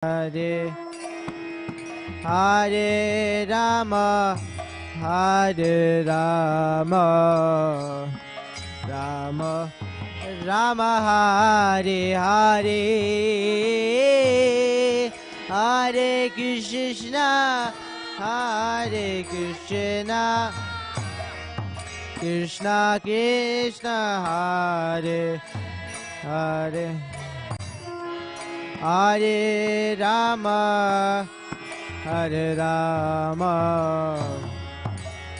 Hare Hare Rama Hare Rama Rama Rama Hare Hare Hare Krishna Hare Krishna Krishna Krishna Hare Hare Hare Rama Hare Rama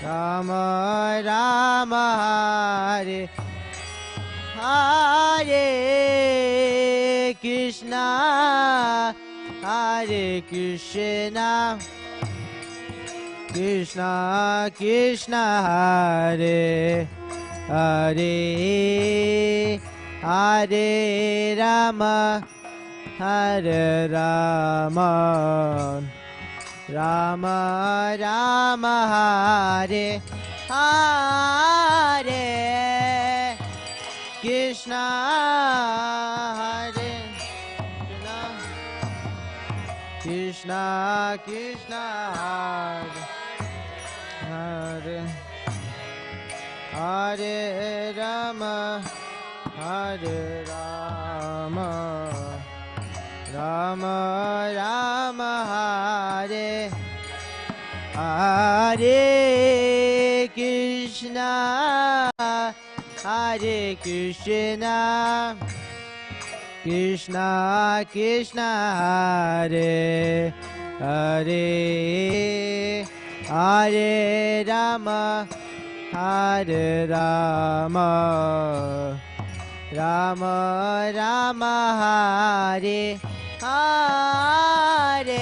Rama Rama Hare Hare Krishna Hare Krishna Krishna Krishna Hare Hare Hare Rama Hare Rama Rama Rama Hare Hare Krishna Hare Krishna Krishna Hare Hare Rama Hare Rama Rama Rama Hare Hare Krishna Hare Krishna Krishna Krishna Hare Hare Hare Rama Hare Rama Rama Rama Hare Hare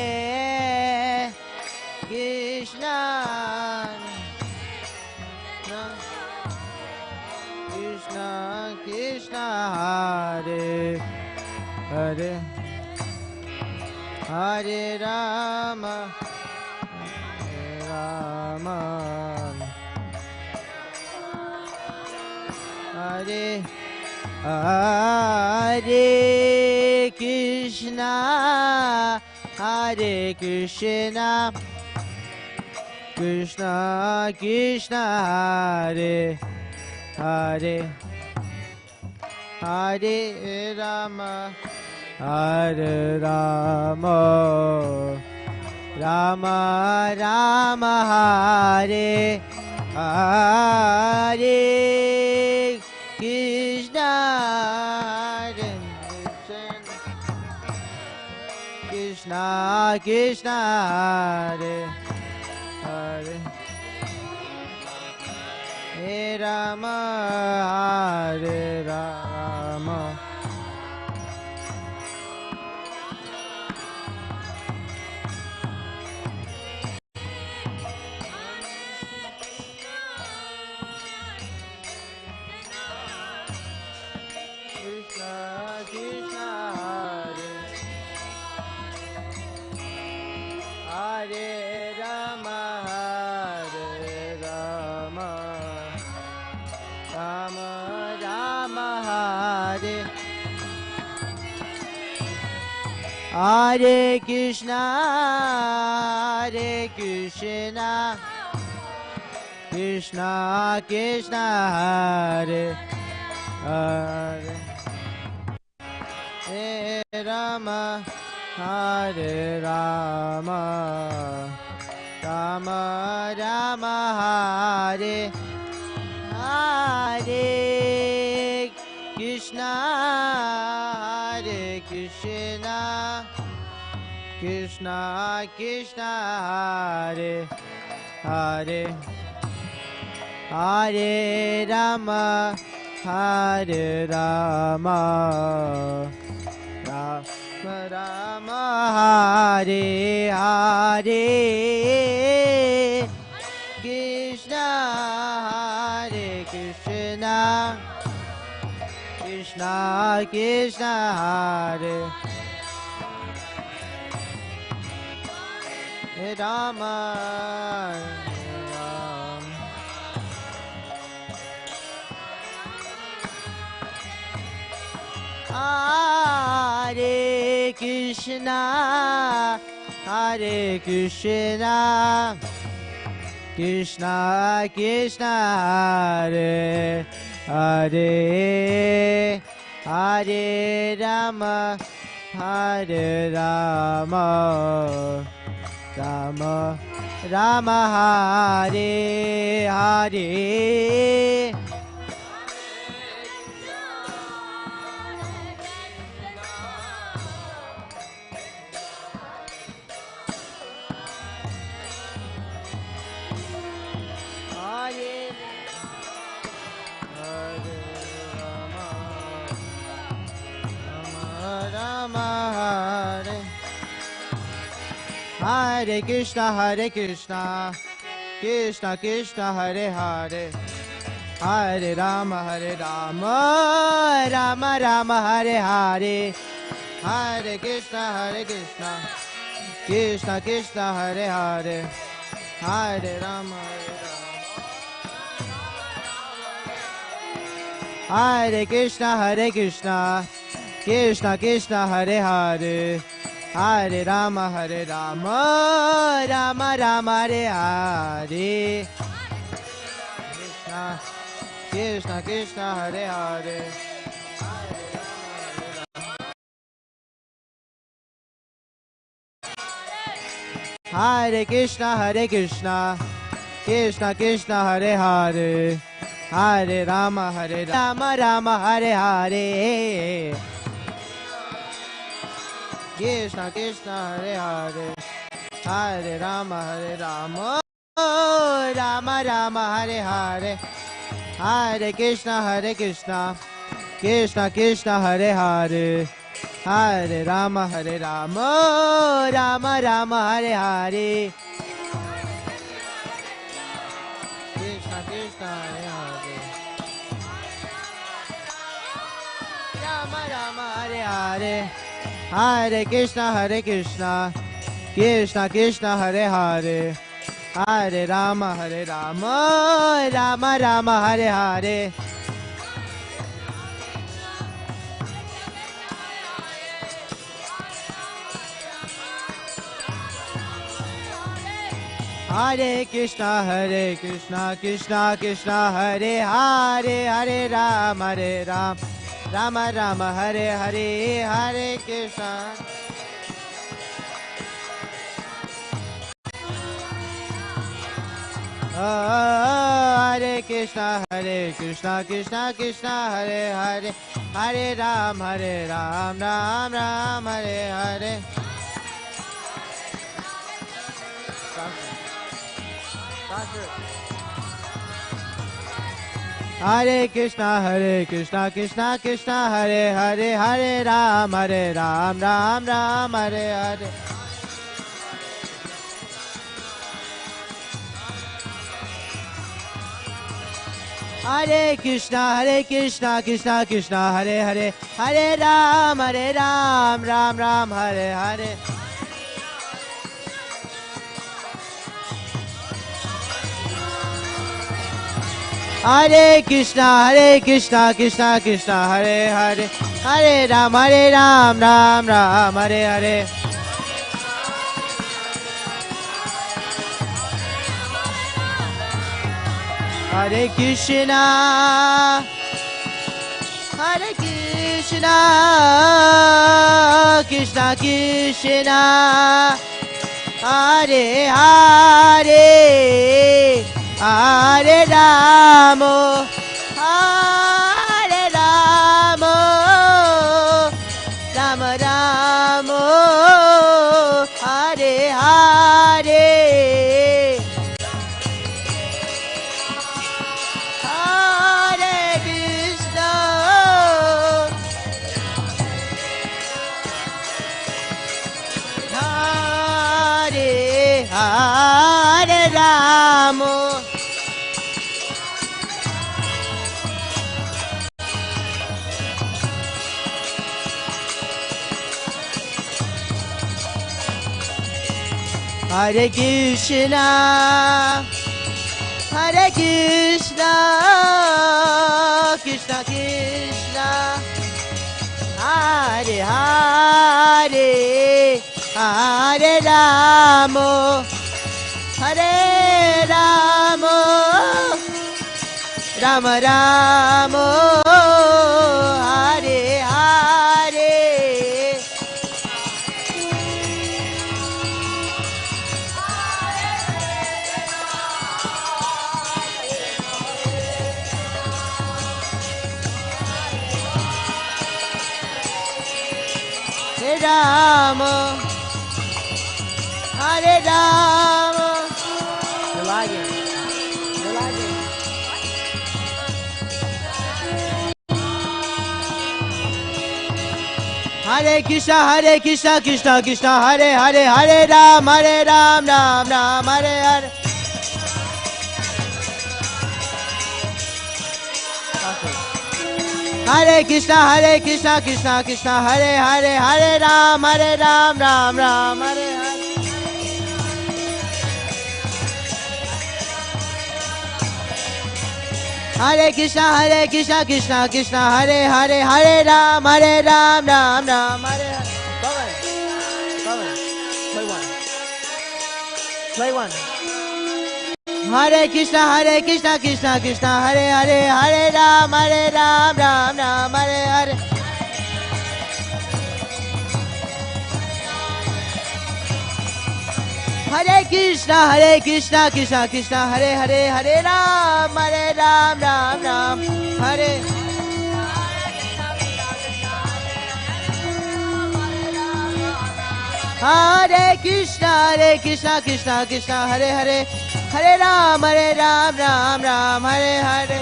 Krishna Krishna Krishna Hare Hare Hare Rama Hare Rama Hare Hare Krishna Hare Krishna Krishna Krishna Hare Hare Hare Rama Hare Rama Rama Rama Hare Hare Krishna Hare Krishna Krishna Hare Hare Hare Rama Hare Rama Hare Krishna Hare Krishna Krishna Krishna Hare Hare Hare Rama Hare Rama Rama Rama Hare Hare Krishna Hare Krishna Krishna Krishna Hare Hare Hare Rama Hare Rama Rama Rama Hare Hare Krishna Hare Krishna Krishna Krishna Hare Rama Hare Krishna, Hare Krishna, Krishna Krishna, Hare Hare, Hare Rama, Hare Rama, Rama Rama, Hare Hare. Hare Krishna, Hare Krishna, Krishna Krishna, Hare Hare, Hare Rama, Rama Rama, Hare Hare, Hare Krishna, Krishna Krishna, Hare Hare, Hare Rama, Hare Krishna, Krishna Krishna, Hare Hare, Hare Rama, Rama Rama, Hare Hare, Krishna Krishna, Hare Hare, Hare Krishna, Krishna Krishna, Hare Hare, Hare Rama, Rama, Hare Hare, Krishna Krishna, Hare Hare, Hare Rama, Rama Rama, Hare Hare, Hare Krishna, Krishna Krishna, Hare Hare, Hare Rama, Rama Rama, Hare Hare, Krishna Krishna, Hare Hare, Rama Rama, Hare Hare, Hare Krishna, Krishna Krishna, Hare Hare, Hare Rama, Rama Rama, Hare Hare, Hare Krishna, Krishna Krishna, Hare Hare, Hare Rama, Rama Rama, Hare Hare, Hare Krishna, Hare Krishna, Krishna Krishna, Hare Hare, Hare Ram, Ram Ram, Hare Hare. Hare Krishna, Krishna Krishna, Hare Hare, Hare Ram, Ram Ram, Hare Hare. Hare Krishna, Krishna Krishna, Hare Hare, Hare Ram, Ram Ram, Hare Hare. Hare Krishna, Krishna Krishna, Hare Hare, Hare Ram, Ram Ram, Hare Hare. Hare Krishna, Krishna Krishna, Hare Hare, Hare Rama, Rama Rama, Hare Hare, Hare Krishna, Hare Hare Rama. Hare Krishna, Krishna Krishna, Hare Hare Hare, Hare Rama, Hare Rama, Rama Rama, Hare Hare. Hare Rama, Hare Rama. You're lagging. You're lagging. Hare Krishna, Krishna Krishna, Hare Hare, Hare Ram, Ram Ram, Hare Hare. Hare Krishna, Krishna Krishna, Hare Hare, Hare Ram, Ram Ram, Hare Hare. Hare Krishna, Krishna Krishna, Hare Hare, Hare Ram, Ram Ram, Hare Hare. Play one. Hare Krishna, Krishna Krishna, Hare Hare, Hare Ram, Ram Ram, Hare Hare. Hare Krishna, Krishna Krishna, Hare Hare, Hare Ram, Ram Ram, Hare. Hare Krishna, Krishna Krishna, Hare Hare, Hare Ram, Ram, Hare Hare.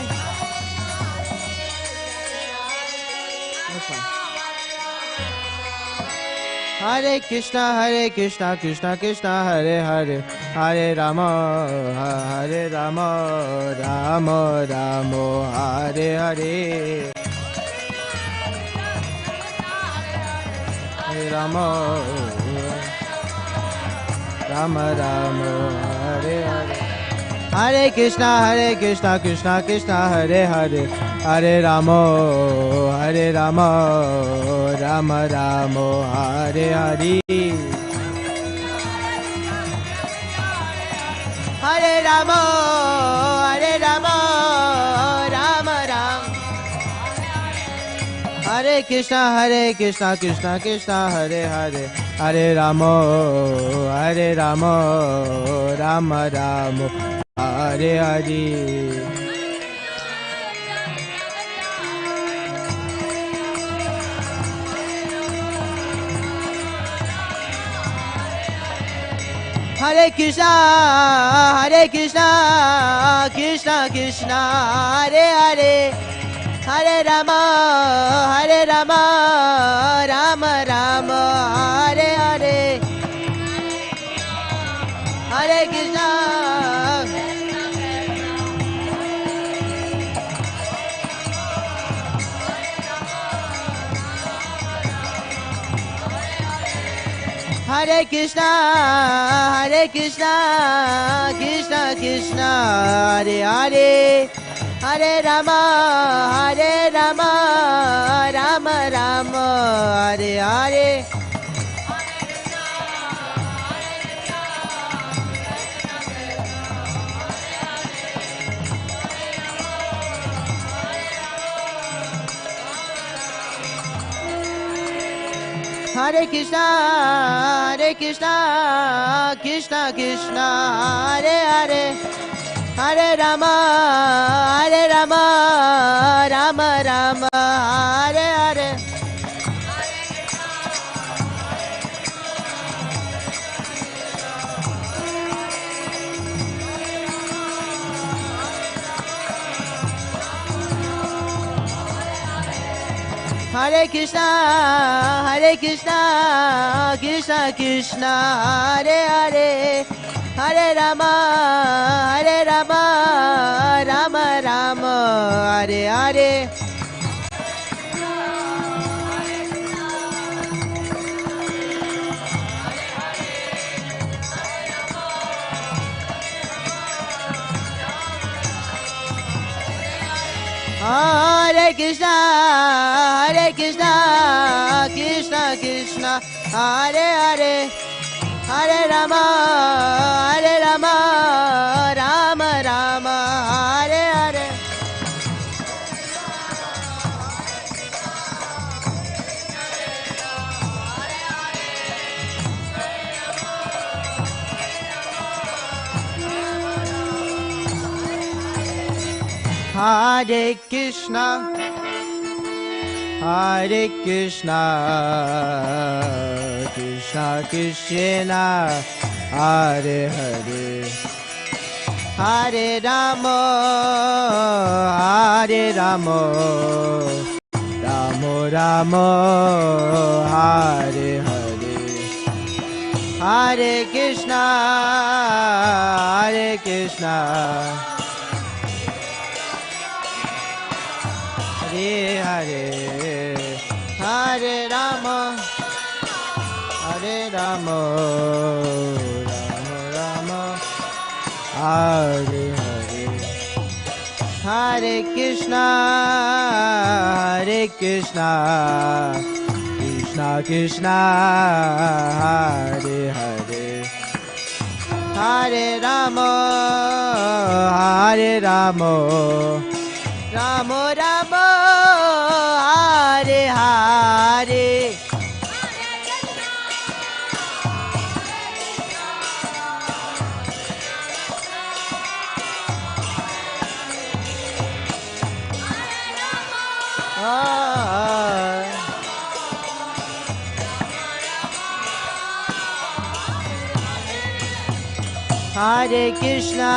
Hare Krishna, Krishna Krishna, Hare Hare, Hare Rama, Rama Rama, Hare Hare. Hare Rama, Rama Rama, Hare Hare. Hare Krishna, Krishna Krishna, Hare Hare, Hare Rama, Rama Rama, Hare Hare. Hare Rama, Rama Rama, Hare Krishna, Krishna Krishna, Hare Hare, Hare Rama, Rama Rama, Hare Hare. Hare Krishna, Krishna Krishna, Hare Hare, Hare Rama, Rama Rama, Hare Hare. Hare Krishna, Hare Krishna, Krishna Krishna, Hare Hare, Hare Rama, Rama Rama, Hare Hare. Hare Krishna, Krishna Krishna, Hare Hare, Hare Rama, Rama Rama, Hare Hare. Hare Krishna, Krishna Krishna, Hare Hare, Hare Rama, Rama Rama, Hare Hare. Hare Hare Krishna, Hare Krishna, Krishna Krishna, Hare Hare, Hare Rama, Hare Rama, Rama Rama, Hare Hare. Hare Krishna, Hare Krishna, Krishna Krishna, Hare Hare, Hare Rama, Hare Rama, Rama Rama, Hare Hare, Hare Krishna, Hare Krishna, Hare Hare, Hare Rama, Hare Rama, Rama Rama, Hare Hare, Hare Krishna, Hare Krishna, Krishna Krishna, Hare Hare, Hare Rama, Hare Rama, Rama Rama, Hare Hare, Hare Krishna,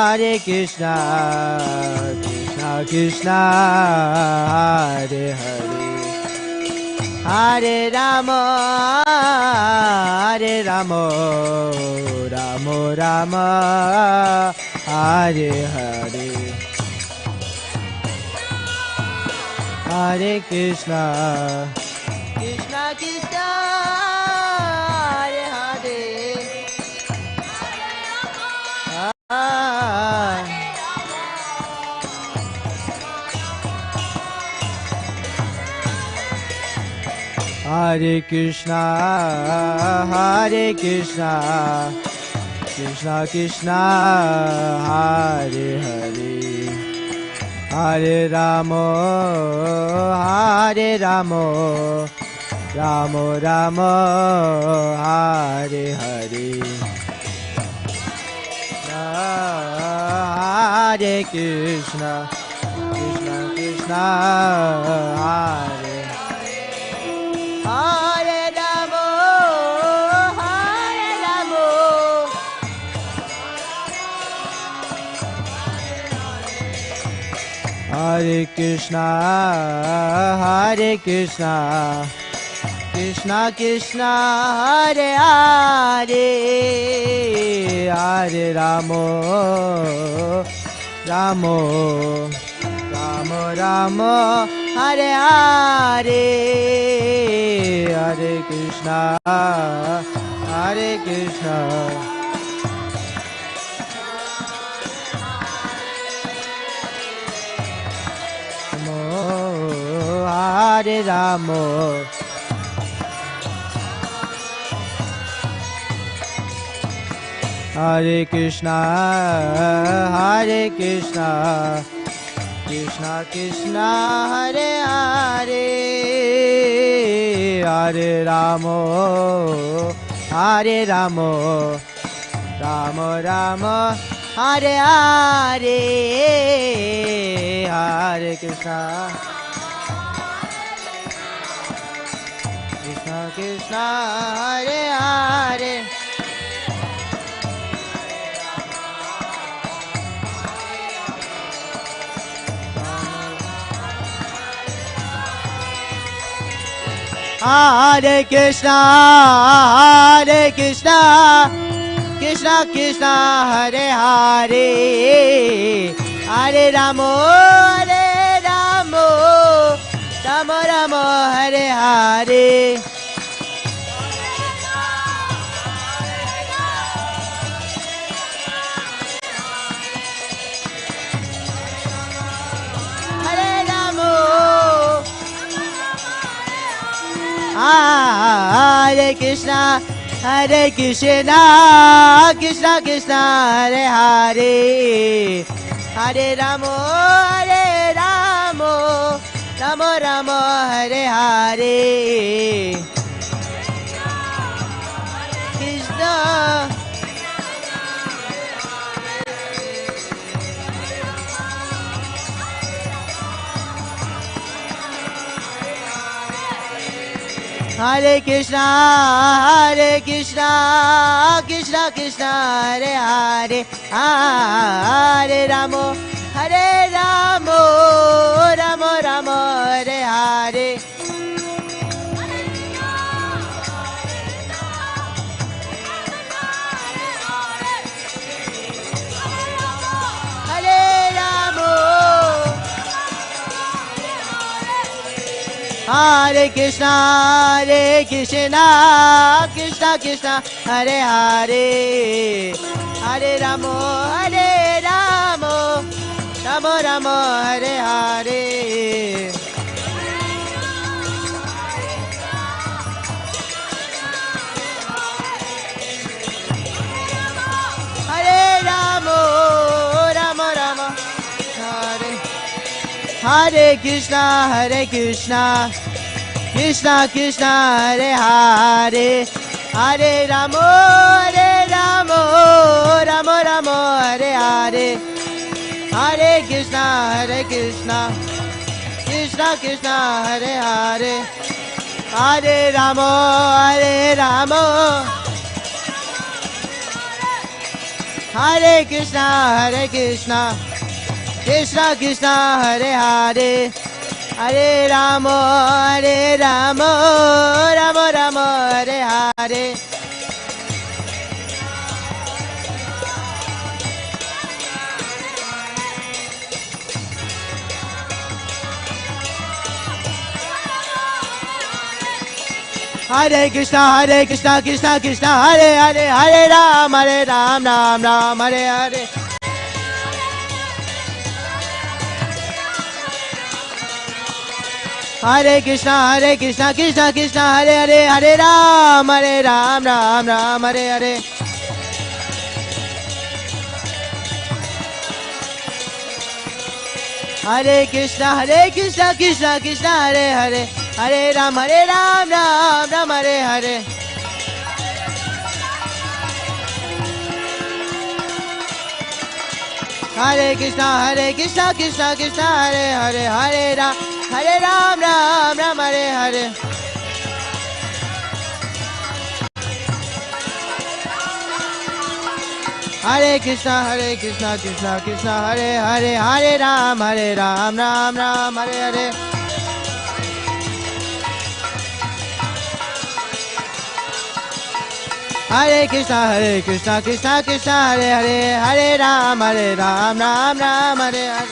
Hare Krishna, Krishna Krishna, Hare Hare, Hare Rama, Hare Rama, Rama Rama, Hare Hare, Hare Krishna, Krishna Krishna, Hare Hare. Hare Krishna, Hare Krishna, Krishna Krishna, Hare Hare, Hare Rama, Hare Rama, Rama Rama, Hare Hare, Hare Krishna, Krishna Krishna, Hare Hare Rama, Hare Rama, Hare Krishna, Hare Krishna, Krishna Krishna, Hare Hare, Hare Rama, Rama, Rama Rama, Hare Hare, Hare Krishna, Hare Krishna, Hare Rama, Hare Krishna, Hare Krishna, Krishna Krishna, Hare Hare, Hare Rama, Hare Rama, Rama Rama, Hare Hare, Hare Krishna, Krishna Krishna, Hare Hare. Hare Krishna, Hare Krishna, Krishna Krishna, Hare Hare, Hare Rama, Hare Rama, Rama Rama, Hare Hare. Hare Krishna, Hare Krishna, Krishna Krishna, Hare Hare, Hare Ramo, Hare Ramo, Ramo Ramo, Hare Hare, Krishna. Hare Krishna, Hare Krishna, Krishna Krishna, Hare Hare, Hare Ramo, Hare Ramo, Ramo Ramo, Hare Hare. Hare Ramo, Hare Krishna, Hare Krishna, Krishna Krishna, Hare Hare, Hare Ramo, Hare Ramo, Ramo Ramo, Hare Hare. Hare Ramo, Ramo Ramo, Hare Hare Krishna, Hare Krishna, Krishna Krishna, Hare Hare, Hare Ramo, Hare Ramo, Ramo Ramo, Hare Hare, Hare Krishna, Hare Krishna, Krishna Krishna, Hare Hare, Hare Ramo, Hare Ramo, Hare Krishna, Hare Krishna, Krishna Krishna, Hare Hare, Hare Ramo, Hare Ramo, Ramo Ramo, Hare Hare. Hare Krishna, Hare Krishna, Krishna Krishna, Hare Hare, Hare Ram, Ram Ram, Hare Hare. Hare Krishna, Hare Krishna, Krishna Krishna, Hare Hare, Hare Ram, Ram Ram, Hare Hare. Hare Krishna, Hare Krishna, Krishna Krishna, Hare Hare, Hare Ram, Ram Ram, Hare Hare. Hare Krishna, Hare Krishna, Krishna Krishna, Hare Hare, Hare Ram, Ram, Hare Hare. Hare Krishna, Hare Krishna, Krishna Krishna, Hare Hare, Hare Ram, Ram Ram, Hare Hare. Hare Krishna, Hare Krishna, Krishna Krishna, Hare Hare, Hare Ram, Ram Ram, Hare Hare.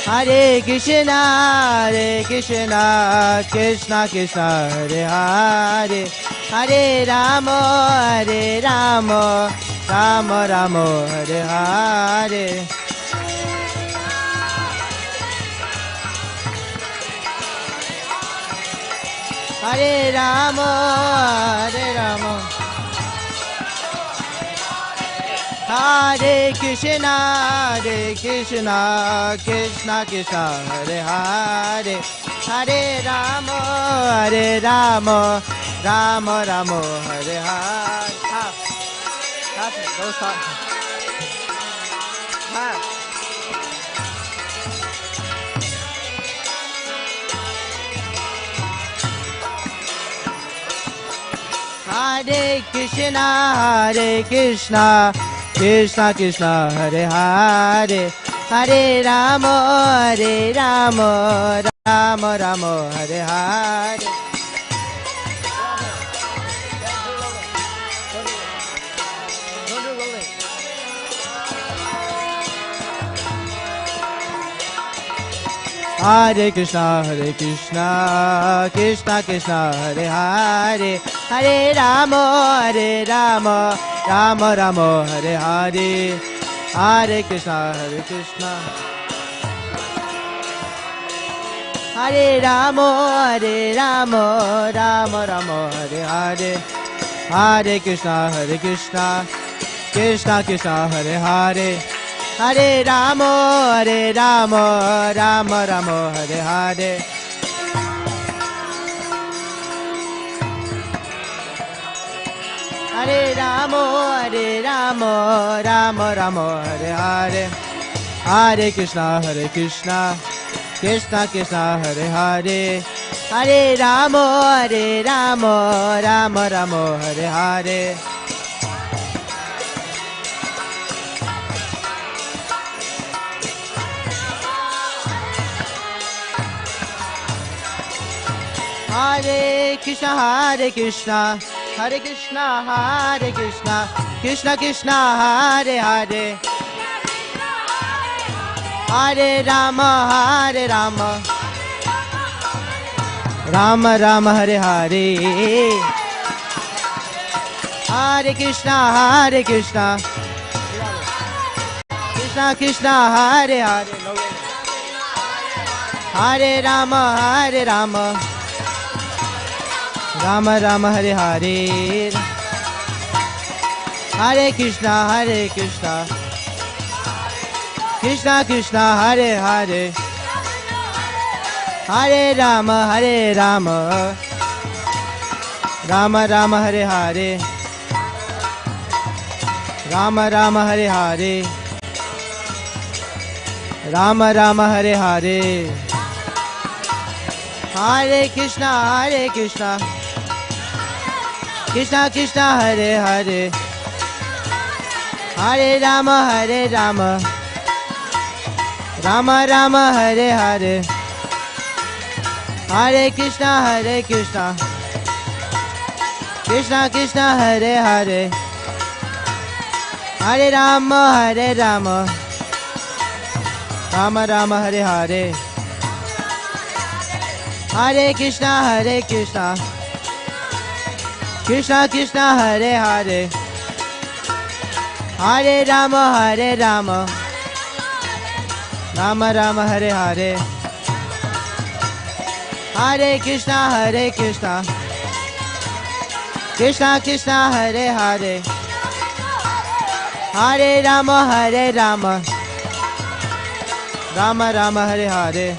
Hare Krishna, Hare Krishna, Krishna Krishna, Hare Hare, Hare Ramo, Hare Ramo, Ramo Ramo, Hare Hare. Hare Ramo, Hare Ramo, Hare Krishna, Hare Krishna, Krishna Krishna, Hare Hare, Hare Ramo, Hare Ramo, Ramo Ramo, Hare Hare. Don't stop. Hare Krishna, Hare Krishna, Krishna Krishna, Hare Hare, Hare Ramo, Hare Ramo, Ramo Ramo, Hare Hare. Hare Krishna, Krishna Krishna, Hare Hare, Hare Ramo, Ramo Ramo, Hare Hare, Hare Krishna, Hare Rama, Rama Rama, Hare Hare, Hare Krishna, Krishna Krishna, Hare Hare, Hare Rama, Rama Rama, Hare Hare. Hare Rama, Rama Rama, Hare Hare, Hare Krishna, Krishna Krishna, Hare Hare, Hare Rama, Rama Rama, Hare Hare. Hare Krishna, Hare Krishna, Krishna Krishna, Hare Hare, Hare Rama, Rama Rama, Hare Hare, Hare Krishna, Krishna Krishna, Hare Hare, Hare Rama, Rama Rama, Hare Hare, Hare Krishna, Krishna Krishna, Hare Hare, Hare Rama, Rama Rama, Hare Hare, Rama Rama, Hare Hare, Rama Rama, Hare Hare, Hare Krishna, Krishna Krishna, Hare Hare, Hare Rama, Rama Rama, Hare Hare, Hare Krishna, Krishna Krishna, Hare Hare, Hare Rama, Rama Rama, Hare Hare, Hare Krishna, Krishna Krishna, Hare Hare, Hare Rama, Rama Rama, Hare Hare, Hare Krishna, Krishna Krishna, Hare Hare, Hare Rama, Rama Rama, Hare Hare,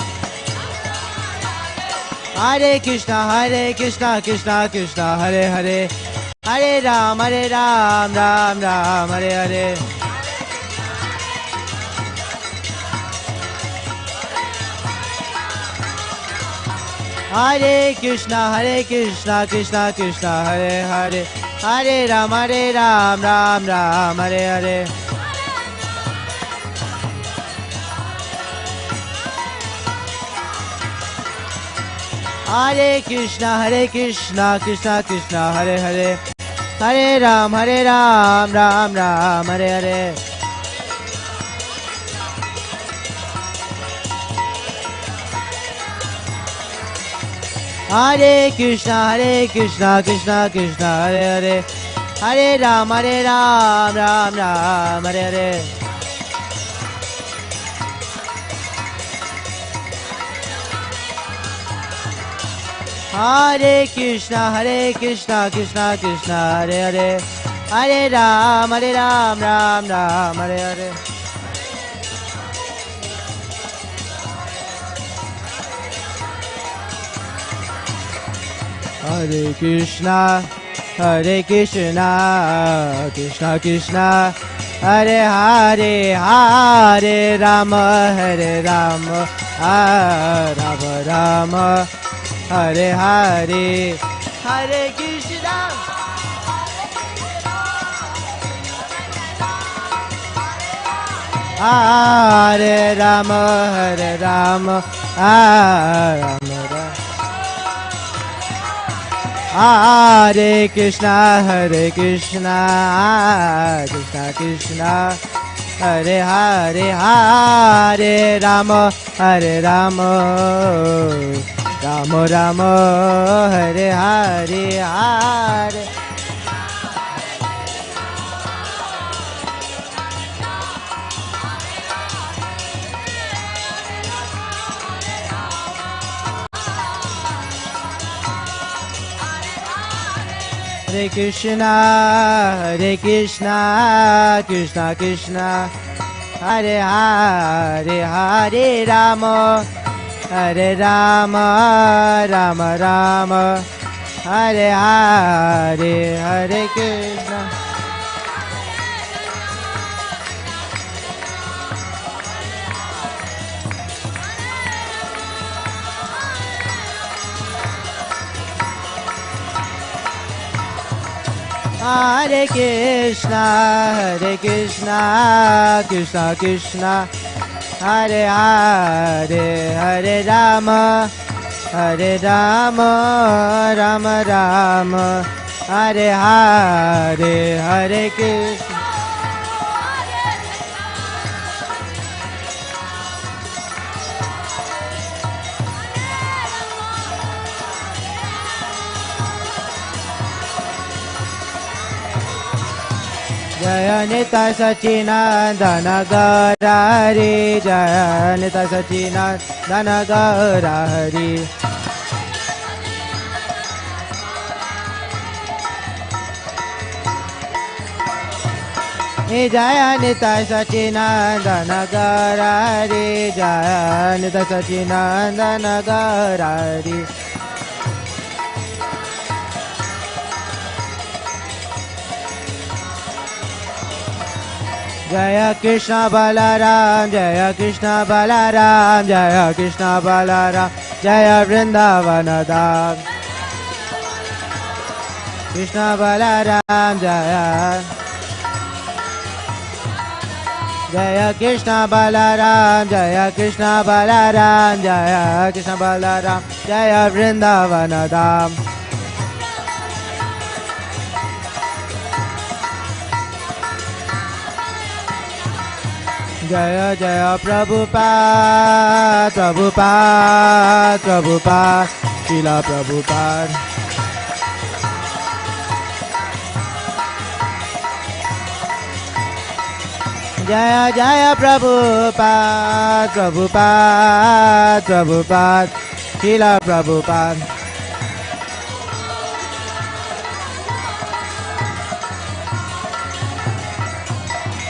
Hare Krishna, Krishna Krishna, Hare Hare, Hare Ram, Ram Ram, Hare Hare. Hare Krishna, Krishna Krishna, Hare Hare, Hare Ram, Ram Ram, Hare Hare. Hare Krishna, Krishna Krishna, Hare Hare, Hare Ram, Ram Ram, Hare Hare. Hare Krishna, Krishna Krishna, Hare Hare, Hare Ram, Ram Ram, Hare Hare. Hare Krishna, Krishna Krishna, Hare Hare, Hare Ram, Ram Ram, Hare Hare. Hare Krishna, Krishna Krishna, Hare Hare, Hare Rama, Rama Rama, Hare Hare, Hare Krishna, Hare Rama, Rama Rama, Hare Krishna, Krishna Krishna, Hare Hare, Hare Rama, Rama Rama, Hare Hare, Hare. Hare Krishna, Krishna Krishna, Hare Hare, Hare Rama, Hare Rama, Rama Rama, Hare Hare, Hare Krishna. Hare Krishna, Krishna Krishna, Hare Hare, Hare Rama, Hare Rama, Rama Rama, Hare Hare, Hare Krishna. Jaya Nitya Sachinandana Gaurari, Jaya Nitya Sachinandana Gaurari. Jaya Nitya Sachinandana Gaurari, Jaya Nitya Sachinandana Gaurari. Jaya Krishna Balaram, Jaya Krishna Balaram, Jaya Krishna Balaram, Jaya Vrindavana Dham. Krishna Balaram, Jaya. Jaya Krishna Balaram, Jaya Krishna Balaram, Jaya Krishna Balaram, Jaya Vrindavana Dham. Jaya Jaya Prabhupada, Prabhupada, Prabhupada, Srila Prabhupada. Jaya Jaya Prabhupada, Prabhupada, Prabhupada, Srila Prabhupada.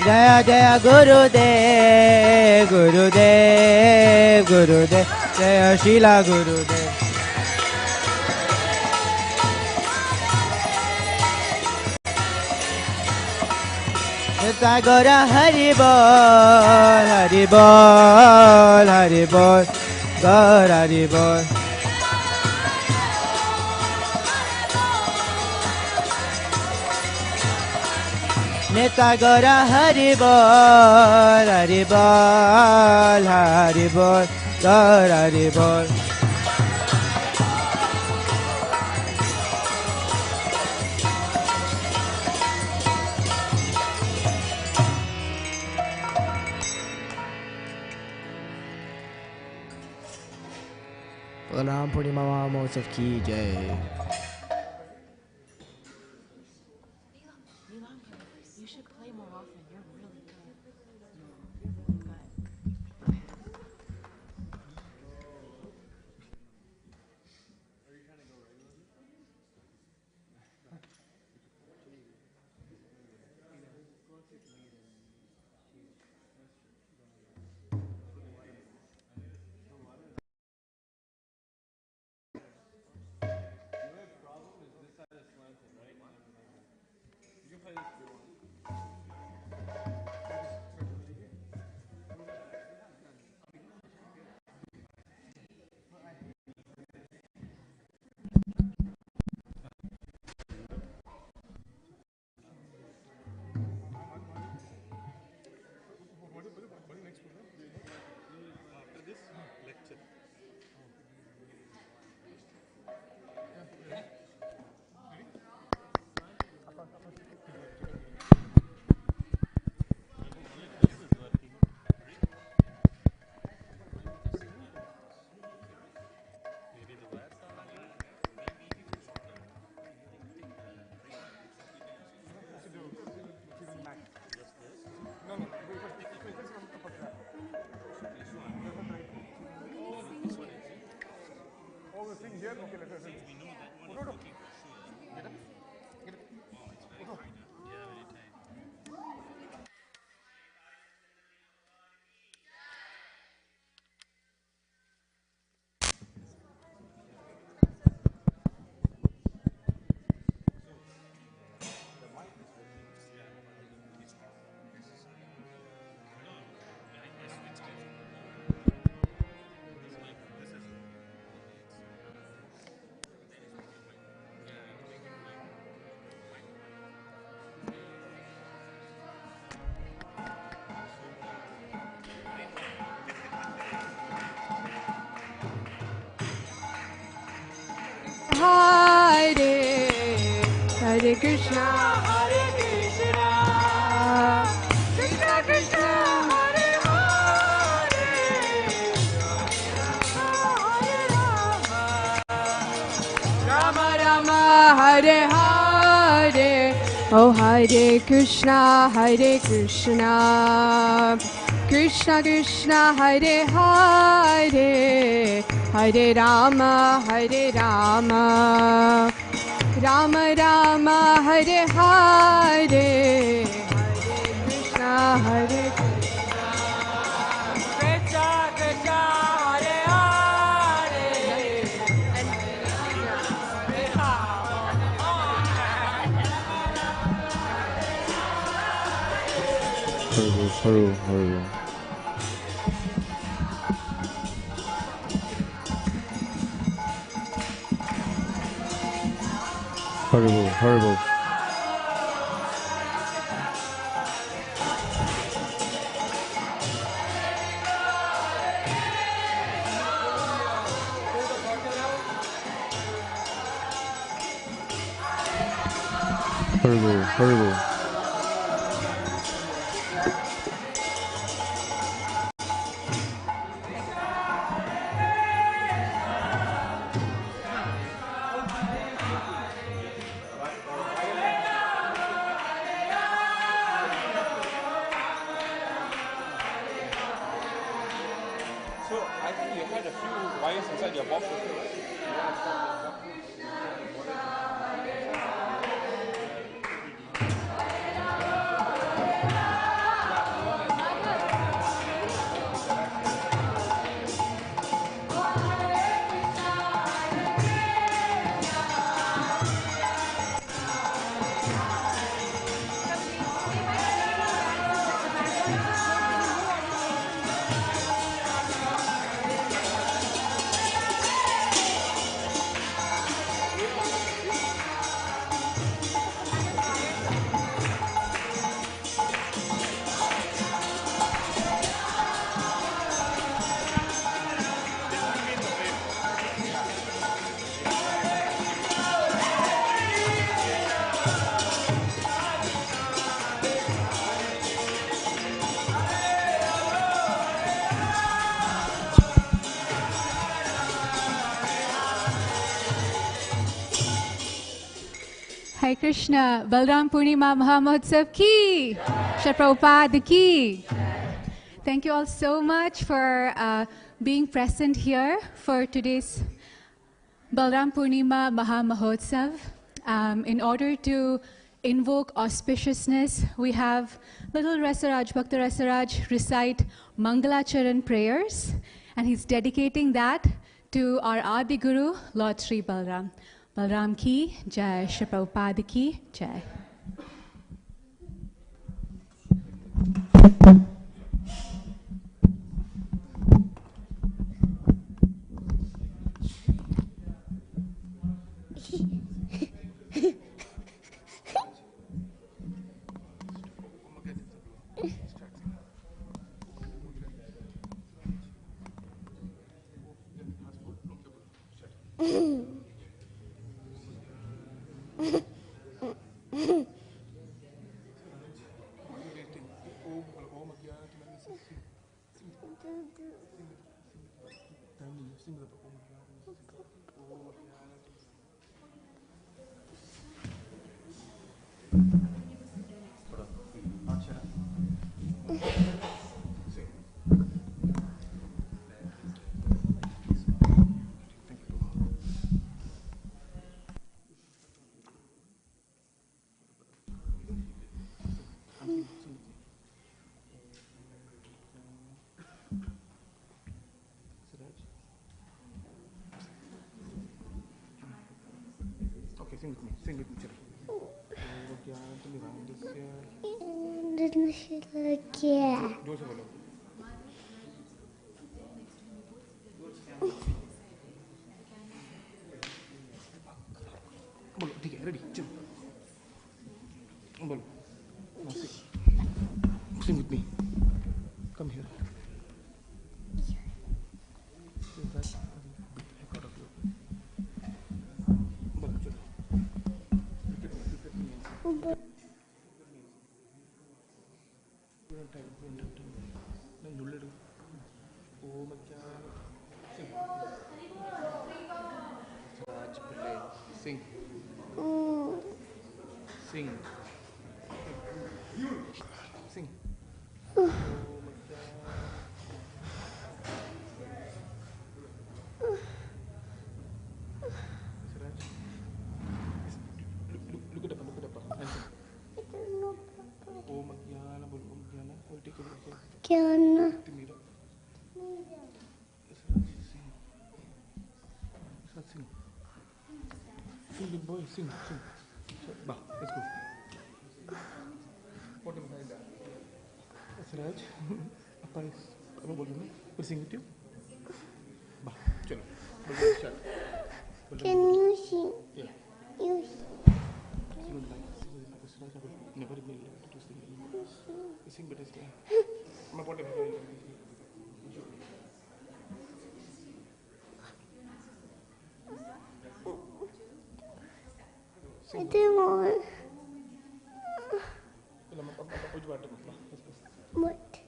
Jaya Jaya Gurudev, Gurudev, Gurudev, Jaya Srila Gurudev. Nitai Gaura Hari Bol, Hari Bol, Hari Bol, Gaur Hari Bol. Nitai Gaura Hari Bol, Hari Bol, Hari Bol, Gaur Hari Bol. Balaram Purnima Mahotsav ki jai. You should play more often. You're really good. All the things here, okay, let's Hare Krishna, Hare Krishna, Krishna Krishna, Hare Hare, Hare Rama, Rama Rama, Hare Hare. Oh, Hare Krishna, Hare Krishna, Krishna Krishna, Hare Hare, Hare Rama, Hare Rama, Rama Rama, Hare Hare, Hare Krishna, Hare Krishna, Krishna Krishna, Hare Hare, and Hare Haru, Haru. Horrible, horrible. Horrible, horrible. So I think you had a few wires inside your box. Hare Krishna, Balaram Purnima Mahamotsav ki, Shri Prabhupada ki. Thank you all so much for being present here for today's Balaram Purnima Mahamahotsav. In order to invoke auspiciousness, we have little Rasaraj, Bhakta Rasaraj recite Mangalacharan prayers, and he's dedicating that to our Adi Guru, Lord Sri Balaram. Balaram ki jai, Shri Prabhupada ki jai. Okay, sing with me. Sing with me, children. जोर से बोलो. बोलो ठीक है, ready, चलो. बोलो. Now sing. Sing with me. Come here. बोलो चलो. Sing. Sing. Sing. Look at the and sing. Oh Magyana, Magyana. We'll take a look. Sing. Sing, big boy, sing. Bah, let's go. What am I doing? That's Raj. Appa is. Appa बोल दूँगा. We'll sing with you. Bah, चलो. Can you sing? Yeah. You Sing with like. That's Raj. Never been able to sing. Sing better. मैं बोल रहा हूँ. I do want. What?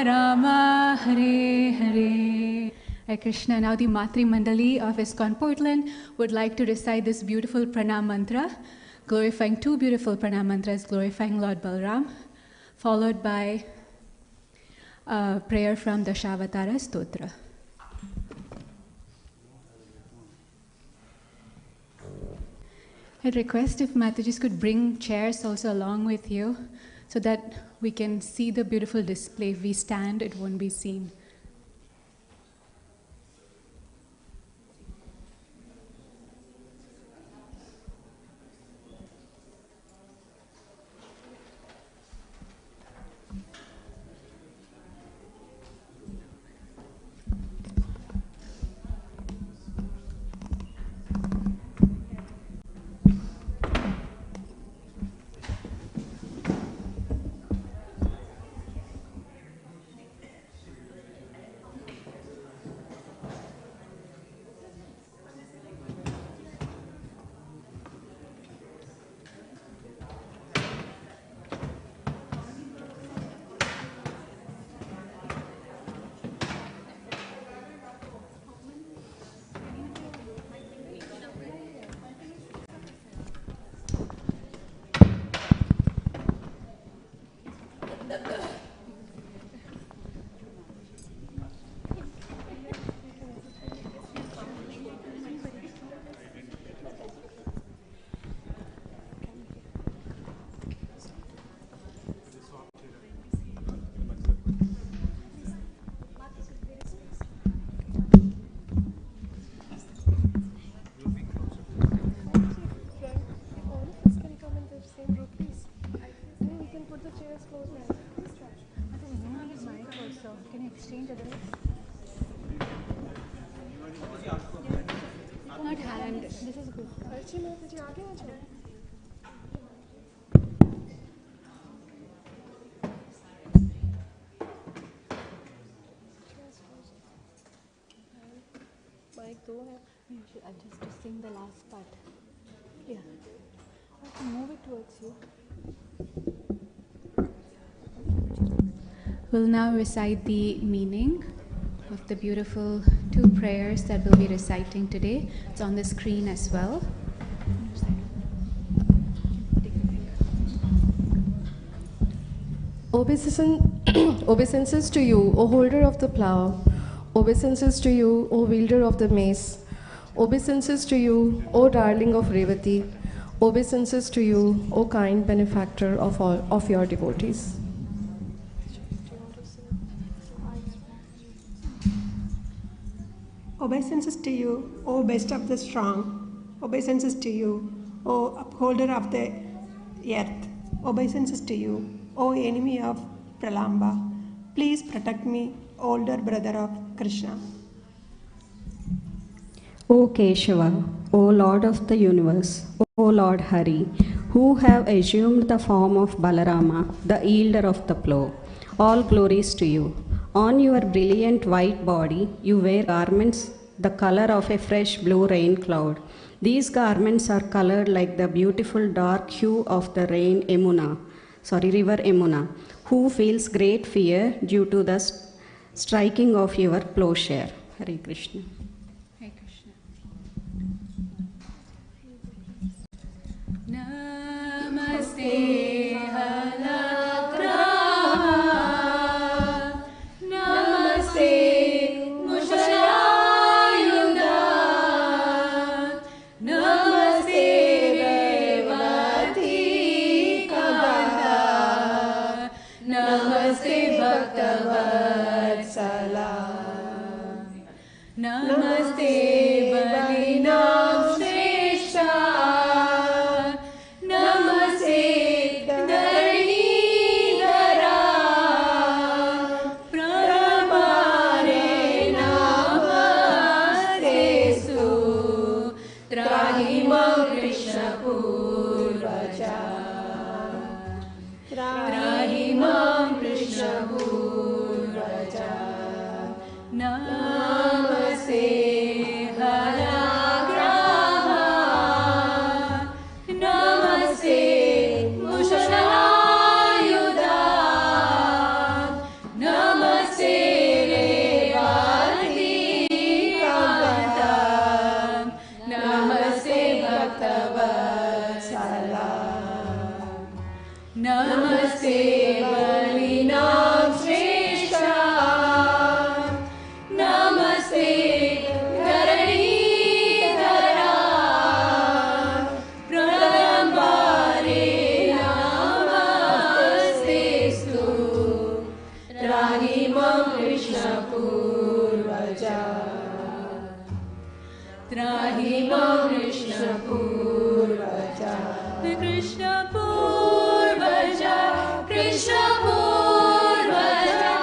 Rama Hare Hare. Hare Krishna. Now the Matri Mandali of ISKCON Portland would like to recite this beautiful pranam mantra, glorifying two beautiful pranam mantras, glorifying Lord Balaram, followed by a prayer from the Dashavatara Stotra. I'd request if Matajis could bring chairs also along with you so that we can see the beautiful display. If we stand, it won't be seen. Not hand. This is good. Mic दो है. You should adjust to sing the last part. Yeah. I have to move it towards you. We'll now recite the meaning of the beautiful two prayers that we'll be reciting today. It's on the screen as well. Obeisances to you, O holder of the plough. Obeisances to you, O wielder of the mace. Obeisances to you, O darling of Revati. Obeisances to you, O kind benefactor of all of your devotees. Obeisances to you, O best of the strong. Obeisances to you, O upholder of the earth. Obeisances to you, O enemy of Pralamba. Please protect me, older brother of Krishna. O Keshava, O Lord of the universe, O Lord Hari, who have assumed the form of Balarama, the yielder of the plough, all glories to you. On your brilliant white body, you wear garments the color of a fresh blue rain cloud. These garments are colored like the beautiful dark hue of the river Yamuna, who feels great fear due to the striking of your plowshare. Hare Krishna. Hare Krishna. Namaste Halagraha. Namaste Mushalayuda. Namaste Revati Kanta. Namaste Bhaktavatsala. Namaste Balinam Shrestha. Namaste Dharanidhara. Pranamare namastestu. Trahimam Krishna Purvaja. Trahimam Krishna Purvaja. Namaste Halagraha. Namaste Mushalayuda. Namaste Revati Kanta. Namaste Bhaktavatsala. Namaste Balinam Shrestha. Namaste Dharanidhara. Pranamare namastestu. Trahimam Krishna Purvaja. Trahimam Krishna Purvaja. Krishna Purvaja. Krishna Purvaja.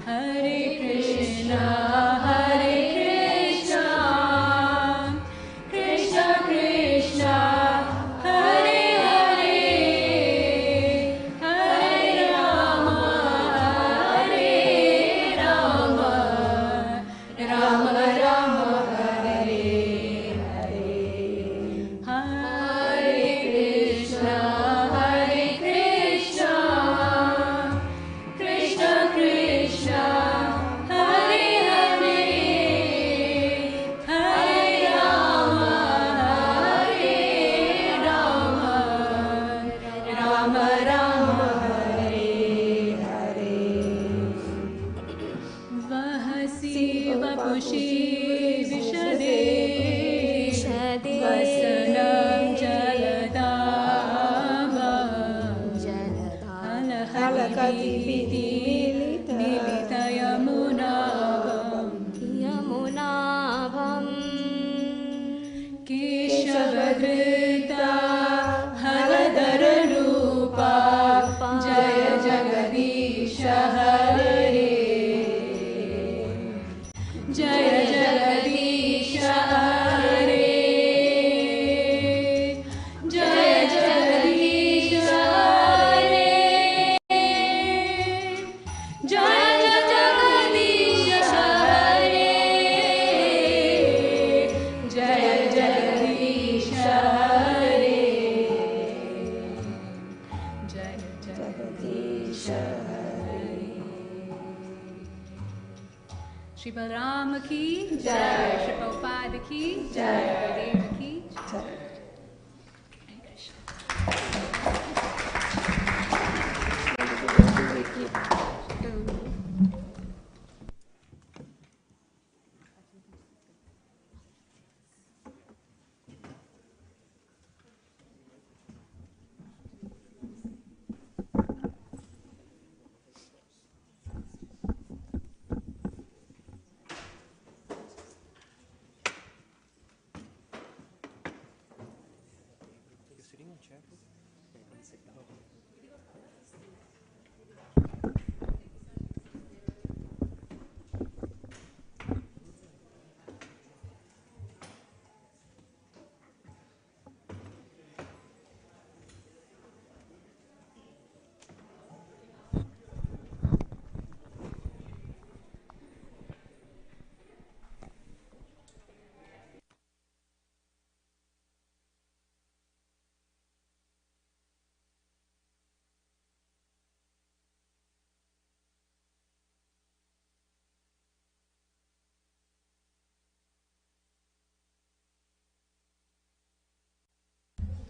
Hare Krishna, Hare Krishna, Krishna Krishna, Hare Hare, Hare Rama, Hare Rama, Rama Rama, Hare Hare. Hare Krishna, Hare Krishna, Krishna Krishna, Hare Hare, Hare Rama, Hare Rama, Rama Rama, Hare Hare. Vahasi vapushi vishade, vasanam jaladava, halakati piti milita yamunavam. Keshavadrita haladara rupa, Jaya Jagadisha Hare. Jaya Jagadisha Hare. Jaya Jagadisha Hare. Jaya Jagadisha Hare. Jaya Jagadisha Hare. Jaya Jagadisha Hare. Shri Balarama ki jai, Shri Prabhupada ki jai, Gurudeva ki jai. Hare Krishna.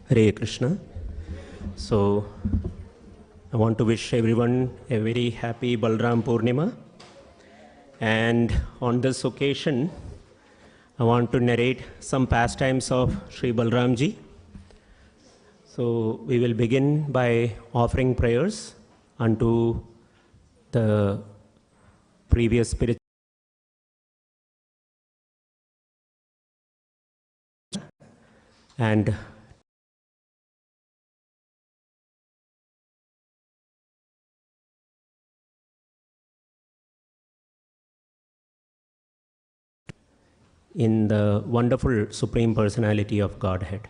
Hare Krishna. So, I want to wish everyone a very happy Balaram Purnima. And on this occasion, I want to narrate some pastimes of Sri Balaramji. So, we will begin by offering prayers unto the previous spiritual and in the wonderful Supreme Personality of Godhead.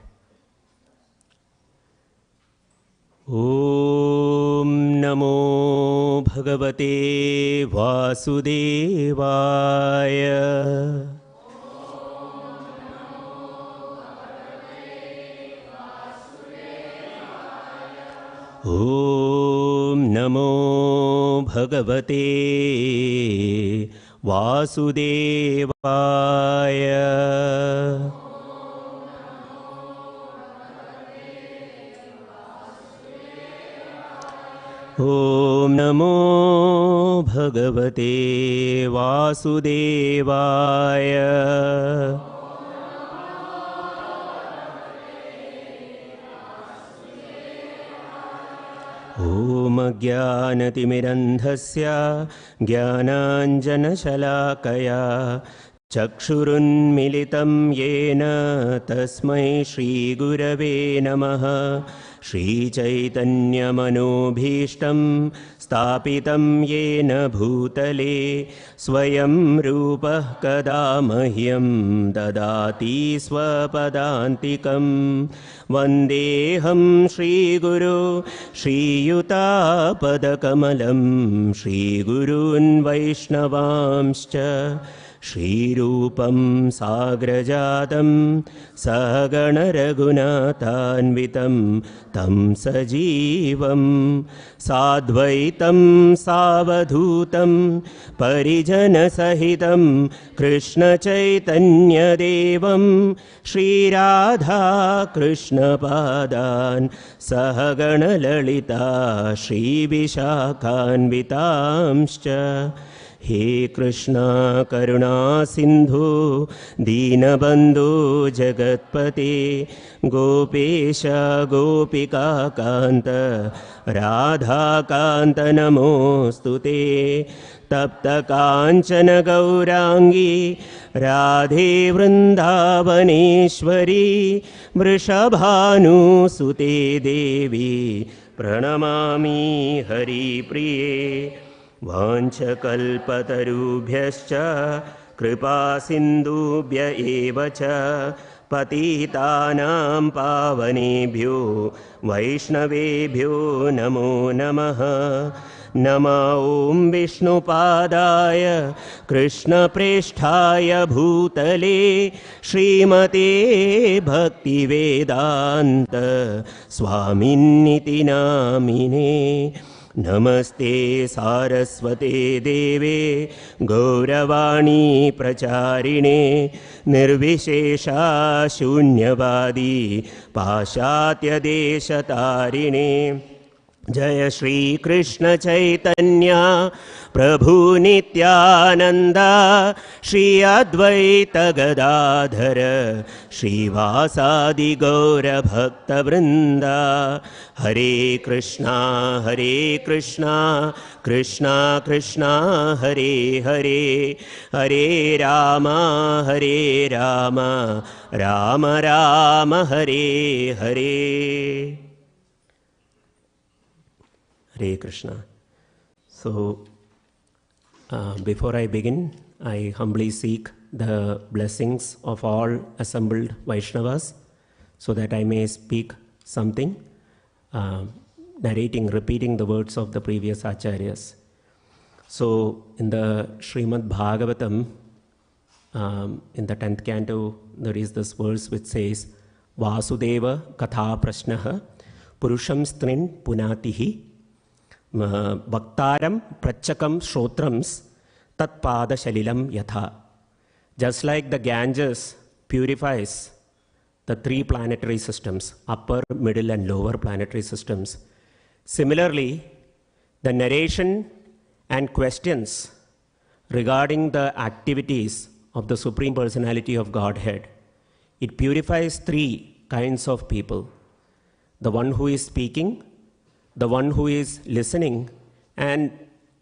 Om Namo Bhagavate Vasudevaya. Om Namo Bhagavate Vasudevaya. Om Namo Bhagavate Vasudevaya. Om Jnanatimirandhasya Jnananjanashalakaya Chakshurunmilitam Yena Tasmai Shri Gurave Namaha. Shri Chaitanya Manobhishtam Stapitam Yena Bhutale Swayam Rupah Kadamahyam Dadati Swapadantikam Vandeham Shri Guru Shri Yuta Padakamalam Shri Gurun Vaishnavamscha Shri Rupam Sagrajatam Sagana Raghunatanvitam Tam Sajivam Sadvaitam Savadhutam Parijana Sahitam Krishna Chaitanya Devam Shri Radha Krishna Padan Sahagana Lalita Shri Vishakhanvitamscha. He Krishna Karuna Sindhu Deenabandhu Jagatpate Gopesha Gopika Kanta Radha Kanta Namostute Tapta Kanchana Gaurangi Radhe Vrindavaneshwari Vrishabhanu Sute Devi Pranamami Hari Priye. Vanchakalpatarubhyascha kripa sindubhya evacha patitanam pavanebhyo vaishnavebhyo namo namaha. Nama Om Vishnupadaya Krishna Presthaya Bhutale Srimate Bhaktivedanta Swaminiti Namine. Namaste Saraswate Deve Gauravani Pracharine Nirvishesha Shunyavadi Pashatya Deshatarine. Jaya Shri Krishna Chaitanya Prabhu Nityananda Shri Advaita Gadadhara Shri Vasadi Gaura Bhakta Vrinda. Hare Krishna Krishna Krishna Hare Hare Hare Rama Rama Rama Hare Hare. Hare Krishna. So, before I begin, I humbly seek the blessings of all assembled Vaishnavas so that I may speak something, repeating the words of the previous Acharyas. So, in the Srimad Bhagavatam, in the 10th canto, there is this verse which says, Vasudeva Katha Prashnaha Purusham Strin Punatihi Bhaktaram Prachakam Shrotrams Tat Pada Shalilam Yatha. Just like the Ganges purifies the three planetary systems, upper, middle, and lower planetary systems. Similarly, the narration and questions regarding the activities of the Supreme Personality of Godhead, it purifies three kinds of people. The one who is speaking, the one who is listening, and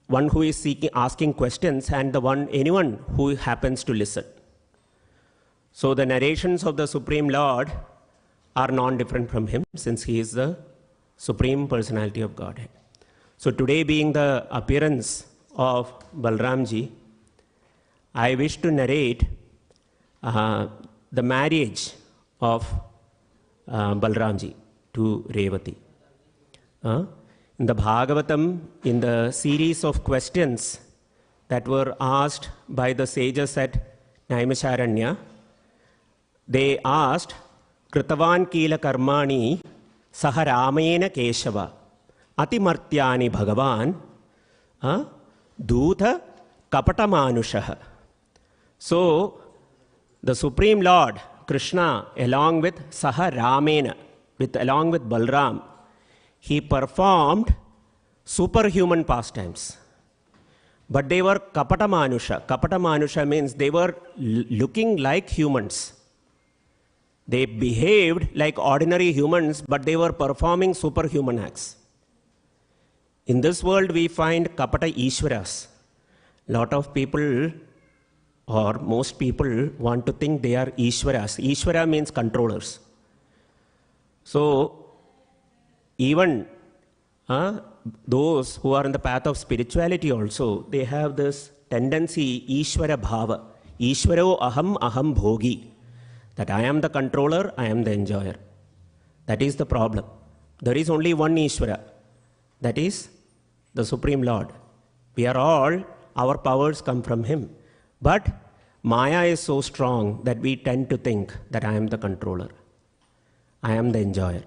one who is asking questions, and anyone who happens to listen. So the narrations of the Supreme Lord are non-different from him, since he is the Supreme Personality of Godhead. So today, being the appearance of Balaramji, I wish to narrate the marriage of Balaramji to Revati. In the Bhagavatam, in the series of questions that were asked by the sages at Naimisharanya, they asked, Kritavan Kila Karmani Saha Ramena Keshava Atimartyani Bhagavan Dutha Kapatamanushaha. So, the Supreme Lord Krishna, along with Saha Ramena, along with Balaram, he performed superhuman pastimes. But they were Kapatamanusha. Kapatamanusha means they were looking like humans. They behaved like ordinary humans, but they were performing superhuman acts. In this world, we find Kapata Ishwaras. Lot of people, or most people, want to think they are Ishwaras. Ishwara means controllers. So, even those who are in the path of spirituality also, they have this tendency, Ishwara Bhava. Ishwaro aham aham bhogi. That I am the controller, I am the enjoyer. That is the problem. There is only one Ishwara. That is the Supreme Lord. We are all, our powers come from him. But Maya is so strong that we tend to think that I am the controller. I am the enjoyer.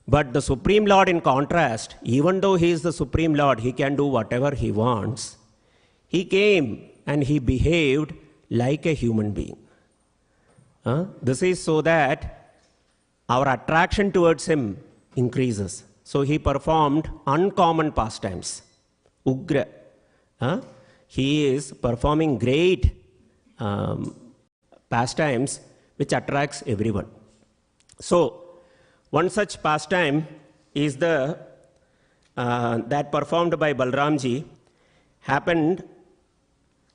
But the Supreme Lord, in contrast, even though he is the Supreme Lord, he can do whatever he wants. He came and he behaved like a human being. This is so that our attraction towards him increases. So he performed uncommon pastimes. Ugra. He is performing great pastimes which attracts everyone. So, one such pastime is that performed by Balaramji happened,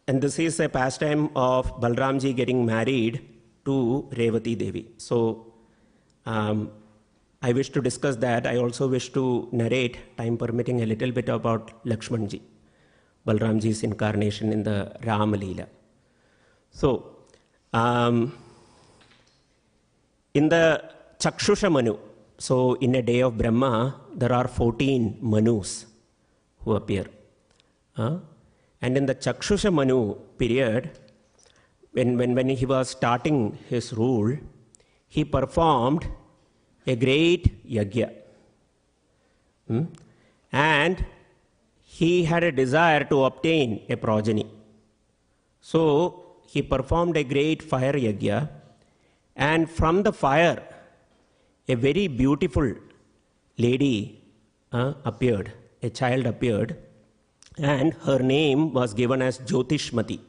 and this is a pastime of Balaramji getting married to Revati Devi. So, I wish to discuss that. I also wish to narrate, time permitting, a little bit about Lakshmanji, Balaramji's incarnation in the Rama Leela. So, in the Chakshusha Manu, so in a day of Brahma, there are 14 Manus who appear. And in the Chakshusha Manu period, when he was starting his rule, he performed a great yajna. And he had a desire to obtain a progeny. So he performed a great fire yajna, and from the fire, a very beautiful lady appeared, a child appeared, and her name was given as Jyotishmati.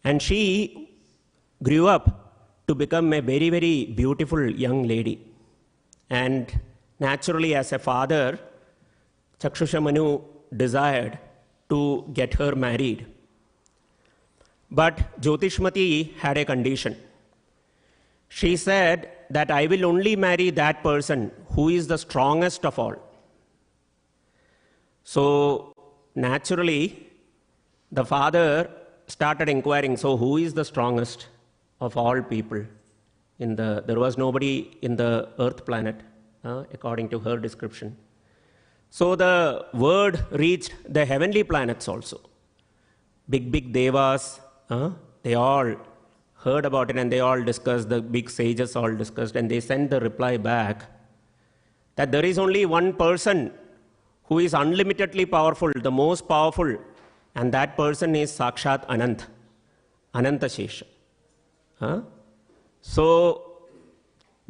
And she grew up to become a very, very beautiful young lady. And naturally, as a father, Chakshusha Manu desired to get her married. But Jyotishmati had a condition. She said that I will only marry that person who is the strongest of all. So naturally, the father started inquiring, so who is the strongest of all people? There was nobody in the earth planet, according to her description. So the word reached the heavenly planets also. Big devas, they all heard about it, and they all discussed, the big sages all discussed, and they sent the reply back that there is only one person who is unlimitedly powerful, the most powerful, and that person is Sakshat Ananta Shesha. So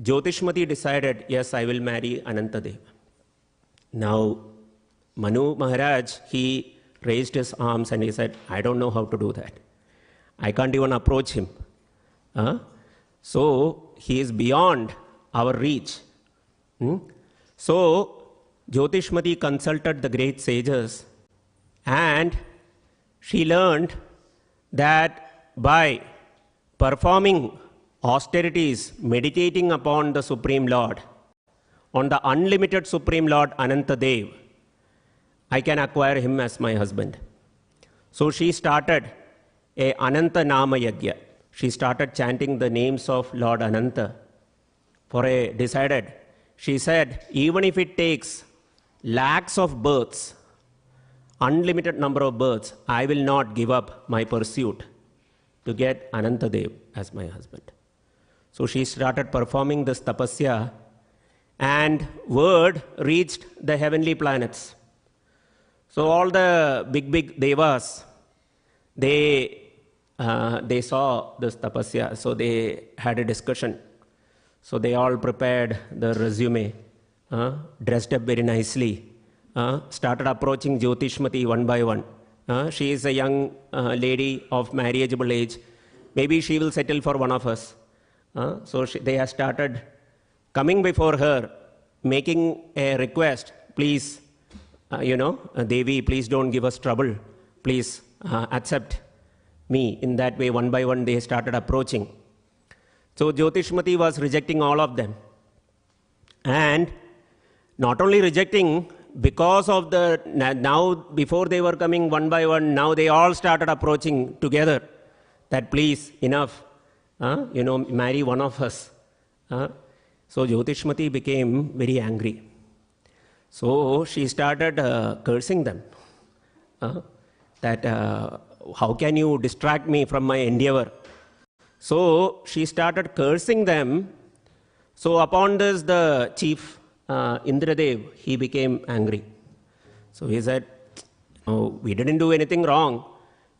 Jyotishmati decided, yes, I will marry Anantadev. Now, Manu Maharaj, he raised his arms and he said, I don't know how to do that. I can't even approach him. So, he is beyond our reach. So, Jyotishmati consulted the great sages and she learned that by performing austerities, meditating upon the Supreme Lord, on the unlimited Supreme Lord Anantadev, I can acquire him as my husband. So she started a Ananta Nama Yajna. She started chanting the names of Lord Ananta she said, even if it takes lakhs of births, unlimited number of births, I will not give up my pursuit to get Anantadev as my husband. So she started performing this tapasya and word reached the heavenly planets. So all the big devas, they saw this tapasya, so they had a discussion. So they all prepared the resume, dressed up very nicely, started approaching Jyotishmati one by one. She is a young lady of marriageable age. Maybe she will settle for one of us. So they have started coming before her, making a request, please, Devi, please don't give us trouble. Please accept me. In that way, one by one, they started approaching. So Jyotishmati was rejecting all of them. And not only rejecting, because of now before they were coming one by one, now they all started approaching together that please, enough, marry one of us. So Jyotishmati became very angry. So she started cursing them. That how can you distract me from my endeavor? So she started cursing them. So upon this, the chief Indradev, he became angry. So he said, oh, we didn't do anything wrong.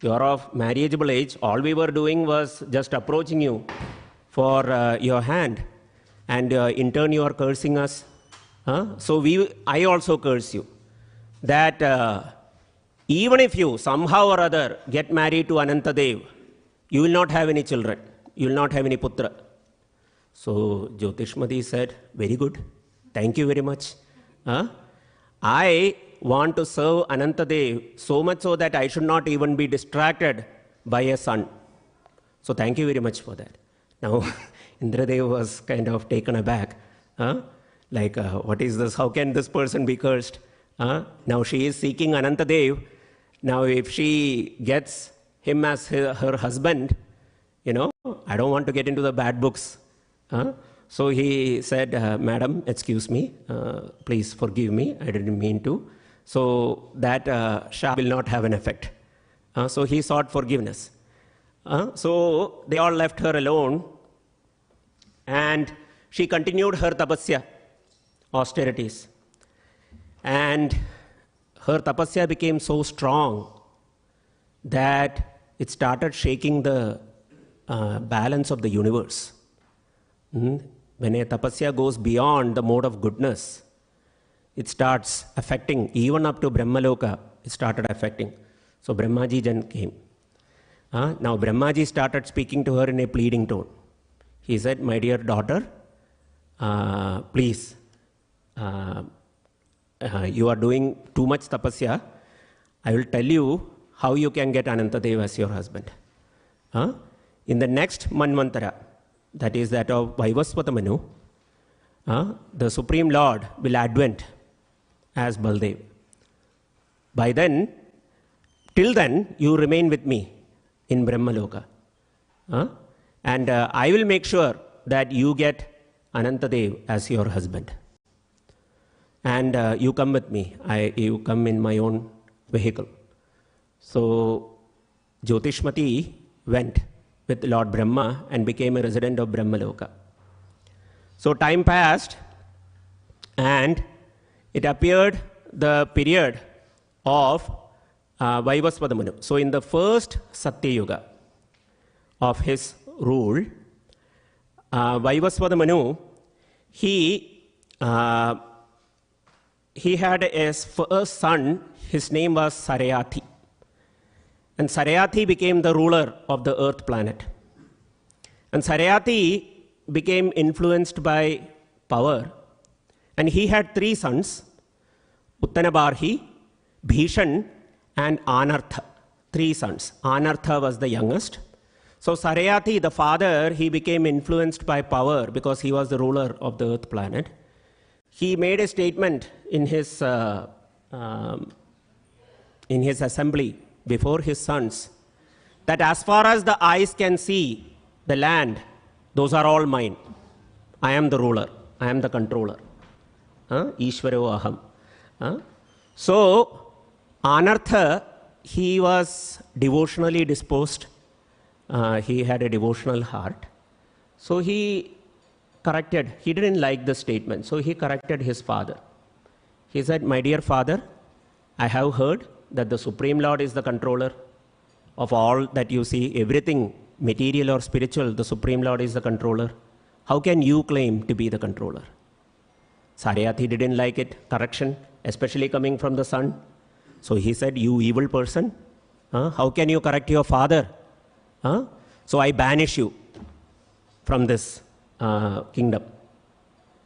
You are of marriageable age. All we were doing was just approaching you for your hand. And in turn, you are cursing us. So I also curse you. That even if you somehow or other get married to Anantadev, you will not have any children. You will not have any putra. So Jyotishmati said, very good. Thank you very much. I want to serve Anantadev so much so that I should not even be distracted by a son. So thank you very much for that. Now, Indradev was kind of taken aback. What is this? How can this person be cursed? Now she is seeking Anantadev. Now if she gets him as her husband, I don't want to get into the bad books. So he said, Madam, excuse me, please forgive me, I didn't mean to. So that shall will not have an effect. So he sought forgiveness. So they all left her alone and she continued her tapasya, austerities. And her tapasya became so strong that it started shaking the balance of the universe. When a tapasya goes beyond the mode of goodness, it starts affecting, even up to Brahmaloka, it started affecting. So Brahmaji Jan came. Now Brahmaji started speaking to her in a pleading tone. He said, my dear daughter, please, you are doing too much tapasya. I will tell you how you can get Anantadev as your husband. In the next Manvantara, that is that of Vaivasvata Manu, the Supreme Lord will advent as Baldev. By then, till then, you remain with me in Brahmaloka. And I will make sure that you get Anantadev as your husband. And you come with me. You come in my own vehicle. So Jyotishmati went with Lord Brahma and became a resident of Brahmaloka. So time passed and it appeared the period of Vaivasvata Manu. So in the first Satya Yuga of his rule, Vaivasvata Manu, he had a first son, his name was Sarayati. And Sarayati became the ruler of the earth planet. And Sarayati became influenced by power. And he had 3 sons, Uttanabarhi, Bhishan, and Anartha. 3 sons. Anartha was the youngest. So Sarayati, the father, he became influenced by power because he was the ruler of the earth planet. He made a statement in his assembly before his sons that as far as the eyes can see the land, those are all mine. I am the ruler. I am the controller. Ishvaro aham. So Anartha, he was devotionally disposed. He had a devotional heart. So he corrected. He didn't like the statement. So he corrected his father. He said, my dear father, I have heard that the Supreme Lord is the controller of all that you see. Everything, material or spiritual, the Supreme Lord is the controller. How can you claim to be the controller? Sarayati didn't like it. Correction, especially coming from the son. So he said, you evil person, how can you correct your father? So I banish you from this kingdom.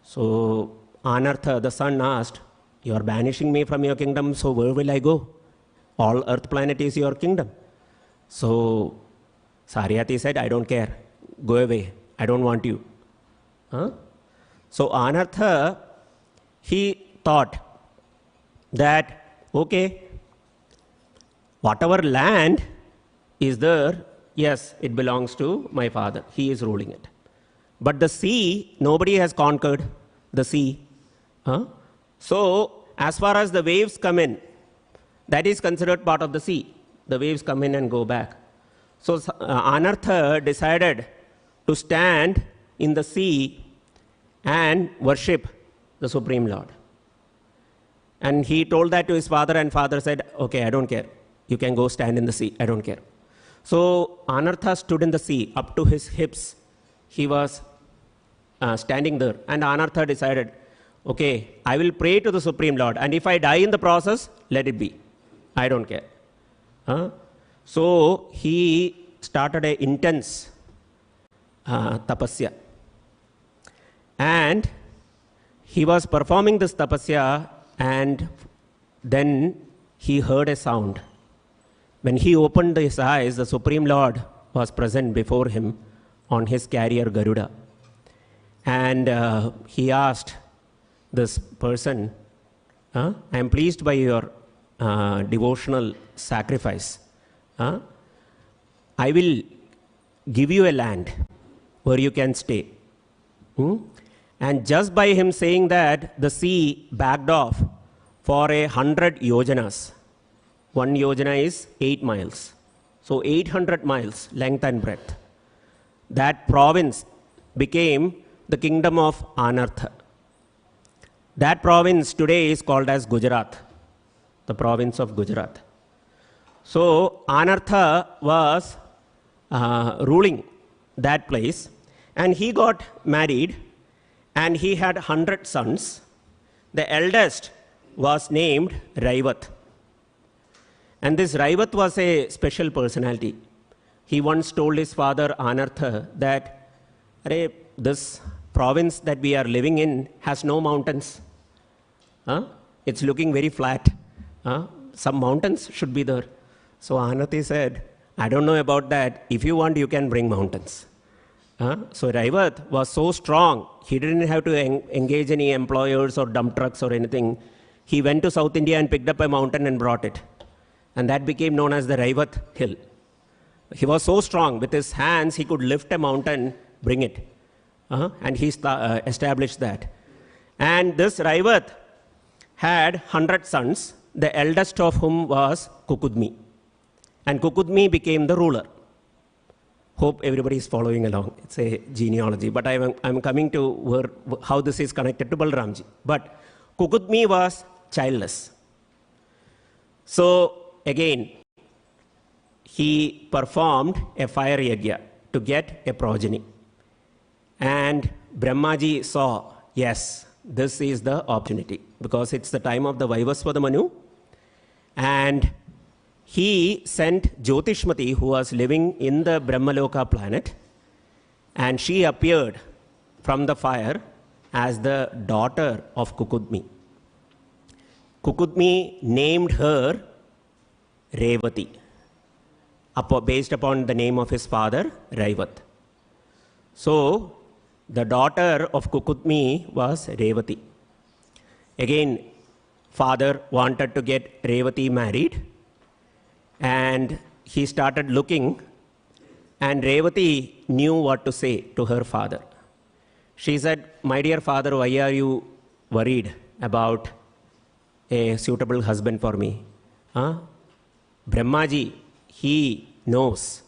So Anartha, the son, asked, you are banishing me from your kingdom, so where will I go? All earth planet is your kingdom. So Sarayati said, I don't care. Go away. I don't want you. So Anartha, he thought that, okay, whatever land is there, yes, it belongs to my father. He is ruling it. But the sea, nobody has conquered the sea. So as far as the waves come in, that is considered part of the sea. The waves come in and go back. So Anartha decided to stand in the sea and worship the Supreme Lord. And he told that to his father, and father said, okay, I don't care. You can go stand in the sea. I don't care. So Anartha stood in the sea up to his hips. He was standing there. And Anartha decided, okay, I will pray to the Supreme Lord. And if I die in the process, let it be. I don't care. So he started an intense tapasya. And he was performing this tapasya, and then he heard a sound. When he opened his eyes, the Supreme Lord was present before him on his carrier Garuda. And he asked this person, I am pleased by your devotional sacrifice. I will give you a land where you can stay. And just by him saying that, the sea backed off for 100 yojanas. 1 yojana is 8 miles. So 800 miles length and breadth. That province became the kingdom of Anartha. That province today is called as Gujarat, the province of Gujarat. So Anartha was ruling that place, and he got married, and he had 100 sons. The eldest was named Raivat. And this Raivat was a special personality. He once told his father Anartha that, this province that we are living in has no mountains. It's looking very flat. Some mountains should be there. So Anartha said, I don't know about that. If you want, you can bring mountains. So Raivat was so strong, he didn't have to engage any employers or dump trucks or anything. He went to South India and picked up a mountain and brought it. And that became known as the Raivat Hill. He was so strong, with his hands he could lift a mountain, bring it. And he established that. And this Raivat had 100 sons, the eldest of whom was Kukudmi. And Kukudmi became the ruler. Hope everybody is following along. It's a genealogy, but I'm coming to how this is connected to Balaramji. But Kukudmi was childless. So again, he performed a fire yajna to get a progeny. And Brahmaji saw, yes, this is the opportunity, because it's the time of the Vaivasvata Manu. And he sent Jyotishmati, who was living in the Brahmaloka planet, and she appeared from the fire as the daughter of Kukudmi. Kukudmi named her Revati, based upon the name of his father, Raivat. So, the daughter of Kukudmi was Revati. Again, father wanted to get Revati married, and he started looking, and Revati knew what to say to her father. She said, "My dear father, why are you worried about a suitable husband for me? Brahmaji, he knows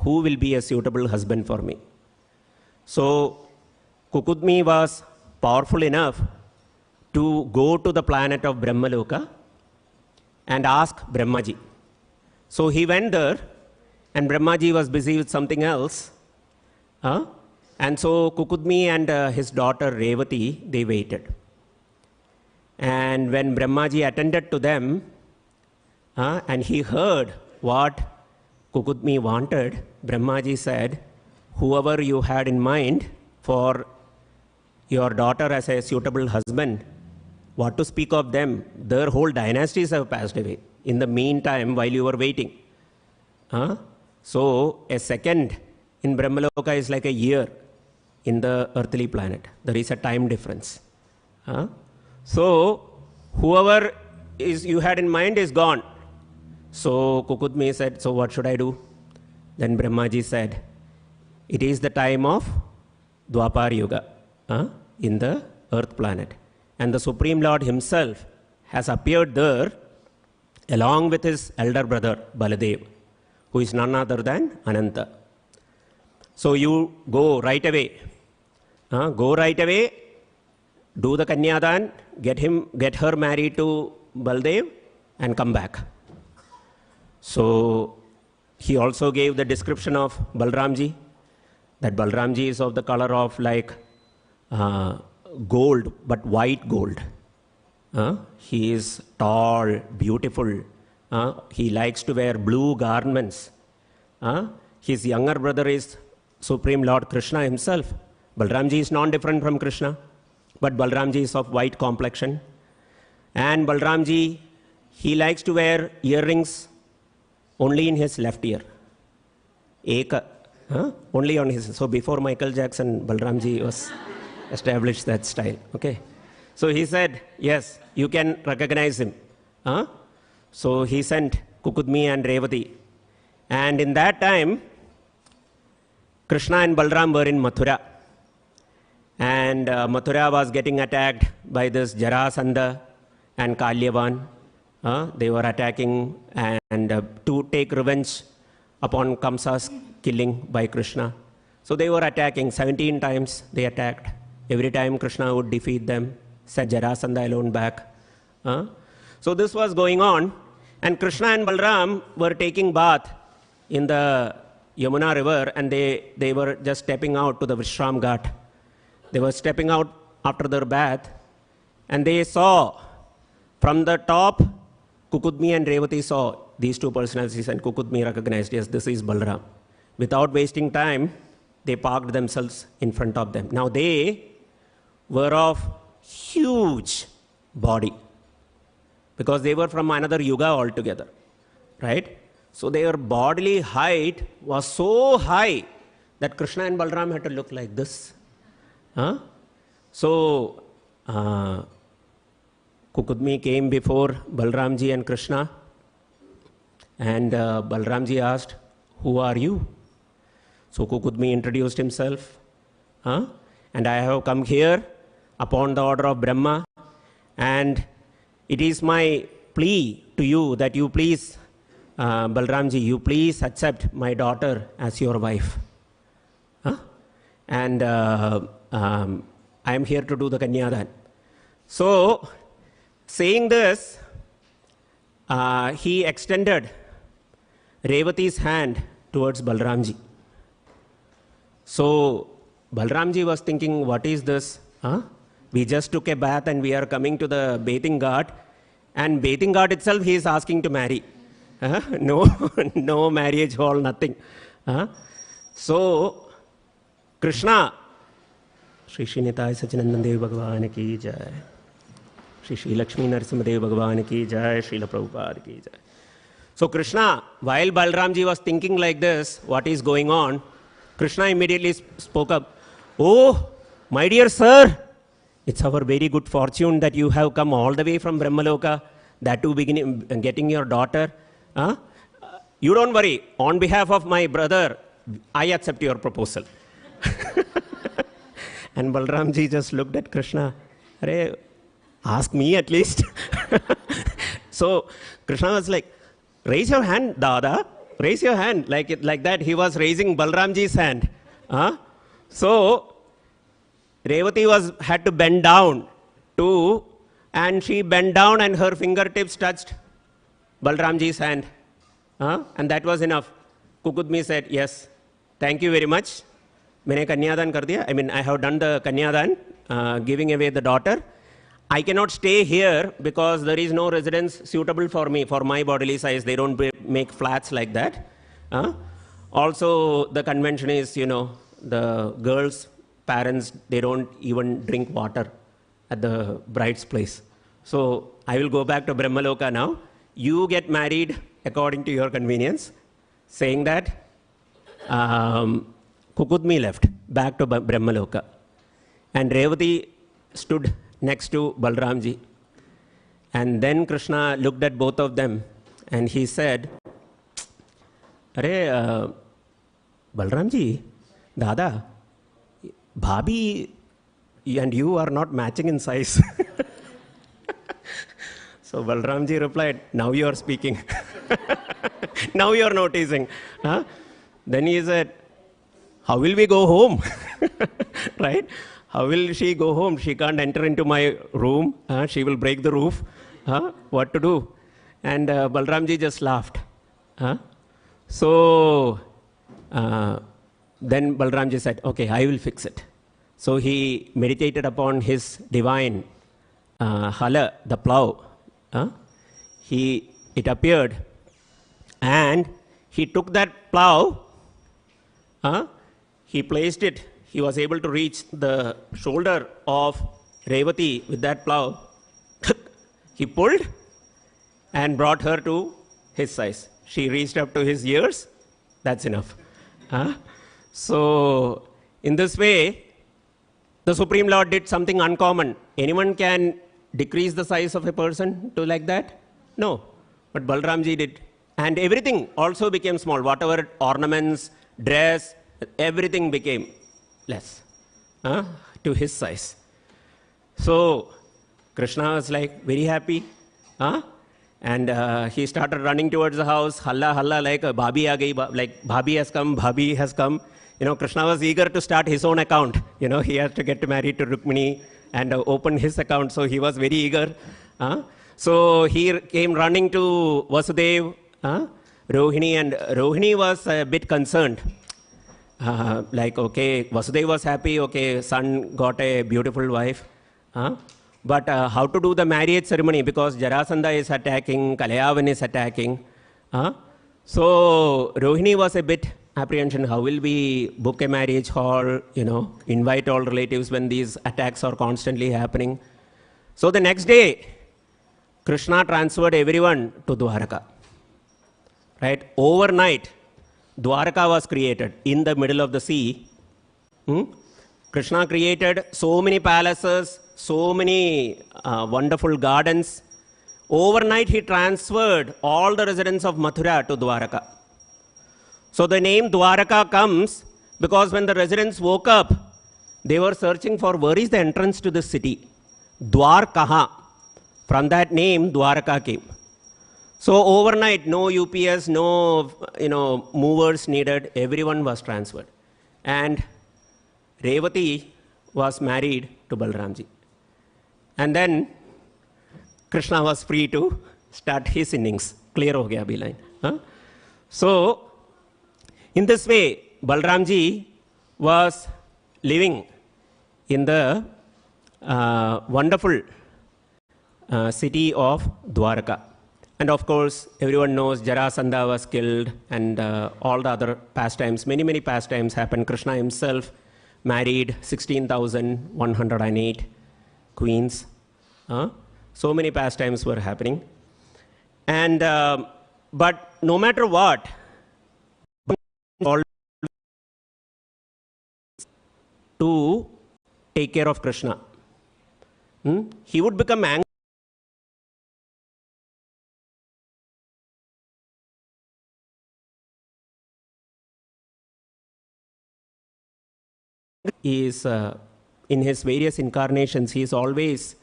who will be a suitable husband for me." So, Kukudmi was powerful enough to go to the planet of Brahmaloka and ask Brahmaji. So he went there, and Brahmaji was busy with something else. And so Kukudmi and his daughter Revati, they waited. And when Brahmaji attended to them, and he heard what Kukudmi wanted, Brahmaji said, "Whoever you had in mind for your daughter as a suitable husband, what to speak of them? Their whole dynasties have passed away in the meantime while you were waiting." So a second in Brahmaloka is like a year in the earthly planet. There is a time difference. So whoever you had in mind is gone. So Kukudmi said, "So what should I do?" Then Brahmaji said, "It is the time of Dwapar Yuga in the earth planet. And the Supreme Lord himself has appeared there along with his elder brother Baladev, who is none other than Ananta. So you go right away. Go right away, do the Kanyadan, get her married to Baladev, and come back." So he also gave the description of Balaramji, that Balaramji is of the color of like gold, but white gold. He is tall, beautiful. He likes to wear blue garments. His younger brother is Supreme Lord Krishna himself. Balaramji is non-different from Krishna, but Balaramji is of white complexion. And Balaramji, he likes to wear earrings only in his left ear. Eka, only on his. So before Michael Jackson, Balaramji was established that style. Okay. So he said, yes, you can recognize him. So he sent Kukudmi and Revati. And in that time, Krishna and Balaram were in Mathura. And Mathura was getting attacked by this Jarasandha and Kalyavan. They were attacking and to take revenge upon Kamsa's killing by Krishna. So they were attacking. 17 times they attacked. Every time Krishna would defeat them, set Jarasandha alone back. So this was going on, and Krishna and Balaram were taking bath in the Yamuna river, and they were just stepping out to the Vishram Ghat. They were stepping out after their bath, and they saw from the top, Kukudmi and Revati saw these two personalities, and Kukudmi recognized, yes, this is Balaram. Without wasting time, they parked themselves in front of them. Now they were of huge body, because they were from another yuga altogether, right? So their bodily height was so high that Krishna and Balaram had to look like this. So Kukudmi came before Balaramji and Krishna, and Balaramji asked, "Who are you?" So Kukudmi introduced himself, and I have come here upon the order of Brahma, and it is my plea to you that you please, Balaramji, you please accept my daughter as your wife. And I am here to do the Kanyadan. So, saying this, he extended Revati's hand towards Balaramji. So, Balaramji was thinking, what is this? Huh? We just took a bath and we are coming to the bathing ghat. And bathing ghat itself, he is asking to marry. No, no marriage hall, nothing. So, Krishna, Shri Srinitaya Sachinandan Dev Bhagavan ki jai. Shri Lakshmi Narasimha Dev Bhagavan ki jai. Srila Prabhupada ki jai. So Krishna, while Balaramji was thinking like this, what is going on, Krishna immediately spoke up. Oh, my dear sir, it's our very good fortune that you have come all the way from Brahmaloka, that too getting your daughter. You don't worry, on behalf of my brother, I accept your proposal. And Balaramji just looked at Krishna. Arey, ask me at least. So Krishna was like, raise your hand, Dada. Raise your hand. Like that, he was raising Balaramji's hand. So Revati had to bend down too, and she bent down and her fingertips touched Balaramji's hand. And that was enough. Kukudmi said, yes, thank you very much. Maine kanyadan kar diya. I mean, I have done the kanyadan, giving away the daughter. I cannot stay here because there is no residence suitable for me, for my bodily size. They don't make flats like that. Also, the convention is, the girls' parents, they don't even drink water at the bride's place. So I will go back to Brahmaloka now. You get married according to your convenience. Saying that, Kukudmi left back to Brahmaloka. And Revati stood next to Balaramji. And then Krishna looked at both of them and he said, Arey, Balaramji, Dada, Bhabi and you are not matching in size. So Balaramji replied, now you are speaking. Now you are noticing. Then he said, how will we go home? Right? How will she go home? She can't enter into my room. She will break the roof. What to do? And Balaramji just laughed. So then Balaramji said, okay, I will fix it. So he meditated upon his divine hala, the plow. It appeared and he took that plow, he placed it, he was able to reach the shoulder of Revati with that plow. He pulled and brought her to his size. She reached up to his ears. That's enough. So in this way, the Supreme Lord did something uncommon. Anyone can decrease the size of a person to like that? No. But Balaramji did. And everything also became small. Whatever ornaments, dress, everything became less to his size. So Krishna was like very happy. And he started running towards the house. Halla, halla, like Bhabi aa gayi, like Bhabi has come, Bhabi has come. Krishna was eager to start his own account. He has to get married to Rukmini and open his account. So he was very eager. So he came running to Vasudev, Rohini, and Rohini was a bit concerned. Like, okay, Vasudev was happy, okay, son got a beautiful wife. But how to do the marriage ceremony? Because Jarasandha is attacking, Kalayavan is attacking. So Rohini was a bit apprehension. How will we book a marriage hall, invite all relatives when these attacks are constantly happening? So the next day, Krishna transferred everyone to Dwaraka. Right? Overnight, Dwaraka was created in the middle of the sea. Krishna created so many palaces, so many wonderful gardens. Overnight, he transferred all the residents of Mathura to Dwaraka. So the name Dwaraka comes because when the residents woke up, they were searching for where is the entrance to the city. Dwarkaha. From that name, Dwaraka came. So overnight, no UPS, no movers needed. Everyone was transferred. And Revati was married to Balaramji. And then Krishna was free to start his innings. Clear ho gaya abhi line. So in this way, Balaramji was living in the wonderful city of Dwaraka. And of course, everyone knows Jarasandha was killed and all the other pastimes, many pastimes happened. Krishna himself married 16,108 queens. So many pastimes were happening. And, but no matter what, to take care of Krishna. He would become angry. He is, in his various incarnations, he is always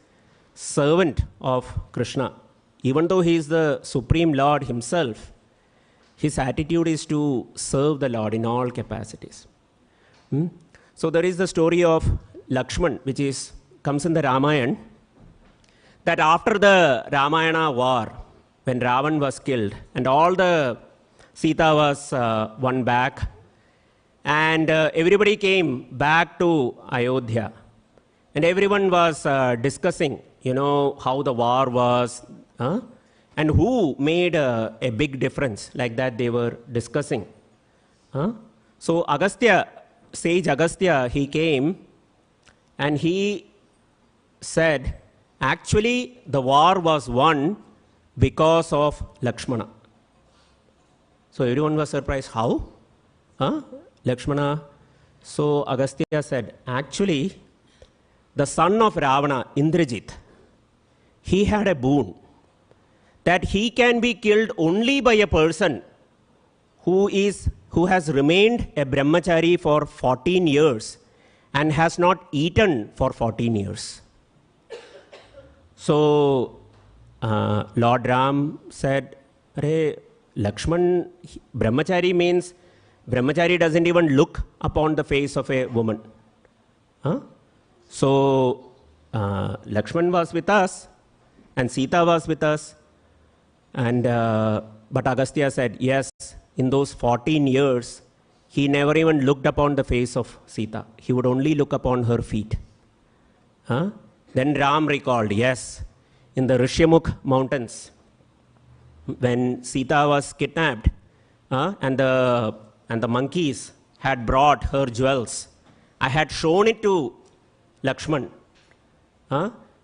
servant of Krishna. Even though he is the Supreme Lord himself, his attitude is to serve the Lord in all capacities. So there is the story of Lakshman, which comes in the Ramayana, that after the Ramayana war, when Ravan was killed and all the Sita was won back, and everybody came back to Ayodhya, and everyone was discussing, how the war was, and who made a big difference, like that they were discussing. So Agastya, sage Agastya, he came and he said, actually the war was won because of Lakshmana. So everyone was surprised, how? Lakshmana. So Agastya said, actually the son of Ravana, Indrajit, he had a boon that he can be killed only by a person who has remained a brahmachari for 14 years and has not eaten for 14 years. So Lord Ram said, Lakshman, brahmachari means brahmachari doesn't even look upon the face of a woman. So Lakshman was with us and Sita was with us. And but Agastya said, yes, in those 14 years, he never even looked upon the face of Sita. He would only look upon her feet. Then Ram recalled, yes, in the Rishyamukh mountains, when Sita was kidnapped, and the monkeys had brought her jewels, I had shown it to Lakshman,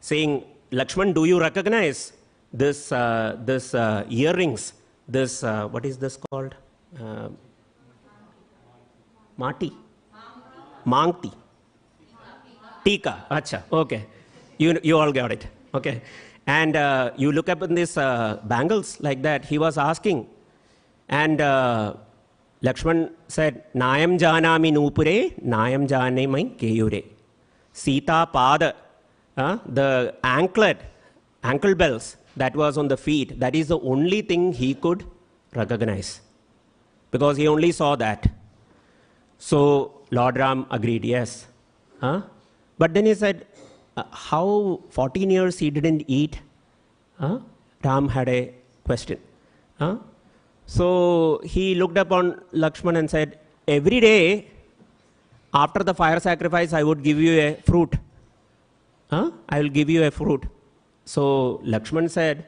saying, Lakshman, do you recognize this earrings, this, what is this called? Mati? Mangti. Tika. Acha. Okay. You all got it. Okay. And you look up in these bangles like that. He was asking. And Lakshman said, Nayam janami nupure, Nayam janami keyure. Sita pada, the ankle bells that was on the feet, that is the only thing he could recognize. Because he only saw that. So Lord Ram agreed, yes. But then he said, how 14 years he didn't eat? Ram had a question. So he looked upon Lakshman and said, every day after the fire sacrifice, I would give you a fruit. I will give you a fruit. So Lakshman said,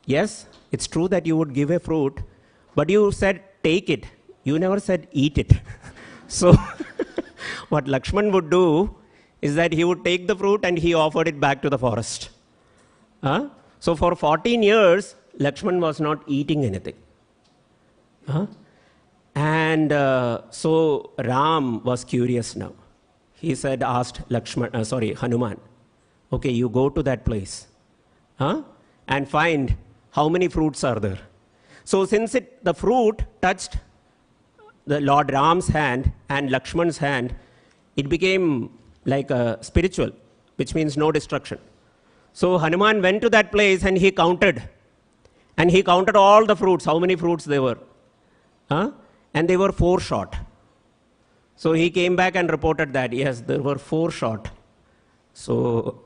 yes, it's true that you would give a fruit, but you said take it. You never said eat it. So what Lakshman would do is that he would take the fruit and he offered it back to the forest. So for 14 years, Lakshman was not eating anything. And so Ram was curious now. He asked Hanuman, okay, you go to that place and find how many fruits are there. So since the fruit touched the Lord Ram's hand and Lakshman's hand, it became like a spiritual, which means no destruction. So Hanuman went to that place and he counted. And he counted all the fruits, how many fruits there were. And they were 4 short. So he came back and reported that, yes, there were 4 short. So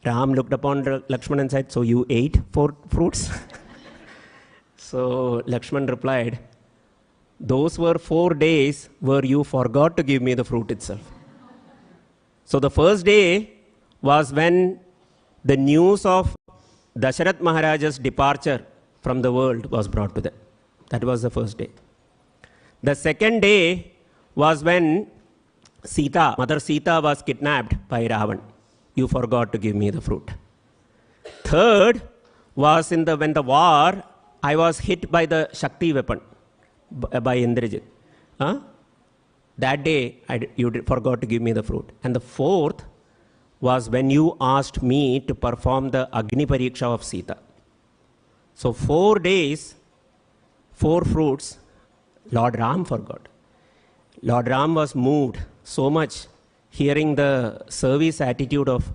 Ram looked upon Lakshman and said, so you ate 4 fruits? So Lakshman replied, those were 4 days where you forgot to give me the fruit itself. So the first day was when the news of Dasharath Maharaja's departure from the world was brought to them. That was the first day. The second day was when Sita, Mother Sita, was kidnapped by Ravan. You forgot to give me the fruit. Third was when the war, I was hit by the Shakti weapon by Indrajit. That day, you forgot to give me the fruit. And the fourth was when you asked me to perform the Agni Pariksha of Sita. So 4 days, 4 fruits, Lord Ram forgot. Lord Ram was moved so much hearing the service attitude of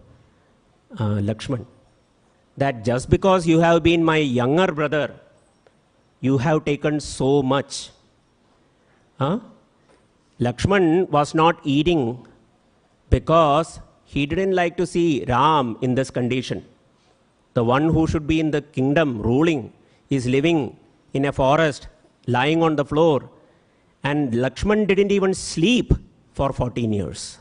Lakshman, that just because you have been my younger brother, you have taken so much. Lakshman was not eating because he didn't like to see Ram in this condition. The one who should be in the kingdom ruling is living in a forest, lying on the floor, and Lakshman didn't even sleep for 14 years.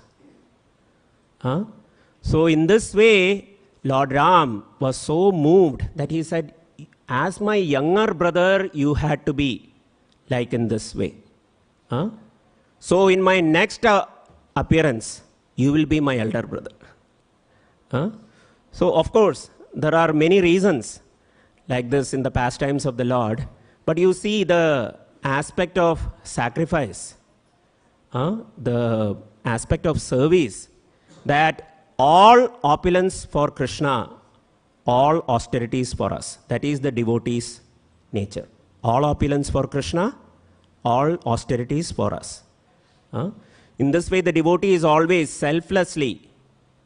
So in this way, Lord Ram was so moved that he said, as my younger brother, you had to be like in this way. So in my next appearance, you will be my elder brother. So of course, there are many reasons like this in the pastimes of the Lord, but you see the aspect of sacrifice, the aspect of service, that all opulence for Krishna, all austerities for us. That is the devotee's nature. All opulence for Krishna, all austerities for us. In this way, the devotee is always selflessly,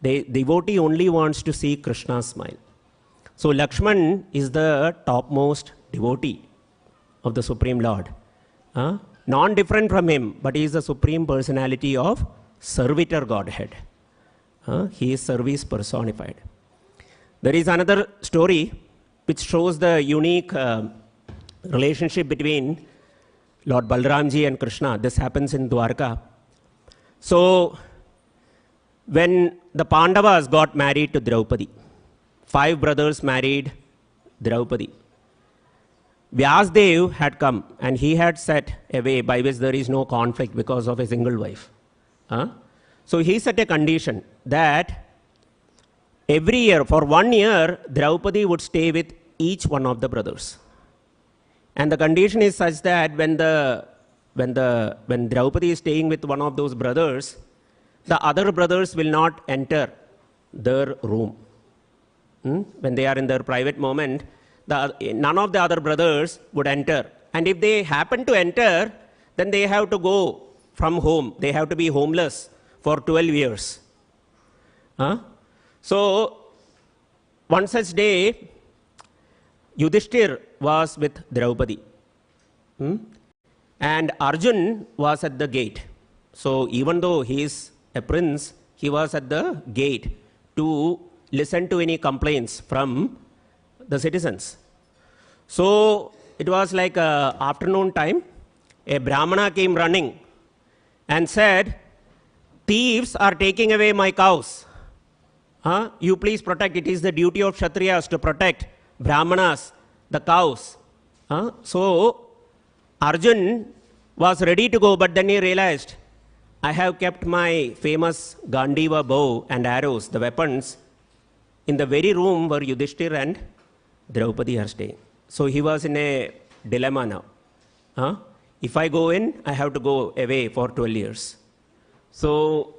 the devotee only wants to see Krishna's smile. So Lakshman is the topmost devotee of the Supreme Lord. Non-different from him, but he is the Supreme Personality of Servitor Godhead. He is service personified. There is another story which shows the unique relationship between Lord Balaramji and Krishna. This happens in Dwarka. So, when the Pandavas got married to Draupadi, 5 brothers married Draupadi. Vyasdev had come and he had set a way by which there is no conflict because of a single wife. So he set a condition that every year, for 1 year, Draupadi would stay with each one of the brothers. And the condition is such that when Draupadi is staying with one of those brothers, the other brothers will not enter their room. When they are in their private moment, none of the other brothers would enter. And if they happen to enter, then they have to go from home. They have to be homeless for 12 years. So, one such day, Yudhishthir was with Draupadi. And Arjun was at the gate. So, even though he is a prince, he was at the gate to listen to any complaints from the citizens. So, it was like afternoon time. A Brahmana came running and said, "Thieves are taking away my cows. You please protect. It is the duty of Kshatriyas to protect Brahmanas, the cows." So, Arjun was ready to go, but then he realized, I have kept my famous Gandiva bow and arrows, the weapons, in the very room where Yudhishthir and Draupadi are staying. So he was in a dilemma now. If I go in, I have to go away for 12 years. So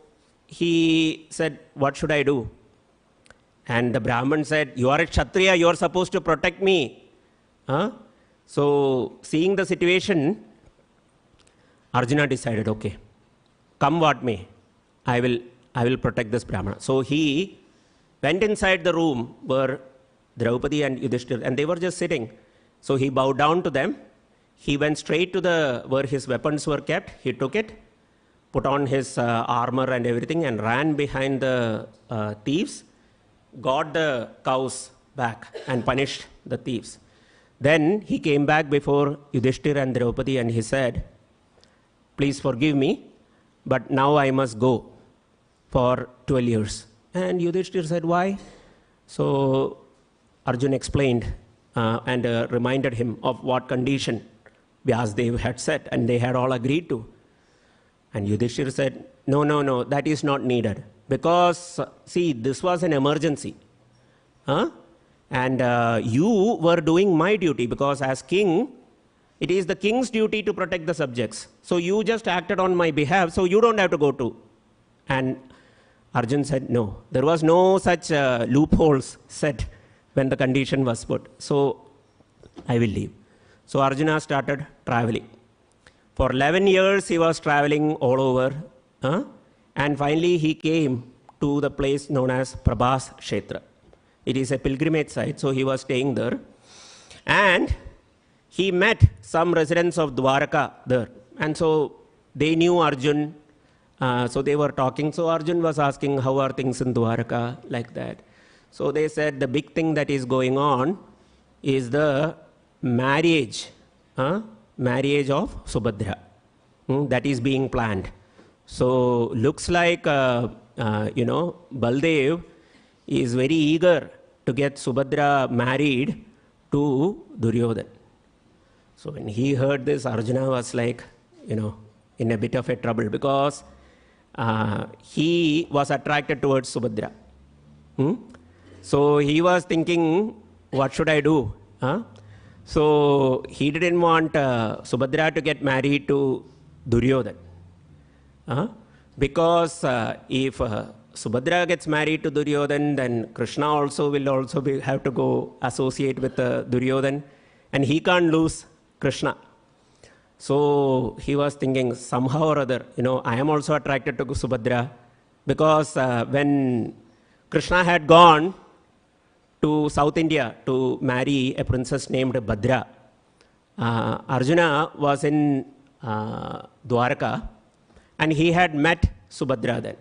he said, what should I do? And the Brahman said, you are a Kshatriya, you are supposed to protect me. So seeing the situation, Arjuna decided, okay, come what may, I will protect this Brahmana. So he went inside the room where Draupadi and Yudhishthir, and they were just sitting. So he bowed down to them. He went straight to where his weapons were kept. He took it, put on his armor and everything, and ran behind the thieves, got the cows back and punished the thieves. Then he came back before Yudhishthir and Draupadi and he said, please forgive me, but now I must go. for 12 years. And Yudhishthira said, why? So Arjuna explained and reminded him of what condition Vyasdev had set, and they had all agreed to. And Yudhishthira said, no, that is not needed. Because, see, this was an emergency. And you were doing my duty, because as king, it is the king's duty to protect the subjects. So you just acted on my behalf, so you don't have to go to. And Arjun said, no, there was no such loopholes set when the condition was put. So I will leave. So Arjuna started traveling. For 11 years, he was traveling all over. And finally, he came to the place known as Prabhas Kshetra. It is a pilgrimage site, so he was staying there. And he met some residents of Dwaraka there. And so they knew Arjun. So they were talking. So Arjun was asking, how are things in Dwaraka, like that. So they said the big thing that is going on is the marriage of Subhadra. That is being planned. So looks like, Baldev is very eager to get Subhadra married to Duryodhana. So when he heard this, Arjuna was like, in a bit of a trouble, because he was attracted towards Subhadra. So he was thinking, what should I do? So he didn't want Subhadra to get married to Duryodhana. Because if Subhadra gets married to Duryodhana, then Krishna also will have to go associate with Duryodhana, and he can't lose Krishna. So he was thinking, somehow or other, I am also attracted to Subhadra, because when Krishna had gone to South India to marry a princess named Bhadra, Arjuna was in Dwaraka, and he had met Subhadra then,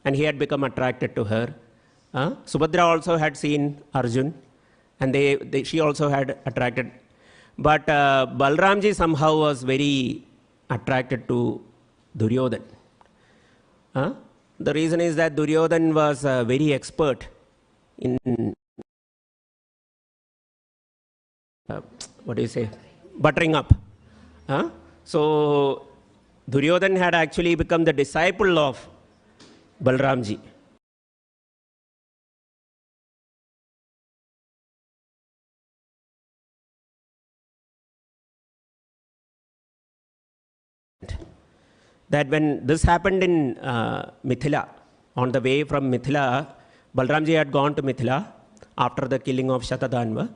and he had become attracted to her. Subhadra also had seen Arjun, and she also had attracted. But Balaramji somehow was very attracted to Duryodhana. The reason is that Duryodhana was very expert in buttering up. So Duryodhana had actually become the disciple of Balaramji. That when this happened in Mithila, on the way from Mithila, Balaramji had gone to Mithila after the killing of Shatadanva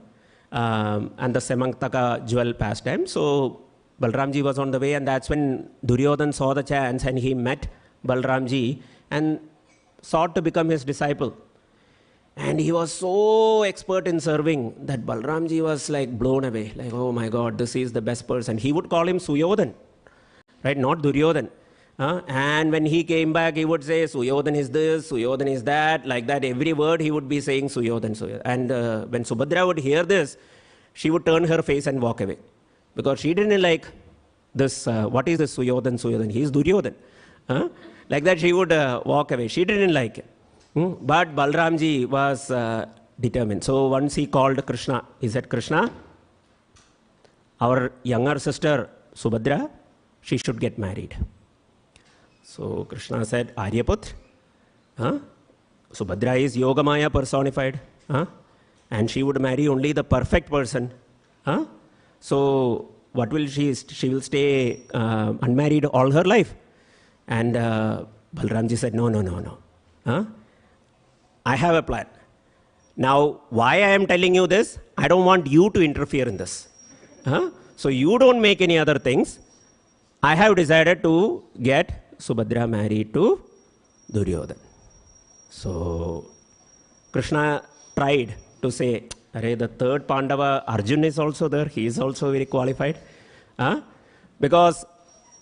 and the Semantaka jewel pastime. So Balaramji was on the way, and that's when Duryodhana saw the chance, and he met Balaramji and sought to become his disciple. And he was so expert in serving that Balaramji was like blown away, like, oh my God, this is the best person. He would call him Suyodhan, right, not Duryodhan. And when he came back, he would say, Suyodhan is this, Suyodhan is that, like that. Every word he would be saying Suyodhan, Suyodhan. And when Subhadra would hear this, she would turn her face and walk away. Because she didn't like this, what is this Suyodhan, Suyodhan? He is Duryodhan. Like that she would walk away. She didn't like it. But Balaramji was determined. So once he called Krishna, he said, Krishna, our younger sister Subhadra, she should get married. So Krishna said, Aryaput, Subhadra is Yogamaya personified, and she would marry only the perfect person. So what will she will stay unmarried all her life. And Balaramji said, no. I have a plan. Now, why I am telling you this? I don't want you to interfere in this. So you don't make any other things. I have decided to get Subhadra married to Duryodhana. So Krishna tried to say, Arey, the third Pandava, Arjun is also there. He is also very qualified. Because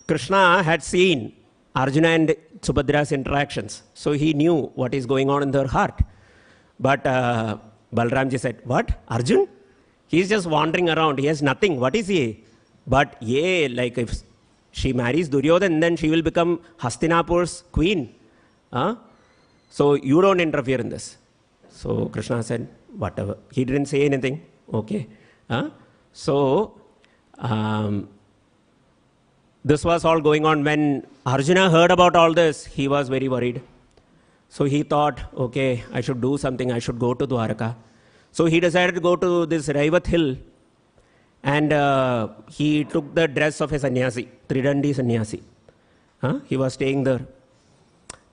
Krishna had seen Arjuna and Subhadra's interactions. So he knew what is going on in their heart. But Balaramji said, what? Arjun? He is just wandering around. He has nothing. What is he? But like if she marries Duryodhana, then she will become Hastinapur's queen. So you don't interfere in this. So Krishna said, whatever. He didn't say anything. Okay. So this was all going on. When Arjuna heard about all this, he was very worried. So he thought, okay, I should do something. I should go to Dwaraka. So he decided to go to this Raivat hill, and he took the dress of a sannyasi, Tridandi sannyasi. He was staying there.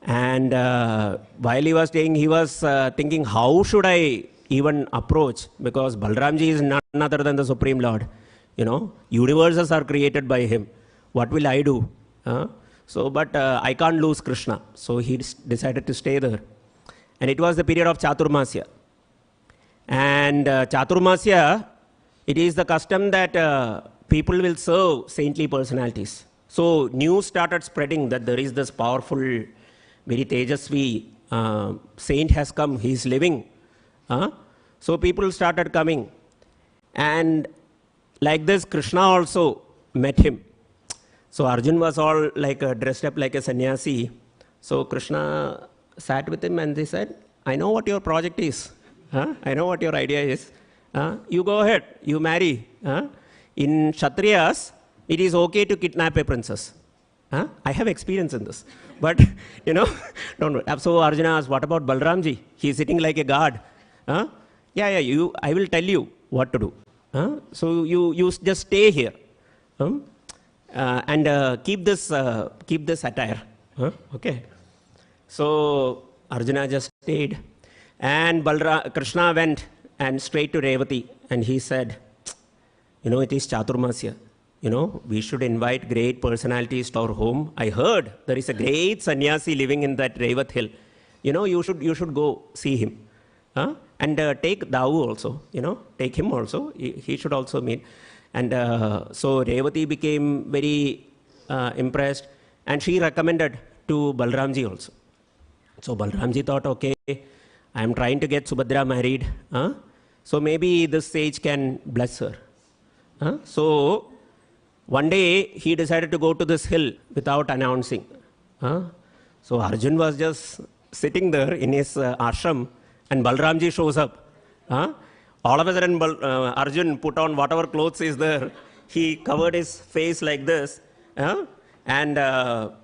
And while he was staying, he was thinking, how should I even approach? Because Balaramji is none other than the Supreme Lord. Universes are created by him. What will I do? But I can't lose Krishna. So he decided to stay there. And it was the period of Chaturmasya. And Chaturmasya, it is the custom that people will serve saintly personalities. So news started spreading that there is this powerful, very Tejasvi saint has come, he is living. So people started coming. And like this, Krishna also met him. So Arjun was all like dressed up like a sannyasi. So Krishna sat with him and they said, I know what your project is. I know what your idea is. You go ahead, you marry. In Kshatriyas, it is okay to kidnap a princess. I have experience in this. But, don't. So Arjuna asked, what about Balaramji? He is sitting like a guard. I will tell you what to do. So you just stay here. And keep this attire. Okay. So Arjuna just stayed. And Krishna went and straight to Revati. And he said, it is Chaturmasya. We should invite great personalities to our home. I heard there is a great sannyasi living in that Revat hill. You should go see him. And take Davu also, take him also. He should also meet. And so Revati became very impressed. And she recommended to Balaramji also. So Balaramji thought, okay, I am trying to get Subhadra married. So maybe this sage can bless her. So one day he decided to go to this hill without announcing. So Arjun was just sitting there in his ashram, and Balaramji shows up. All of a sudden Arjun put on whatever clothes is there. He covered his face like this. And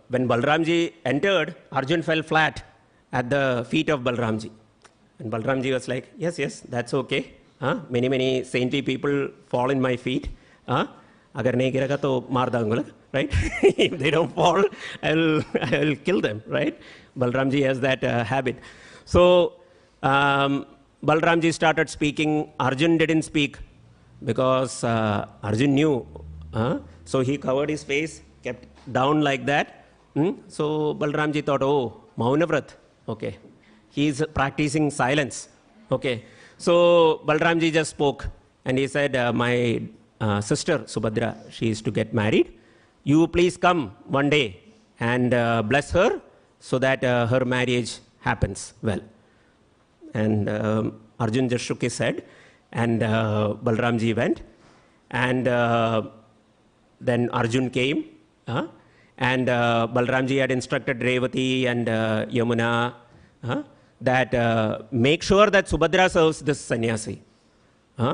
when Balaramji entered, Arjun fell flat at the feet of Balaramji. And Balaramji was like, yes, that's okay. Many saintly people fall in my feet. Agar nahi girega to maar dangulla, right? If they don't fall, I will kill them, right? Balaramji has that habit. So Balaramji started speaking. Arjun didn't speak because Arjun knew. So he covered his face, kept down like that. So Balaramji thought, oh, Maunavrat, okay. He is practicing silence. Okay. So Balaramji just spoke and he said, my sister Subhadra, she is to get married. You please come one day and bless her so that her marriage happens well. And Arjun just shook his head, and Balaramji went. And then Arjun came, and Balaramji had instructed Revati and Yamuna that make sure that Subhadra serves this sannyasi.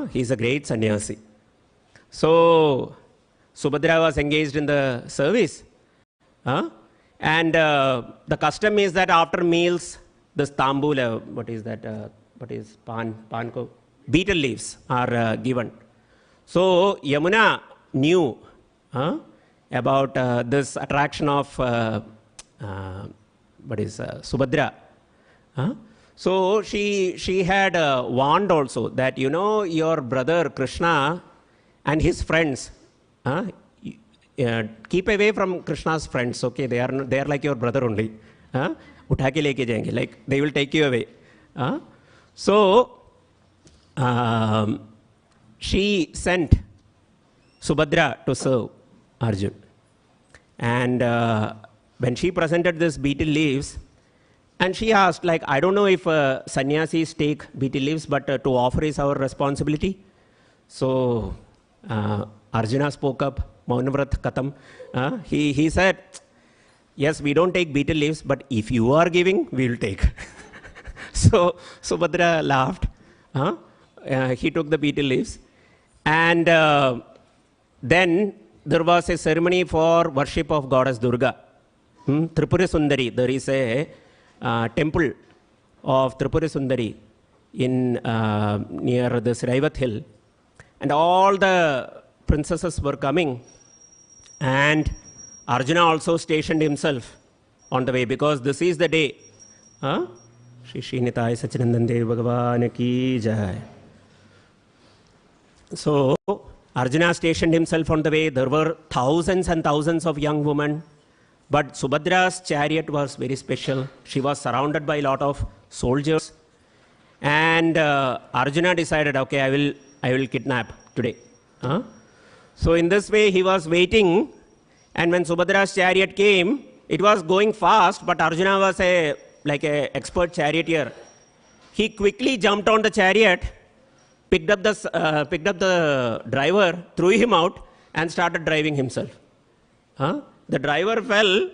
He's a great sannyasi. So Subhadra was engaged in the service. And the custom is that after meals, this tambula, what is that? What is panko? Betel leaves are given. So Yamuna knew about this attraction of Subhadra. So she had warned also that, your brother Krishna and his friends, keep away from Krishna's friends, okay? They are like your brother only. Utha ke leke jayenge, like they will take you away. So she sent Subhadra to serve Arjun. And when she presented this betel leaves, and she asked, like, I don't know if sannyasis take betel leaves, but to offer is our responsibility. So Arjuna spoke up, Maunavrat Katam. He said, yes, we don't take betel leaves, but if you are giving, we will take. So Subhadra laughed. He took the betel leaves. And then there was a ceremony for worship of goddess Durga. Tripura Sundari. There is a temple of Tripura Sundari in near this Raivat Hill. And all the princesses were coming. And Arjuna also stationed himself on the way, because this is the day. Shri Srinithai Sachinandan Dev Bhagavan Ki Jai. So Arjuna stationed himself on the way. There were thousands and thousands of young women. But Subhadra's chariot was very special. She was surrounded by a lot of soldiers. And Arjuna decided, okay, I will kidnap today. So in this way, he was waiting. And when Subhadra's chariot came, it was going fast, but Arjuna was like an expert charioteer. He quickly jumped on the chariot, picked up the driver, threw him out, and started driving himself. The driver fell.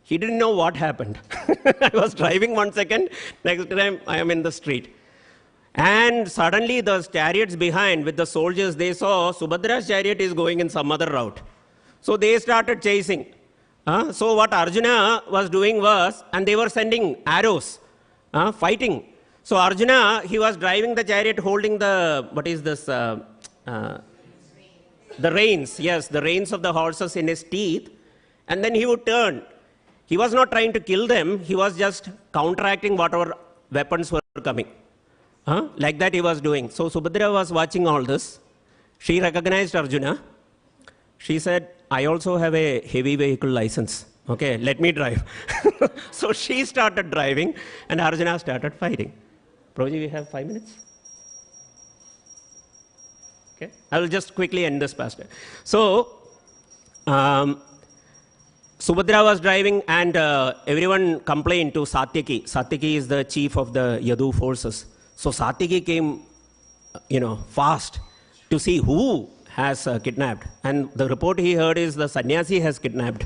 He didn't know what happened. I was driving 1 second, next time I am in the street. And suddenly the chariots behind with the soldiers, they saw Subhadra's chariot is going in some other route. So they started chasing. So what Arjuna was doing was, and they were sending arrows, fighting. So Arjuna, he was driving the chariot holding the, what is this? The reins, yes, the reins of the horses in his teeth. And then he would turn. He was not trying to kill them. He was just counteracting whatever weapons were coming. Like that he was doing. So Subhadra was watching all this. She recognized Arjuna. She said, I also have a heavy vehicle license. Okay, let me drive. So she started driving and Arjuna started fighting. Prabhuji, we have 5 minutes? Okay, I will just quickly end this pastor. So, Subhadra was driving and everyone complained to Satyaki. Satyaki is the chief of the Yadu forces. So Satyaki came, fast to see who has kidnapped. And the report he heard is the sannyasi has kidnapped.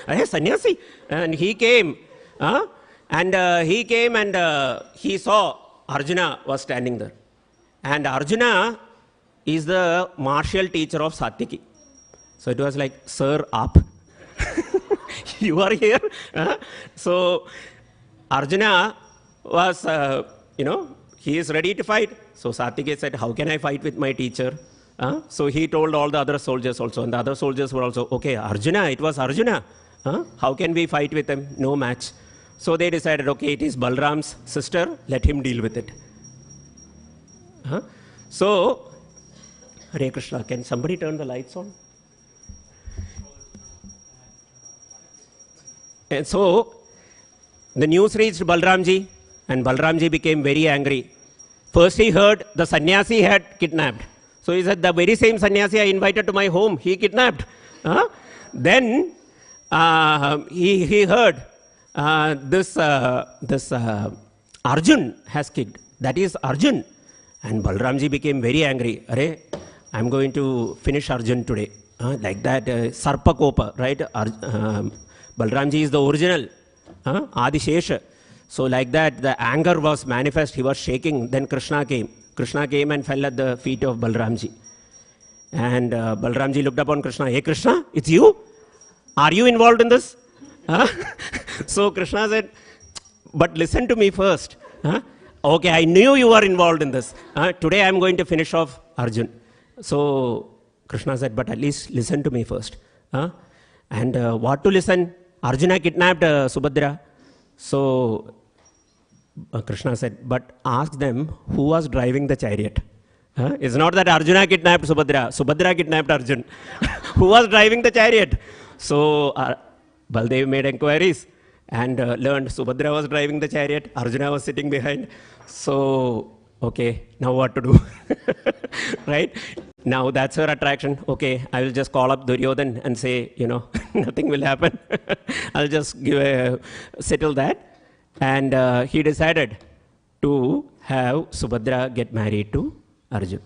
Hey, sannyasi. And he came. He came and he saw Arjuna was standing there. And Arjuna is the martial teacher of Satyaki. So it was like, sir, up. You are here. So Arjuna was, he is ready to fight. So Satyaki said, how can I fight with my teacher? So he told all the other soldiers also, and the other soldiers were also, okay, Arjuna, it was Arjuna. How can we fight with him? No match. So they decided, okay, it is Balaram's sister, let him deal with it. So, Hare Krishna, can somebody turn the lights on? And so, the news reached Balaramji, and Balaramji became very angry. First he heard the sannyasi had kidnapped. So he said, the very same sannyasi I invited to my home, he kidnapped. Then he heard this Arjun has kicked. That is Arjun. And Balaramji became very angry. Arey, I'm going to finish Arjun today. Like that, Sarpa Kopa, right? Balaramji is the original, Adi Shesha. So like that, the anger was manifest. He was shaking. Then Krishna came. Krishna came and fell at the feet of Balaramji. And Balaramji looked upon Krishna. Hey Krishna, it's you? Are you involved in this? So Krishna said, but listen to me first. Okay, I knew you were involved in this. Today I am going to finish off Arjun. So Krishna said, but at least listen to me first. And what to listen? Arjuna kidnapped Subhadra. So Krishna said, but ask them who was driving the chariot. It's not that Arjuna kidnapped Subhadra. Subhadra kidnapped Arjun. Who was driving the chariot? So Baldev made inquiries and learned Subhadra was driving the chariot. Arjuna was sitting behind. So, okay, now what to do? Right? Now that's her attraction. Okay, I will just call up Duryodhan and say, nothing will happen. I'll just settle that. And he decided to have Subhadra get married to Arjun.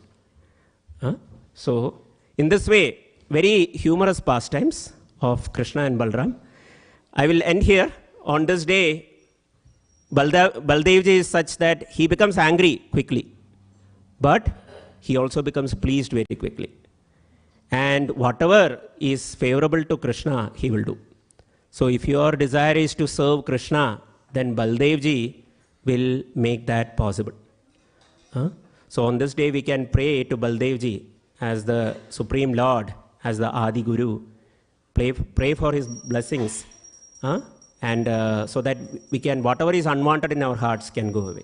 So, in this way, very humorous pastimes of Krishna and Balaram. I will end here. On this day, Baldevji is such that he becomes angry quickly, but he also becomes pleased very quickly. And whatever is favorable to Krishna, he will do. So if your desire is to serve Krishna, then Baldevji will make that possible. So on this day, we can pray to Baldevji as the Supreme Lord, as the Adi Guru. Pray for his blessings, and so that we can, whatever is unwanted in our hearts can go away.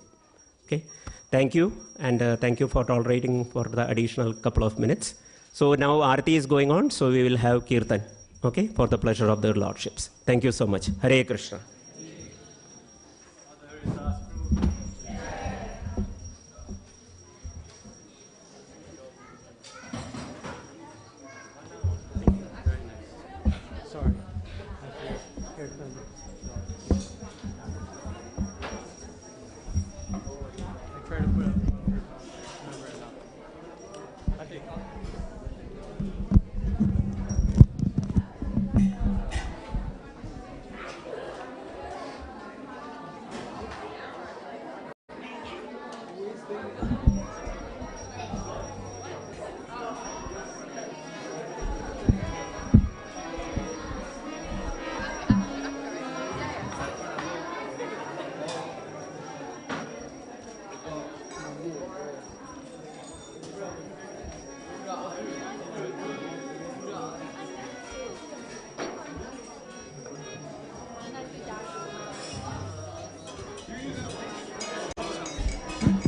Okay, thank you, and thank you for tolerating for the additional couple of minutes. So now Aarti is going on, so we will have Kirtan, okay, for the pleasure of their lordships. Thank you so much. Hare Krishna.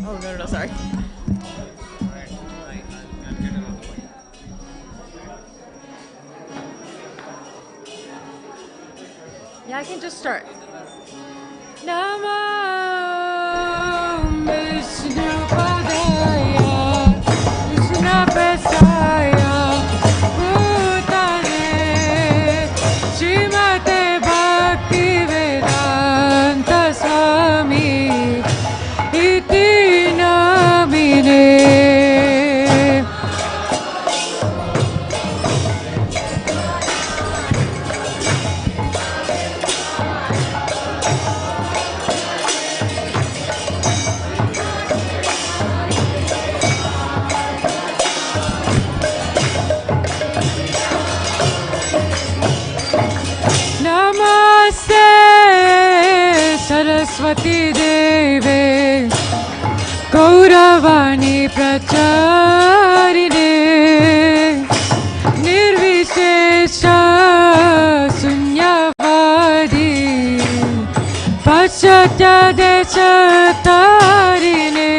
Oh, no, sorry. Yeah, I can just start. Namo Vishnu Padaya Krishna Prasaya Bhutane Srimate Bhakti Vedanta Swami Iti Namine. Namaste Saraswati Deve Gauravani Pracharine Nirvishesha Sunyavadi Paschatya Deshatarine.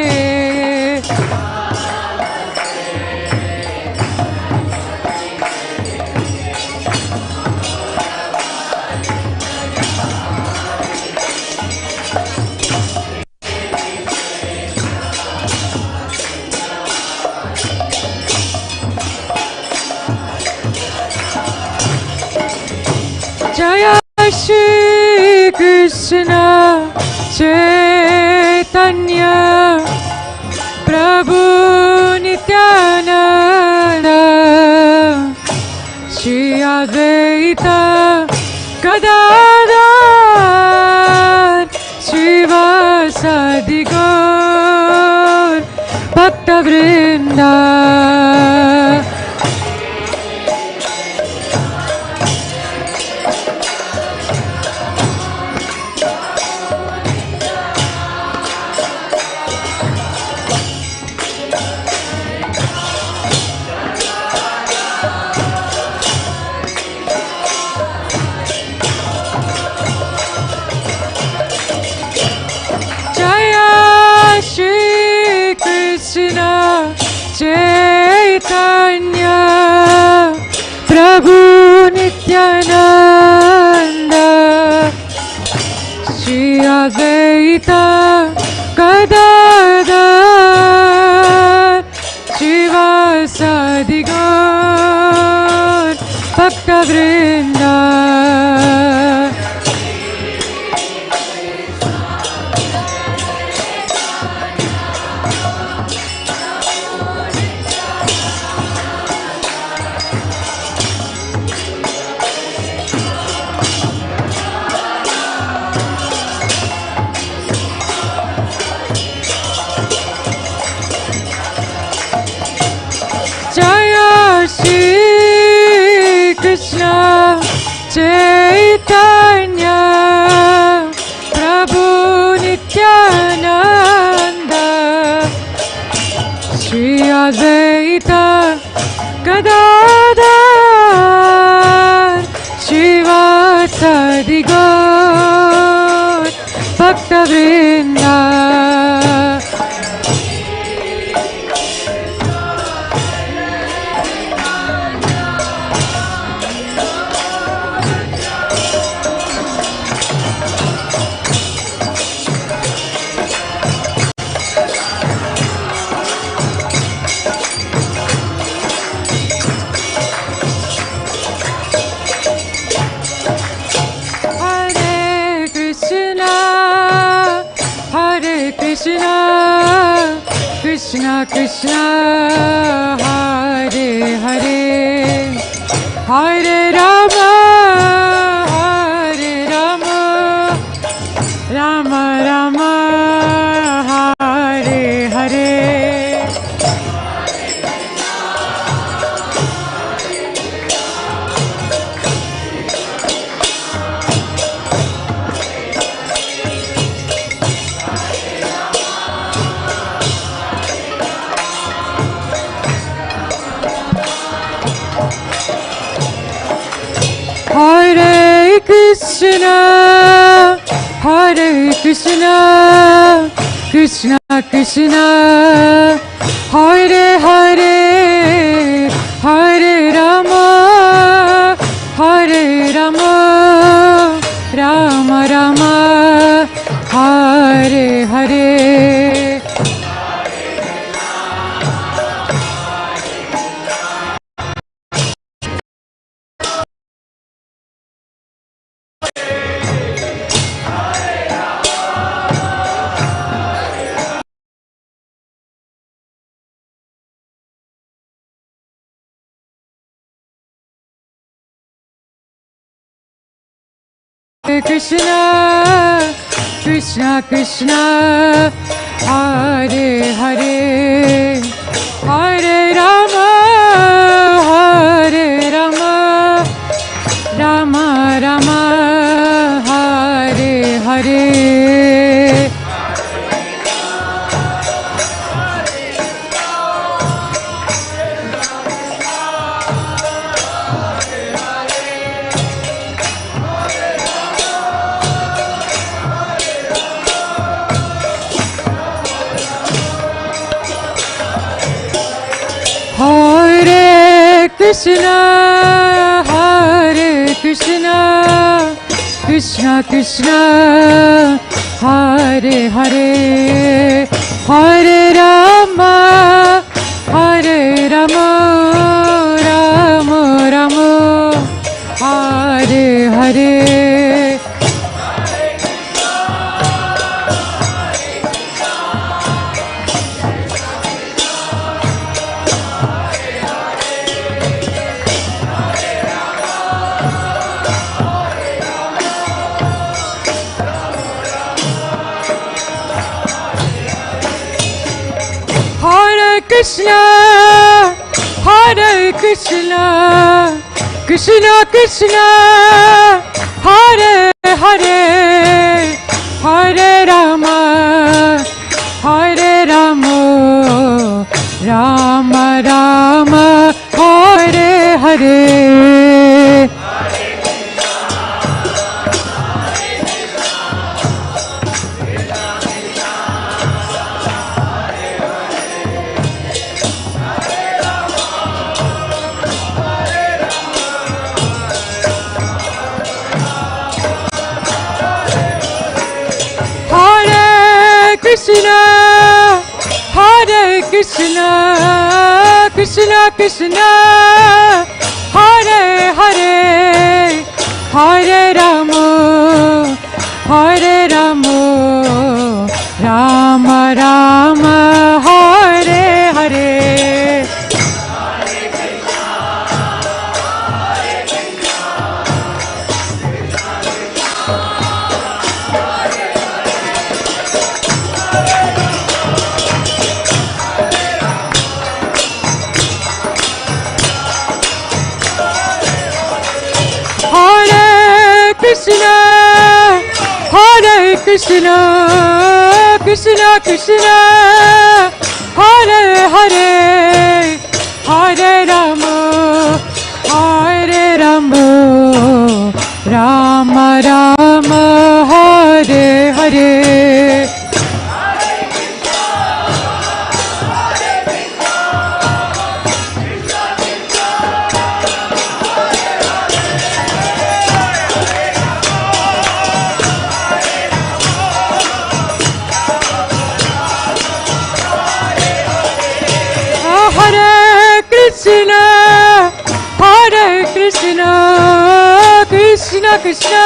Jaya Shri Krishna Chaitanya Prabhu Nityananda Shri Advaita Gadadhar Srivasadi Gaur Bhakta Vrinda. Krishna Chaitanya Prabhu Nityananda Shri Advaita Gadadhar Srivasadi Gaur Bhakta Vrinda. Krishna Chaitanya Prabhu Nityananda Shri Advaita Gadadhar Srivasadi Gaur Bhakta Vrinda Krishna Krishna Hare Hare Hare Rama Hare Rama Rama Rama Hare Hare Hare Krishna, Hare Krishna, Krishna Krishna, Hare Hare, Hare Rama, Hare Rama, Rama Rama, Hare Hare. Hare Krishna, Krishna Krishna, Hare Hare, Hare Rama, Hare Rama, Rama Rama, Hare Hare. Hare Krishna, Hare Krishna, Krishna Krishna, Hare Hare, Hare Rama, Hare Rama, Rama Rama, Hare Hare. Krishna, Hare Krishna, Krishna Krishna, Hare Hare, Hare Rama, Hare Rama, Rama Rama, Hare Hare. Krishna, Hare Krishna, Krishna Krishna, Hare Hare, Hare Rama, Hare Rama, Rama Rama, Hare Hare. Krishna, Hare Krishna, Krishna Krishna, Hare Hare, Hare Rama, Hare Rama, Rama Rama, Hare Hare. Krishna, Hare Krishna, Krishna Krishna,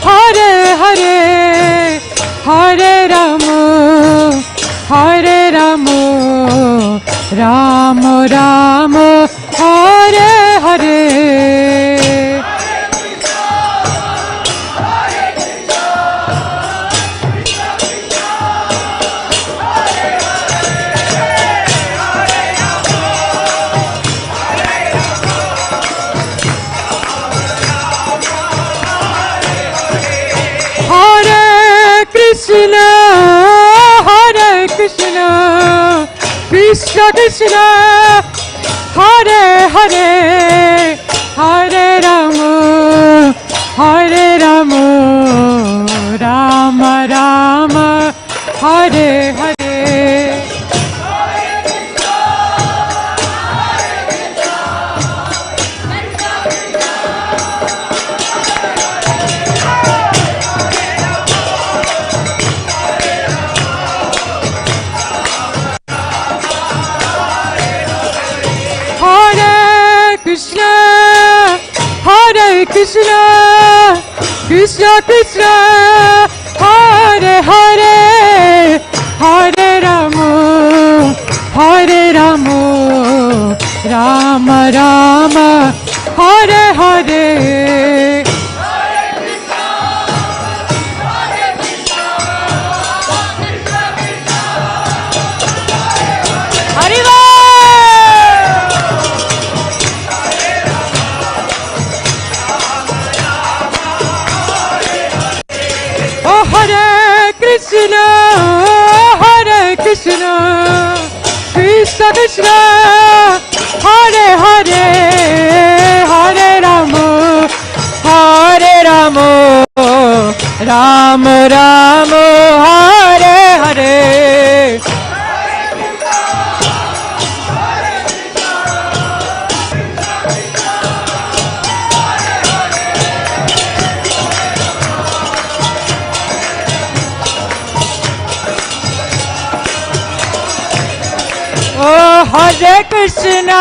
Hare Hare, Hare Rama, Hare Rama, Rama Rama, Hare Hare. Krishna, Hare Krishna, Krishna Krishna, Hare Hare, Hare Rama, Hare Rama, Rama Rama, Hare Hare. Krishna, Krishna Krishna, Hare Hare, Hare Rama, Hare Rama, Rama Rama, Hare Hare. Krishna, Hare Krishna, Krishna Krishna, Hare Hare, Hare Rama, Hare Rama, Rama Rama, Hare Hare. Hare Krishna,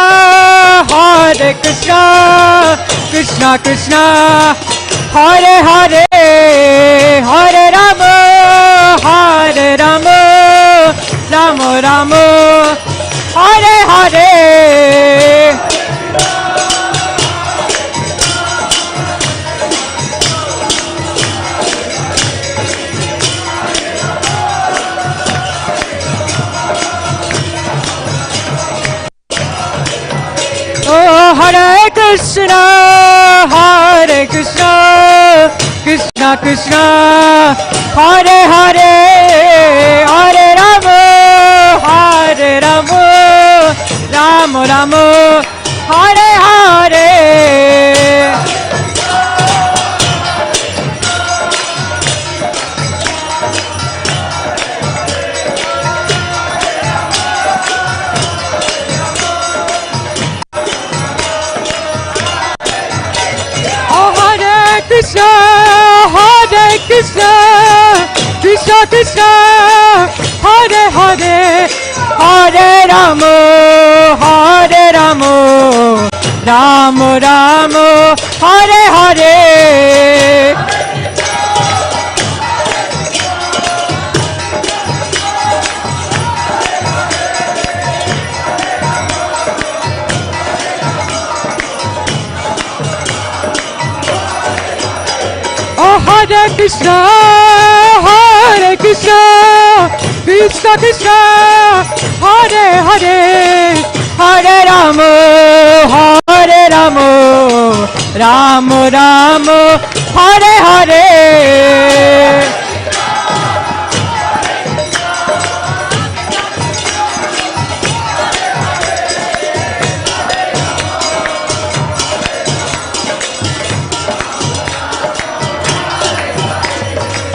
Hare Krishna, Krishna Krishna, Hare Hare, Hare Rama, Hare Rama, Rama Rama, Hare Hare. Hare Krishna, Hare Krishna, Krishna Krishna, Hare Hare, Hare Rama, Hare Rama, Rama Rama, Hare Hare. Krishna, Hare Krishna, Krishna Krishna, Hare Hare, Hare Rama, Hare Rama, Rama Rama, Hare Hare. Hare Krishna, Hare Krishna, Krishna Krishna, Hare Hare, Hare Rama, Hare Rama, Ram Ram Hare Hare.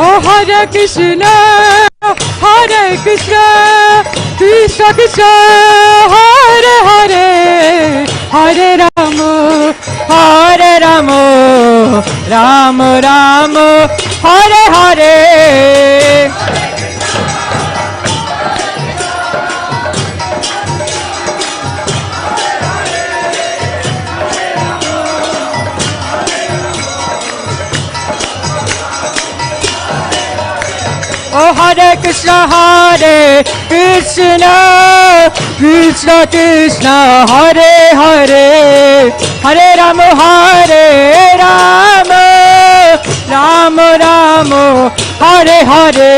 Oh Hare Krishna, Hare Krishna, Krishna Krishna, Hare Hare, Hare Rama, Hare Rama, Rama Rama, Hare Hare. Oh Hare Krishna, Krishna Krishna, Hare Hare, Hare Rama, Rama Rama, Hare Hare.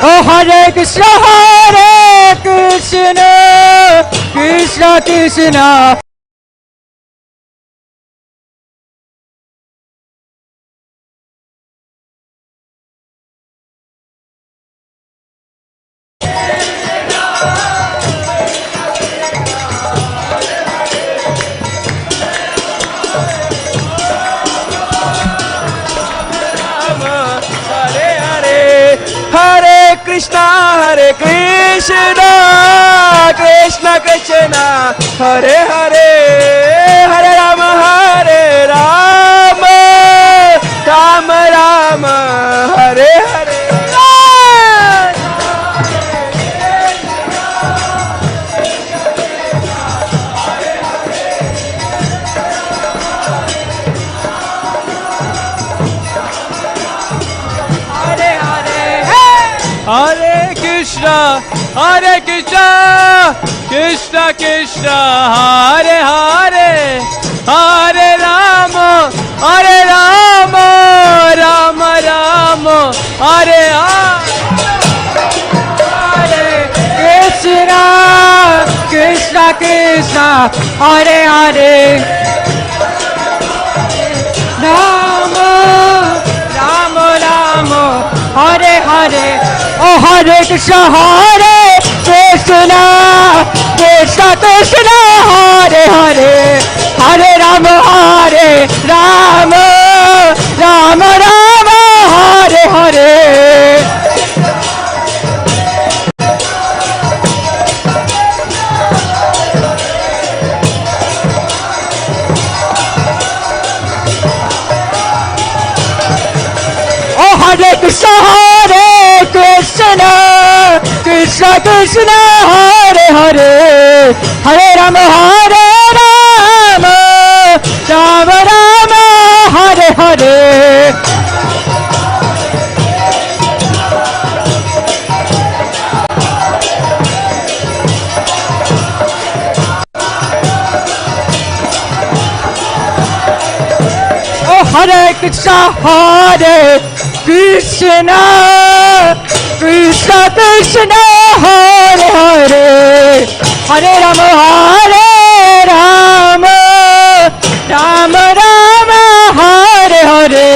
Oh Hare Krishna, Krishna Krishna. Hare Krishna, Krishna Krishna, Hare Hare, Hare Rama, Rama Rama, Hare Hare. Hare Krishna, Krishna Krishna, Hare Hare, Hare Rama, Rama Rama, Hare Hare. Krishna, Krishna Krishna, Hare Hare, Rama Rama, Hare Hare. Oh Hare Krishna, Krishna Krishna, Hare Hare, Hare Rama, Rama Rama, Hare Hare. Oh Hare Krishna, Krishna Krishna, Hare Hare, Hare Rama, Rama Rama, Hare Hare. Oh Hare Krishna, Krishna Krishna, Hare Hare, Hare Rama, Rama Rama, Hare Hare.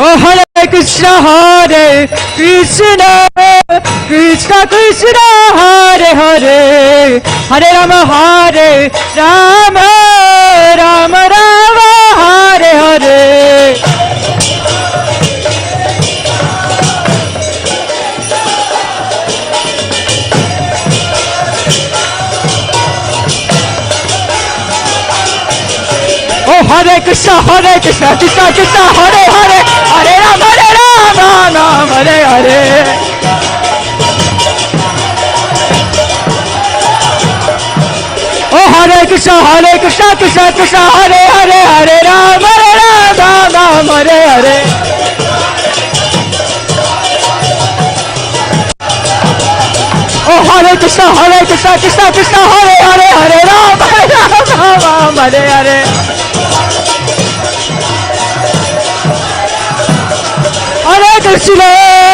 Oh Hare Krishna, Krishna Krishna, Hare Hare, Hare Rama, Rama Rama, Hare Hare. Oh Hare Krishna, Krishna Krishna, Hare Hare, Hare Rama, Rama Hare Hare. Oh Hare Krishna, Krishna Krishna, Hare Hare, Hare Ram, Ram Ram, Hare Hare. Oh, Hare Krishna, Krishna Krishna, Hare Hare, Hare Ram, Ram, Hare Hare.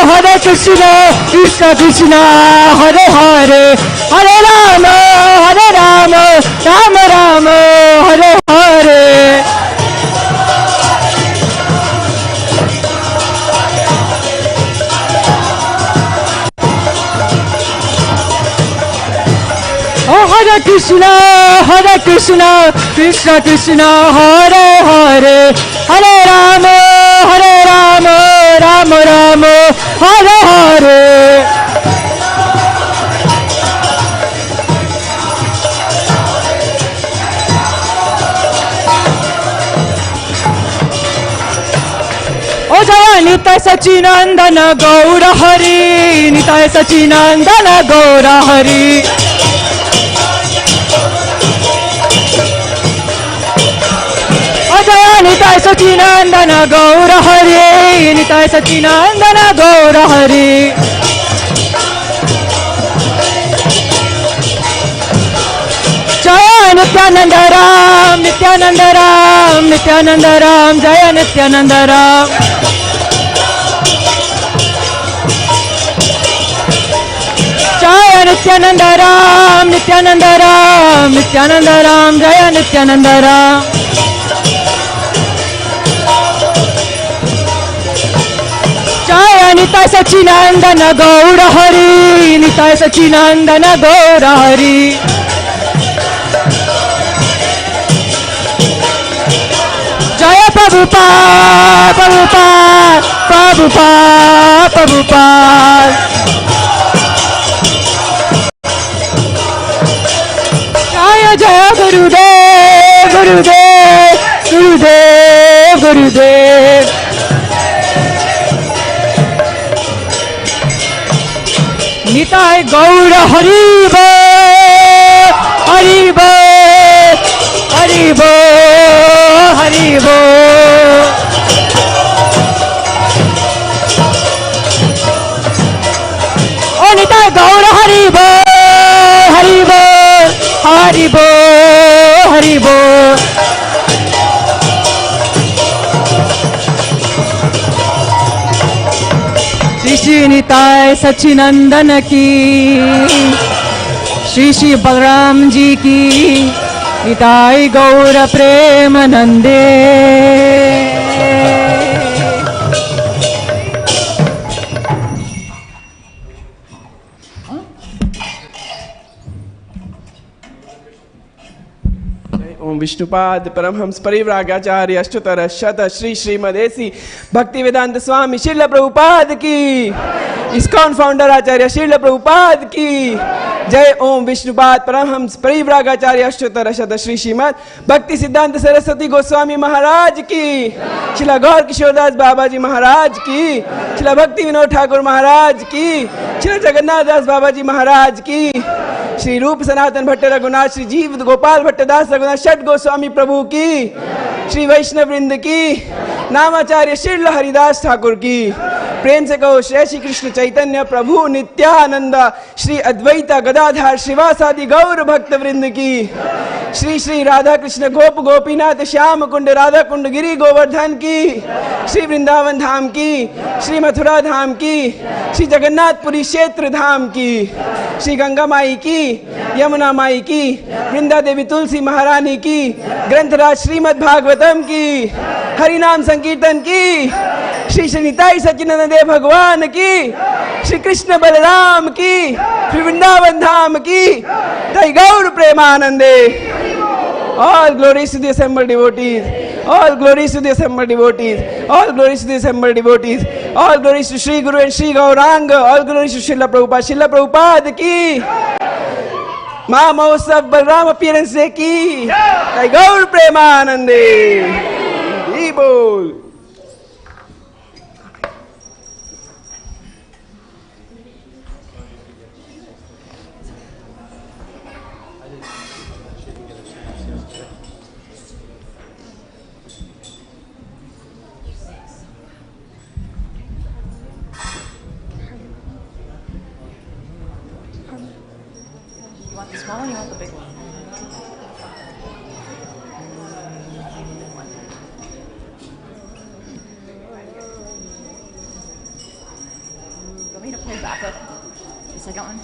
Hare Krishna, Krishna Krishna, Hare Hare, Hare Rama, Rama Rama, Hare Hare. Oh, Hare Krishna, Krishna Krishna, Hare Hare, Hare Rama, Rama Rama, Hare Hare. O Jaya Nitai Sachinandana Gaura Hari, Nitai Sachinandana Gaura Hari. O Jaya Nitai Sachinandana Gaura Hari, Nitai Sachinandana Gaura Hari. Jaya Nityananda Ram, Nityananda Ram, Nityananda Ram, Jaya Nityananda Ram. Jaya Nityananda Ram, Nityananda Ram, Nityananda Ram, Jaya Nityananda Ram. Jaya Nitai Sachinandana Gaura Hari, Nitai Sachinandana Gaura Hari. Jaya Prabhupada, Prabhupada, Prabhupada, Prabhupada. Jaya Jaya Gurudev, Gurudev, Gurudev, Gurudev. Nitai Gaura Haribo, Haribo, Haribo, Haribo. Oh, Nitai Gaura Haribo, Haribo, Haribo, Haribo. Shri Nitai Sachinandan ki, Shri Balaram ji ki, Nitai Gaura Premanande. ओम विष्णुपाद परमहंस परिव्रागाचार्य अष्टोत्तर शत श्री श्रीमदेसी भक्ति वेदांत स्वामी श्रील प्रभुपाद की, ISKCON founder आचार्य श्रील प्रभुपाद की जय। ओम विष्णुपाद परमहंस परिव्रागाचार्य अष्टोत्तर शत श्री श्रीमद भक्ति सिद्धांत सरस्वती गोस्वामी महाराज की, श्रील गौर किशोरदास बाबा जी महाराज की, श्रील भक्ति विनोद ठाकुर महाराज की, श्रील जगन्नाथ दास बाबा जी महाराज की, श्री रूप सनातन भट्ट रघुनाथ, श्री जीव गोपाल भट्टदास रघुनाथ षट गोस्वामी प्रभु की, श्री वैष्णव वृंद की, नामाचार्य श्रील हरिदास ठाकुर की। प्रेम से कहो श्री श्री कृष्ण चैतन्य प्रभु नित्यानंद, श्री अद्वैत गदाधर श्रीवासादि गौर भक्त वृंद की, श्री श्री राधा कृष्ण गोप गोपीनाथ श्याम कुंड राधा कुंड गिरी गोवर्धन की, श्री वृंदावन धाम की, श्री मथुरा धाम की, श्री जगन्नाथपुरी क्षेत्र धाम की, श्री गंगा माई की, यमुना माई की, वृंदा देवी तुलसी महारानी की, ग्रंथराज श्रीमद् भागवतम की, हरिनाम संकीर्तन की, श्री श्री निताई सच्चिदानंद देव भगवान की, श्री कृष्ण बलराम की, श्री वृंदावन धाम की, तय गौर प्रेमानंदे। All glories to the assembled devotees, all glories to the assembled devotees, all glories to the assembled devotees, all glories to Sri Guru and Sri Gauranga, all glories to Srila Prabhupada, Srila Prabhupada ki, Maha Mahotsav Balaram appearance day ki, Jai Gaur Premanande, Ji bol. small one or you want the big one? You want me to play backup? The second one?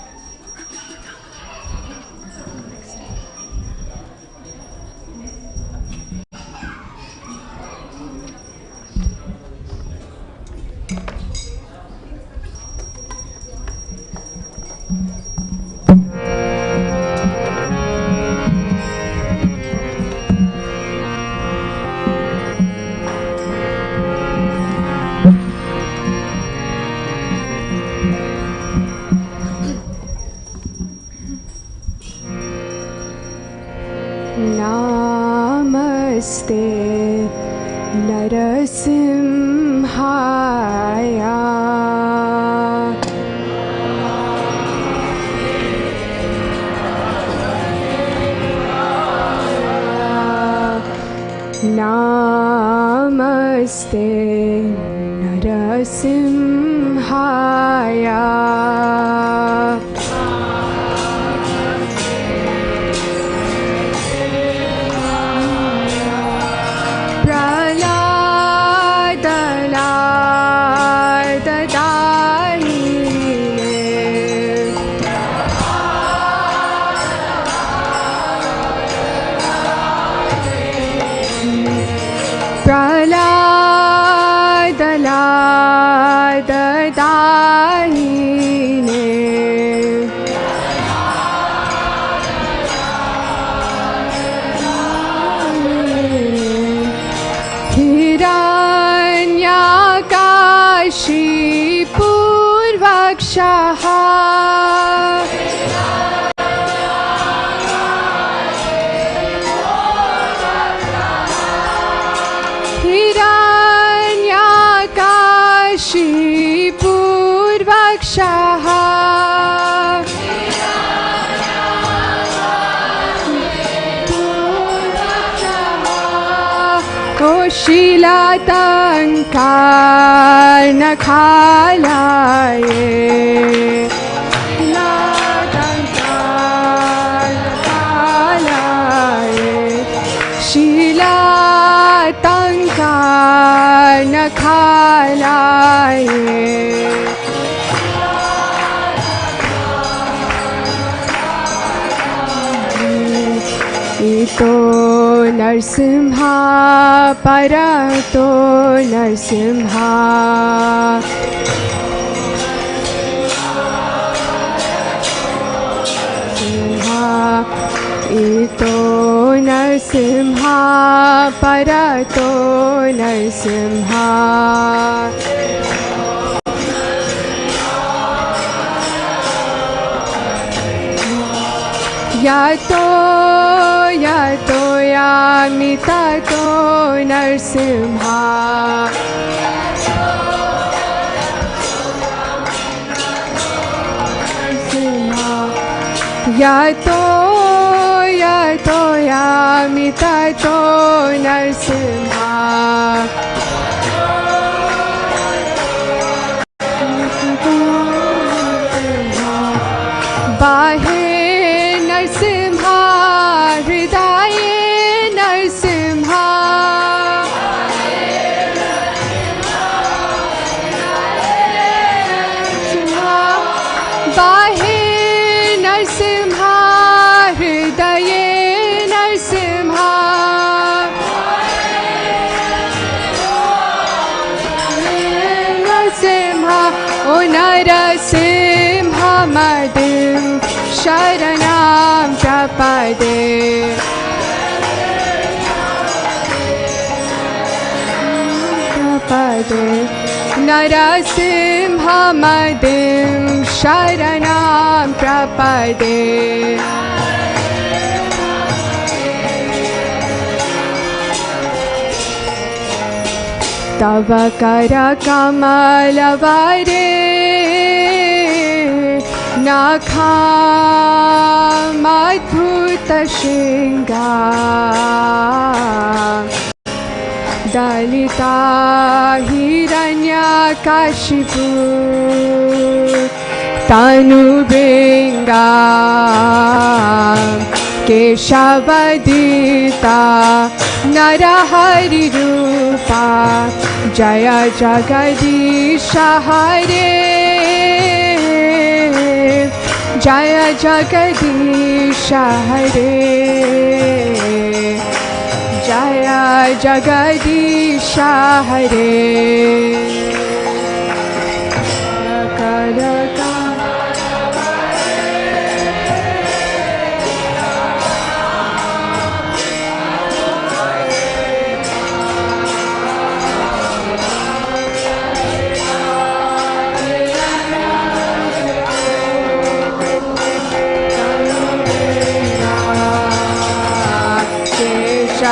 Namaste Narasimhaya Namaste Narasimhaya Shilatanकार न खालाये Shilatanकार न खालाये ito Narsimha Parato Narsimha ito Narsimha Parato Narsimha Yato Yato Yami Tato Narsimha Yato Yato Yami Tato Narsimha Bahe Narsimha Hridaye Narsimha Bahe Narsimha Hridaye Narsimha Narsimha O Narasimha Madim Sharanam Prapade Narasimha Madim Sharanam Prapade Tava Kara Kamalavare Nakham Adbhuta Shringa Dalita Hiranya Kashipu तनुभृङ्गा केशवदिता नरहरिरूपा जय जगदीश हरे जय जगदीश हरे जय जगदीश हरे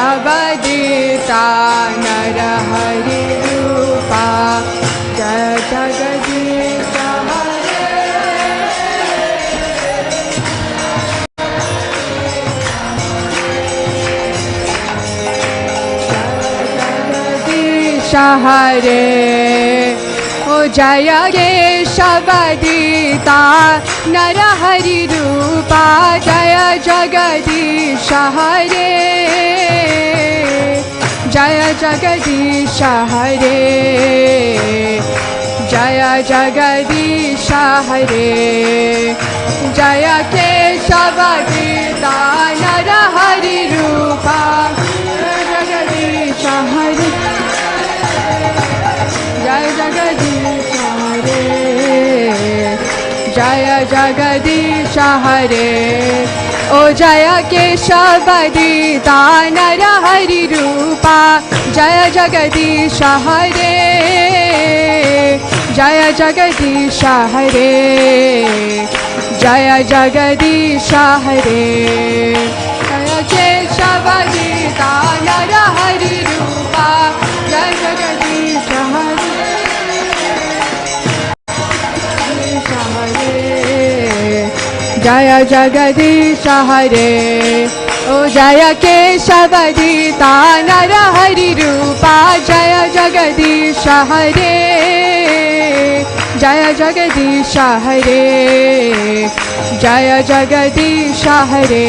केशवदिता नरहरिरूपा जय जगदीश हरे ओ जय केशवदिता नरहरिरूपा जय जगदीश हरे जय जगदीश हरे जय जगदीश हरे जय केशवदिता नरहरिरूपा जगदीश हरे जय जगदीश हरे जय जगदीश हरे ओ जय केशवदिता नरहरिरूपा जय जगदीश हरे जय जगदीश हरे जय जगदीश हरे जय केशवदिता नरहरिरूपा जय जगदीश हरे जय जगदीश हरे ओ जय केशवदिता नरहरिरूपा जय जगदीश हरे जय जगदीश हरे जय जगदीश हरे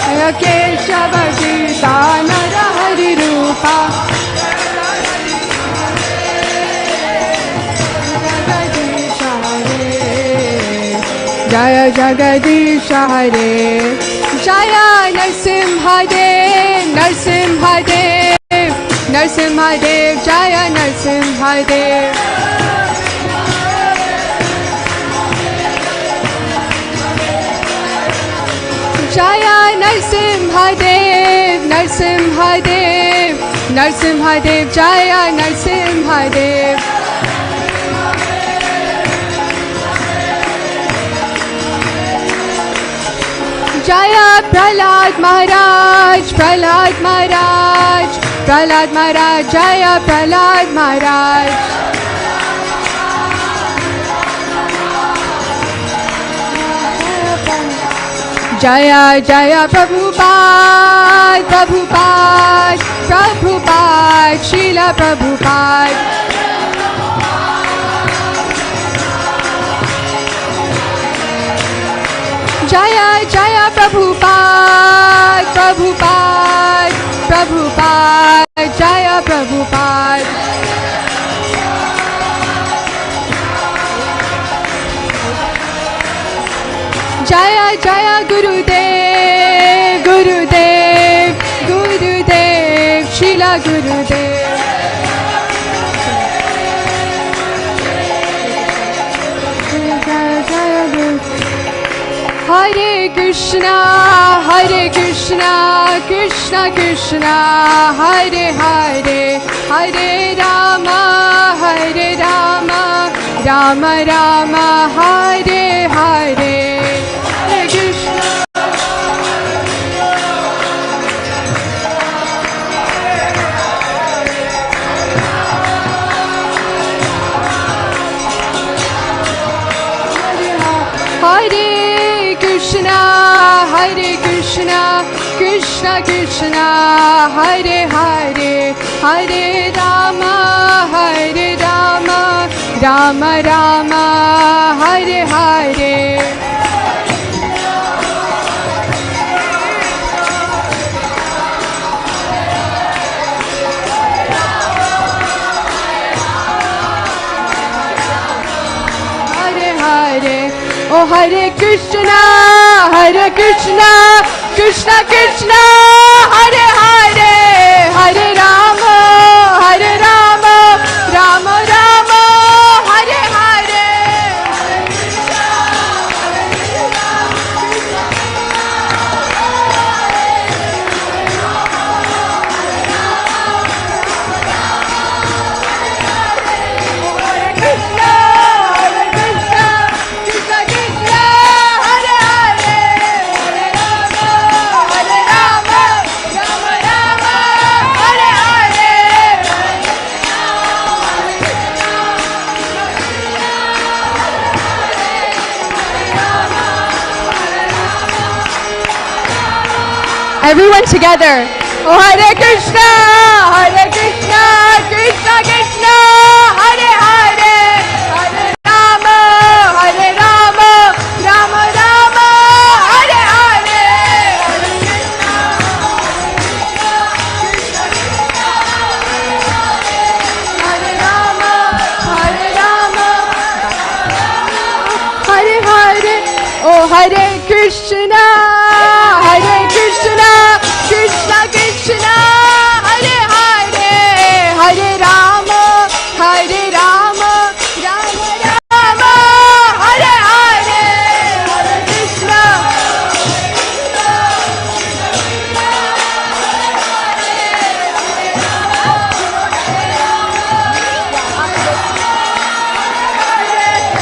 जय केशवदिता नरहरिरूपा जय जगदीश हरे जय नरसिंहदेव नरसिंहदेव नरसिंहदेव जय नरसिंहदेव जय नरसिंहदेव नरसिंहदेव नरसिंहदेव जय नरसिंहदेव जय प्रहलाद महाराज प्रहलाद महाराज प्रहलाद महाराज जय प्रहलाद महाराज जय जय प्रभुपाद प्रभुपाद प्रभुपाद श्रील प्रभुपाद जय जय प्रभुपाद प्रभुपाद प्रभुपाद जय प्रभुपाद जय जय गुरुदेव गुरुदेव गुरुदेव श्रीला गुरुदेव हरे Krishna Krishna Krishna Hare Hare Hare Ram Ram Ram Hare Hare Hare Krishna Krishna Krishna Hare Hare Hare Ram Rama Rama, Hare Hare. Oh Hare Krishna, Krishna Krishna, Hare Hare, Hare Rama, Rama Rama, Hare Hare. Everyone together. Oh Hare Krishna, Krishna Krishna, Hare Hare, Hare Rama, Rama Rama, Hare Hare. Hare Rama, Hare Hare. Oh Hare Krishna, Krishna Krishna, Hare Hare, Hare Rama, Rama Rama, Hare Hare, Hare Krishna.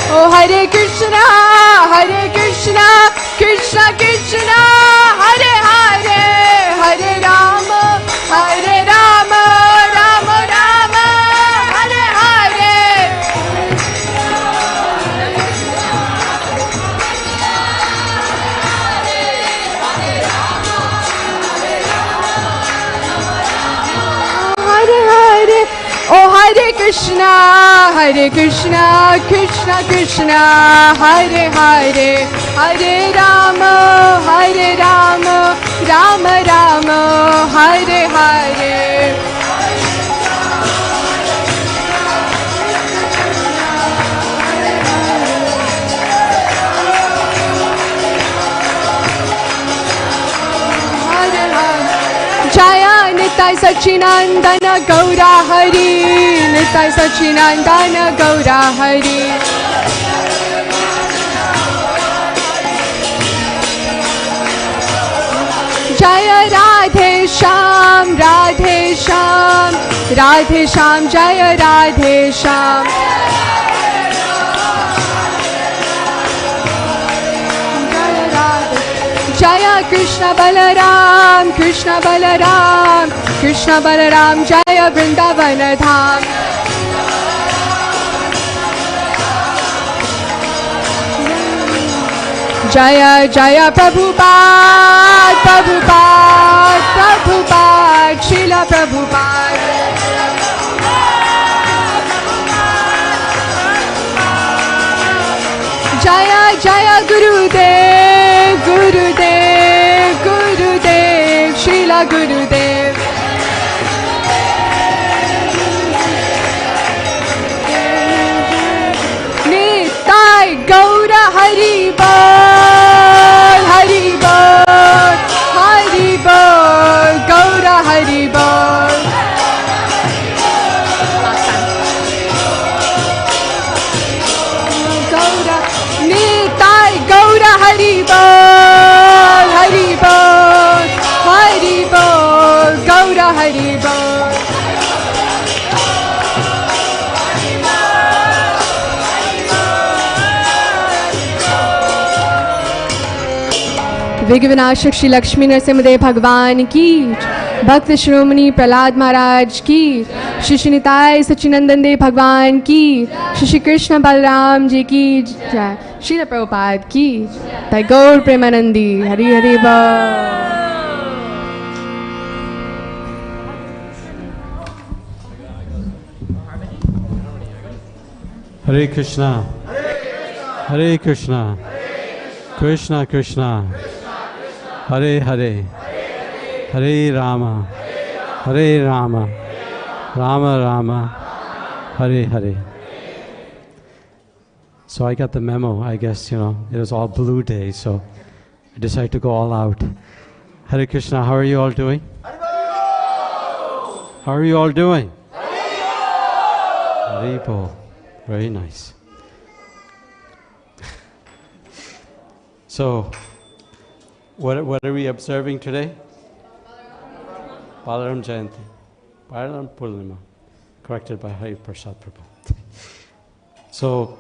Oh Hare Krishna, Krishna Krishna, Hare Hare, Hare Rama, Rama Rama, Hare Hare. Hare Hare. Oh Hare Krishna, Krishna Krishna, Hare Hare, Hare Rama, Rama Rama, Hare Hare. Jaya Nitai Sachinandana Gaura Hari, Nitai Sachinandana Gaura Hari. Jaya Radhe Sham, Radhe Sham, Radhe Sham, Jaya Radhe Sham. Jaya Krishna Balaram, Krishna Balaram, Krishna Balaram, Jaya Vrindavana Dham. Jaya Jaya Prabhupada, Prabhupada, Prabhupada, Srila Prabhupada. Jaya Jaya Gurudev, Gurudev, Gurudev, Srila Gurudev. Nitai Gaura Hari Bol, Hari Bol, Hari Bol, Gaura Hari Bol. Nitai Gaura Hari Bol, Hari Bol, Hari Bol, Gaura Hari Bol. विघ्न विनाशक श्री लक्ष्मी नरसिंहदेव भगवान की, भक्त श्रोमणी प्रहलाद महाराज की, श्री श्री निताय सच्चिनंदन देव भगवान की, श्री श्री कृष्ण बलराम जी की जय, श्री प्रभुपाद की जय, गौर प्रेमानंदी हरि हरि बोल। Hare Krishna, Hare Krishna, Krishna Krishna, Hare Hare, Hare Rama, Hare Rama, Rama Rama, Hare Hare. So I got the memo, I guess, it was all blue day, so I decided to go all out. Hare Krishna, how are you all doing? How are you all doing? Haribo. Very nice. So, what are we observing today? Balaram Jayanti. Balaram Purnima. Corrected by Hari Prasad Prabhu. So,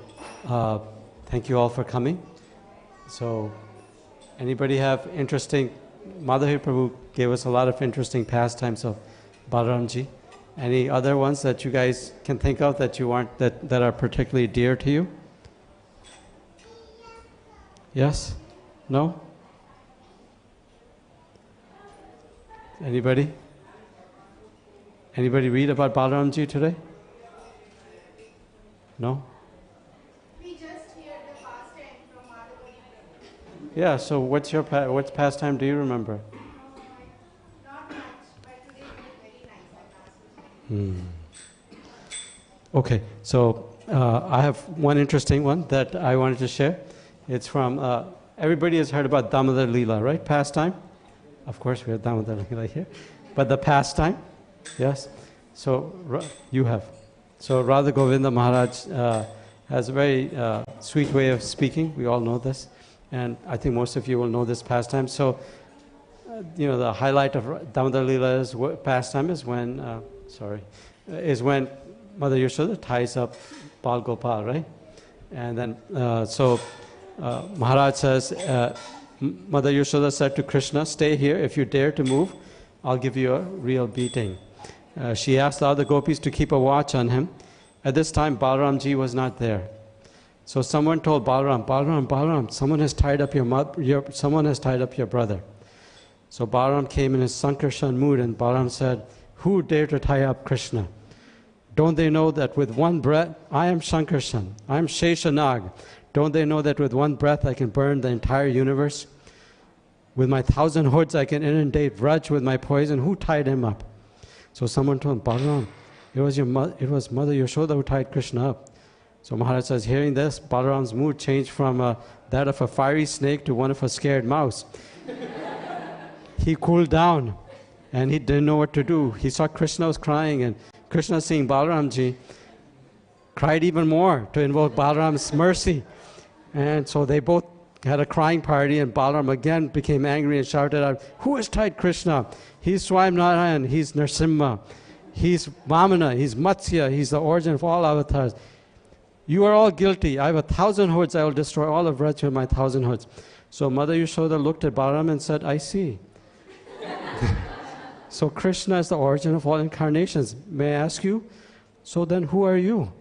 thank you all for coming. So, anybody have interesting, Madhuri Prabhu gave us a lot of interesting pastimes of Balaramji. Any other ones that you guys can think of that that are particularly dear to you? Yes? No? Anybody? Anybody read about Balaramji today? No? We just heard the pastime from Madhuri. Yeah, so what's pastime do you remember? Not much, but today it was very nice. Okay, so I have one interesting one that I wanted to share. It's from, everybody has heard about Damodar Leela, right? Pastime? Of course, we have Damodar Leela here. But the pastime, yes? So, you have. So, Radha Govinda Maharaj has a very sweet way of speaking. We all know this. And I think most of you will know this pastime. So, the highlight of Damodar Leela's pastime is when, Mother Yashoda ties up Bal Gopal, right? And then, Maharaj says, Mother Yashoda said to Krishna, stay here. If you dare to move, I'll give you a real beating. She asked the other gopis to keep a watch on him. At this time, Balaramji was not there. So someone told Balaram, someone has tied up your brother. So Balaram came in his Sankarshan mood, and Balaram said, who dare to tie up Krishna? Don't they know that with one breath, I am Sankarshan, I am Sheshanag. Don't they know that with one breath I can burn the entire universe? With my 1,000 hoods I can inundate Vraj with my poison. Who tied him up? So someone told him, Balaram, it was Mother Yashoda who tied Krishna up. So Maharaj says, hearing this, Balaram's mood changed from that of a fiery snake to one of a scared mouse. He cooled down and he didn't know what to do. He saw Krishna was crying, and Krishna, seeing Balaramji, cried even more to invoke Balaram's mercy. And so they both had a crying party, and Balaram again became angry and shouted out, who has tied Krishna? He's Swayamnarayan, he's Narsimha, he's Vamana, he's Matsya, he's the origin of all avatars. You are all guilty. I have 1,000 hoods. I will destroy all of Vraj with my 1,000 hoods. So Mother Yashoda looked at Balaram and said, I see. So Krishna is the origin of all incarnations. May I ask you, so then who are you?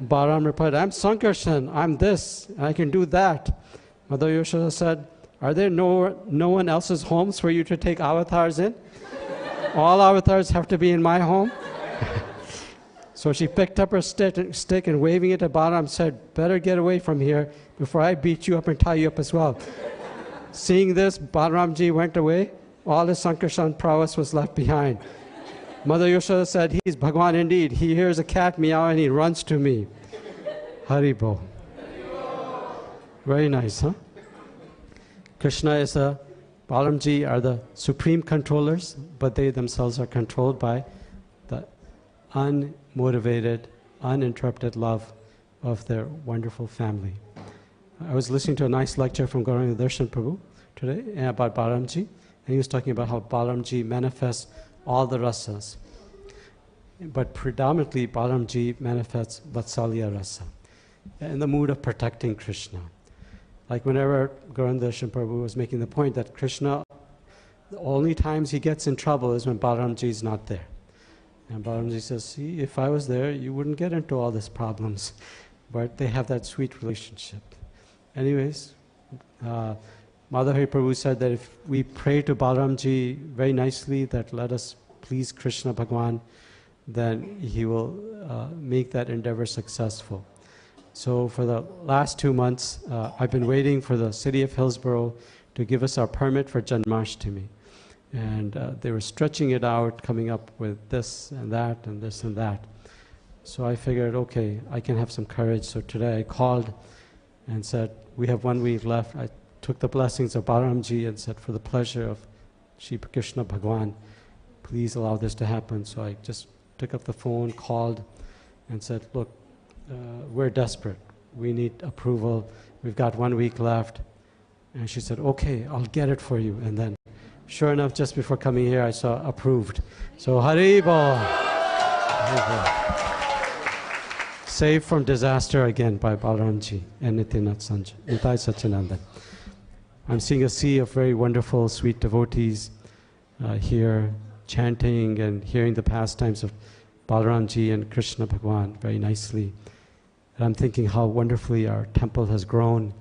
Balaram replied, I'm Sankarshan, I'm this, I can do that. Mother Yashoda said, are there no one else's homes for you to take avatars in? All avatars have to be in my home? So she picked up her stick and waving it at Balaram said, better get away from here before I beat you up and tie you up as well. Seeing this, Balaramji went away. All his Sankarshan prowess was left behind. Mother Yashoda said, he's Bhagwan indeed. He hears a cat meow and he runs to me. Haribo. Very nice, huh? Krishna is Balaramji are the supreme controllers, but they themselves are controlled by the unmotivated, uninterrupted love of their wonderful family. I was listening to a nice lecture from Gauranga Darshan Prabhu today about Balaramji, and he was talking about how Balaramji manifests all the rasas. But predominantly, Balaramji manifests Vatsalya rasa, in the mood of protecting Krishna. Like whenever Gauranga Darshan Prabhu was making the point that Krishna, the only times he gets in trouble is when Balaramji is not there. And Balaramji says, see, if I was there, you wouldn't get into all these problems. But they have that sweet relationship. Anyways, Madhuri Prabhu said that if we pray to Balaramji very nicely, that let us please Krishna Bhagwan, then he will make that endeavor successful. So for the last 2 months, I've been waiting for the city of Hillsborough to give us our permit for Janmashtami. And they were stretching it out, coming up with this and that and this and that. So I figured, okay, I can have some courage. So today I called and said, we have 1 week left. I took the blessings of Balaramji and said, for the pleasure of Shri Krishna Bhagwan, please allow this to happen. So I just took up the phone, called, and said, look, we're desperate. We need approval. We've got 1 week left. And she said, okay, I'll get it for you. And then, sure enough, just before coming here, I saw approved. So Hari Bol. Saved from disaster again by Balaramji and Nitinath Nitai Sachinandan. I'm seeing a sea of very wonderful, sweet devotees here, chanting and hearing the pastimes of Balaramji and Krishna Bhagwan very nicely. And I'm thinking how wonderfully our temple has grown,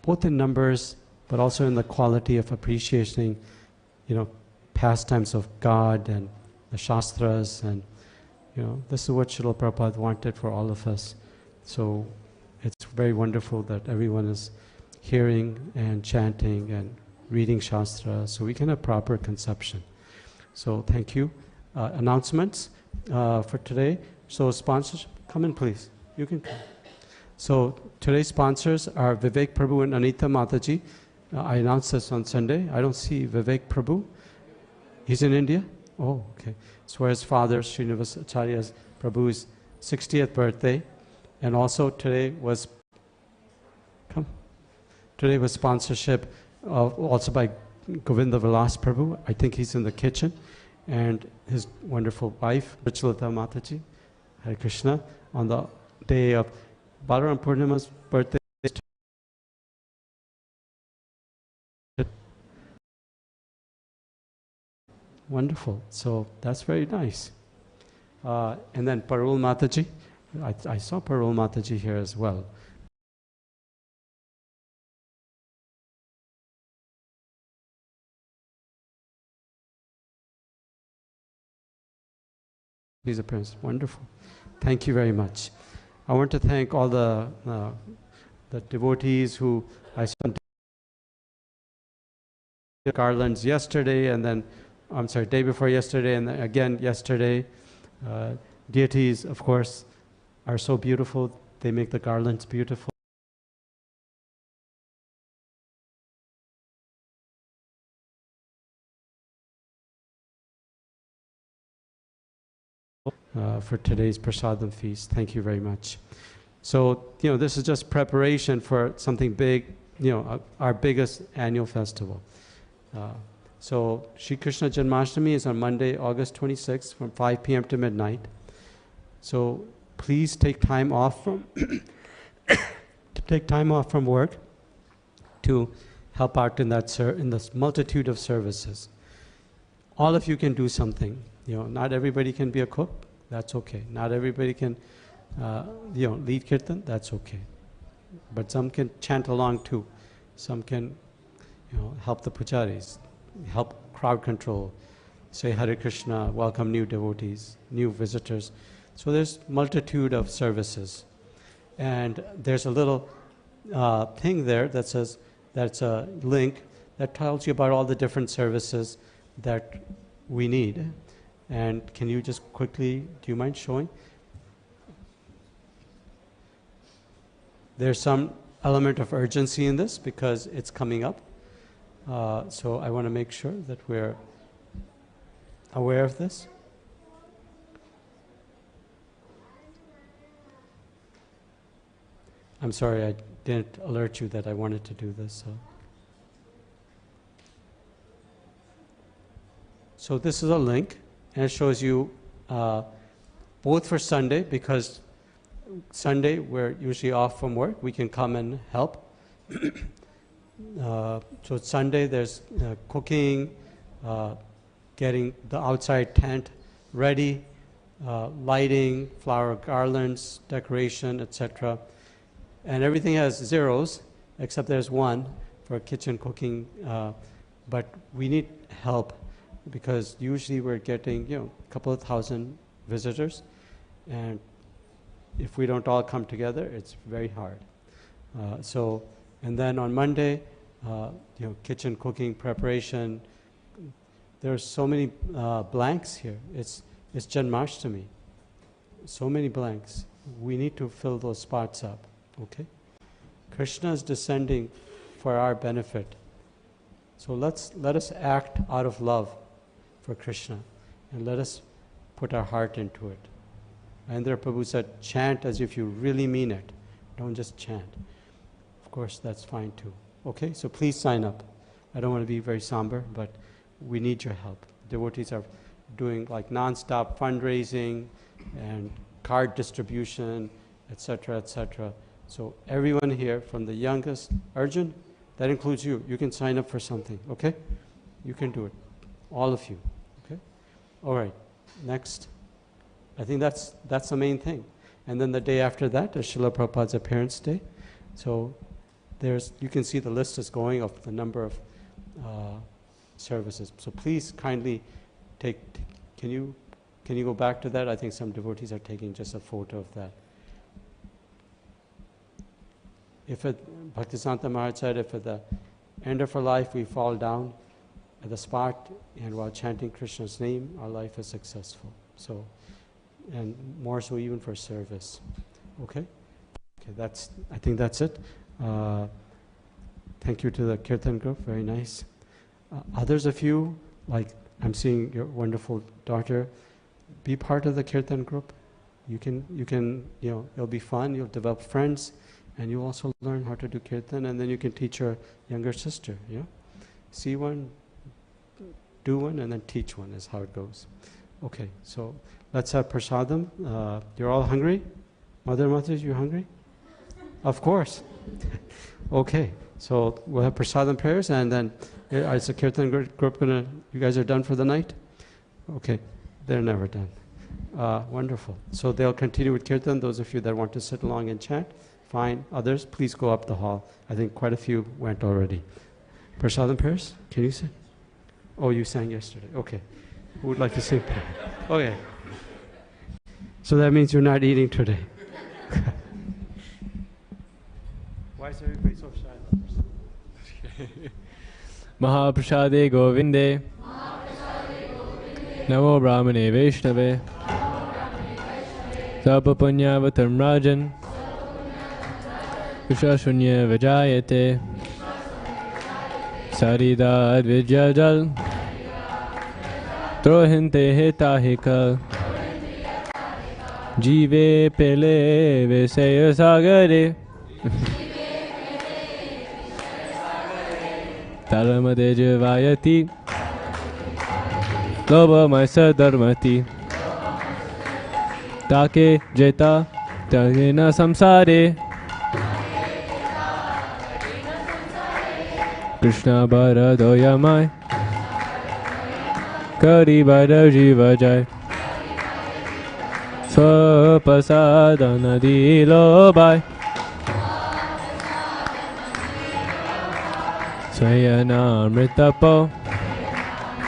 both in numbers, but also in the quality of appreciating, pastimes of God and the Shastras. And, this is what Srila Prabhupada wanted for all of us. So it's very wonderful that everyone is hearing and chanting and reading Shastra so we can have proper conception. So thank you. Announcements for today. So sponsors, come in please. You can come. So today's sponsors are Vivek Prabhu and Anita Mataji. I announced this on Sunday. I don't see Vivek Prabhu. He's in India? Oh, okay. So his father, Srinivas Acharya Prabhu's 60th birthday. And also today was sponsorship also by Govinda Vilas Prabhu. I think he's in the kitchen. And his wonderful wife, Richalata Mataji, Hare Krishna, on the day of Balaram Purnima's birthday. Wonderful. So that's very nice. And then Parul Mataji. I saw Parul Mataji here as well. These appearances, wonderful. Thank you very much. I want to thank all the devotees who I spent garlands yesterday, and then, day before yesterday, and then again yesterday. Deities, of course, are so beautiful. They make the garlands beautiful. For today's prasadam feast. Thank you very much. So, this is just preparation for something big, our biggest annual festival. So, Shri Krishna Janmashtami is on Monday, August 26th from 5 p.m. to midnight. So, please take time off from work to help out in this multitude of services. All of you can do something. Not everybody can be a cook. That's okay. Not everybody can, lead kirtan. That's okay. But some can chant along too. Some can, help the pujaris, help crowd control, say Hare Krishna, welcome new devotees, new visitors. So there's multitude of services. And there's a little thing there that says, that's a link that tells you about all the different services that we need. And can you just quickly, do you mind showing? There's some element of urgency in this because it's coming up. So I want to make sure that we're aware of this. I'm sorry, I didn't alert you that I wanted to do this. So this is a link. And it shows you both for Sunday, because Sunday we're usually off from work, we can come and help. So Sunday there's cooking, getting the outside tent ready, lighting, flower garlands, decoration, etc. And everything has zeros, except there's one for kitchen cooking, but we need help. Because usually we're getting, a couple of thousand visitors, and if we don't all come together, it's very hard. And then on Monday, kitchen, cooking, preparation. There's so many blanks here. It's Janmashtami. So many blanks. We need to fill those spots up. Okay? Krishna is descending for our benefit. So let us act out of love for Krishna, and let us put our heart into it. Indra Prabhu said, chant as if you really mean it. Don't just chant. Of course, that's fine too. Okay, so please sign up. I don't want to be very somber, but we need your help. Devotees are doing like non-stop fundraising and card distribution, etc., etc. So everyone here, from the youngest, Arjun, that includes you. You can sign up for something, okay? You can do it. All of you, okay? All right, next. I think that's the main thing. And then the day after that is Srila Prabhupada's appearance day. So you can see the list is going of the number of services. So please kindly can you go back to that? I think some devotees are taking just a photo of that. Bhaktisanta Maharaj said, if at the end of our life we fall down at the spot and while chanting Krishna's name, our life is successful. So, and more so even for service. Okay? Okay, I think that's it. Thank you to the Kirtan group, very nice. Others of you, like I'm seeing your wonderful daughter, be part of the Kirtan group. You can, it'll be fun, you'll develop friends, and you'll also learn how to do Kirtan, and then you can teach your younger sister, See one, do one, and then teach one is how it goes. Okay, so let's have prasadam. You're all hungry? Mothers, you hungry? Of course. Okay, so we'll have prasadam prayers, and then is the Kirtan group you guys are done for the night? Okay, they're never done. Wonderful. So they'll continue with Kirtan. Those of you that want to sit along and chant, fine. Others, please go up the hall. I think quite a few went already. Prasadam prayers, can you sing? Oh, you sang yesterday. Okay. Who would like to sing? Okay. So that means you're not eating today. Why is everybody so shy? Mahaprasade Govinde Namo Brahmane Vaishnave Sapa Punyavatam Rajan Vishashunya Vajayate Sarida Advidyajal Trohinte Hitahika Jive Pele Vesaya Sagare Taramade Javayati Loba Maisa Dharmati Take Jeta Tagina Samsare Krishna Bara Doyamai Kari Bara Jiva Jai Swapasadana Dilobai Swayana Amritapo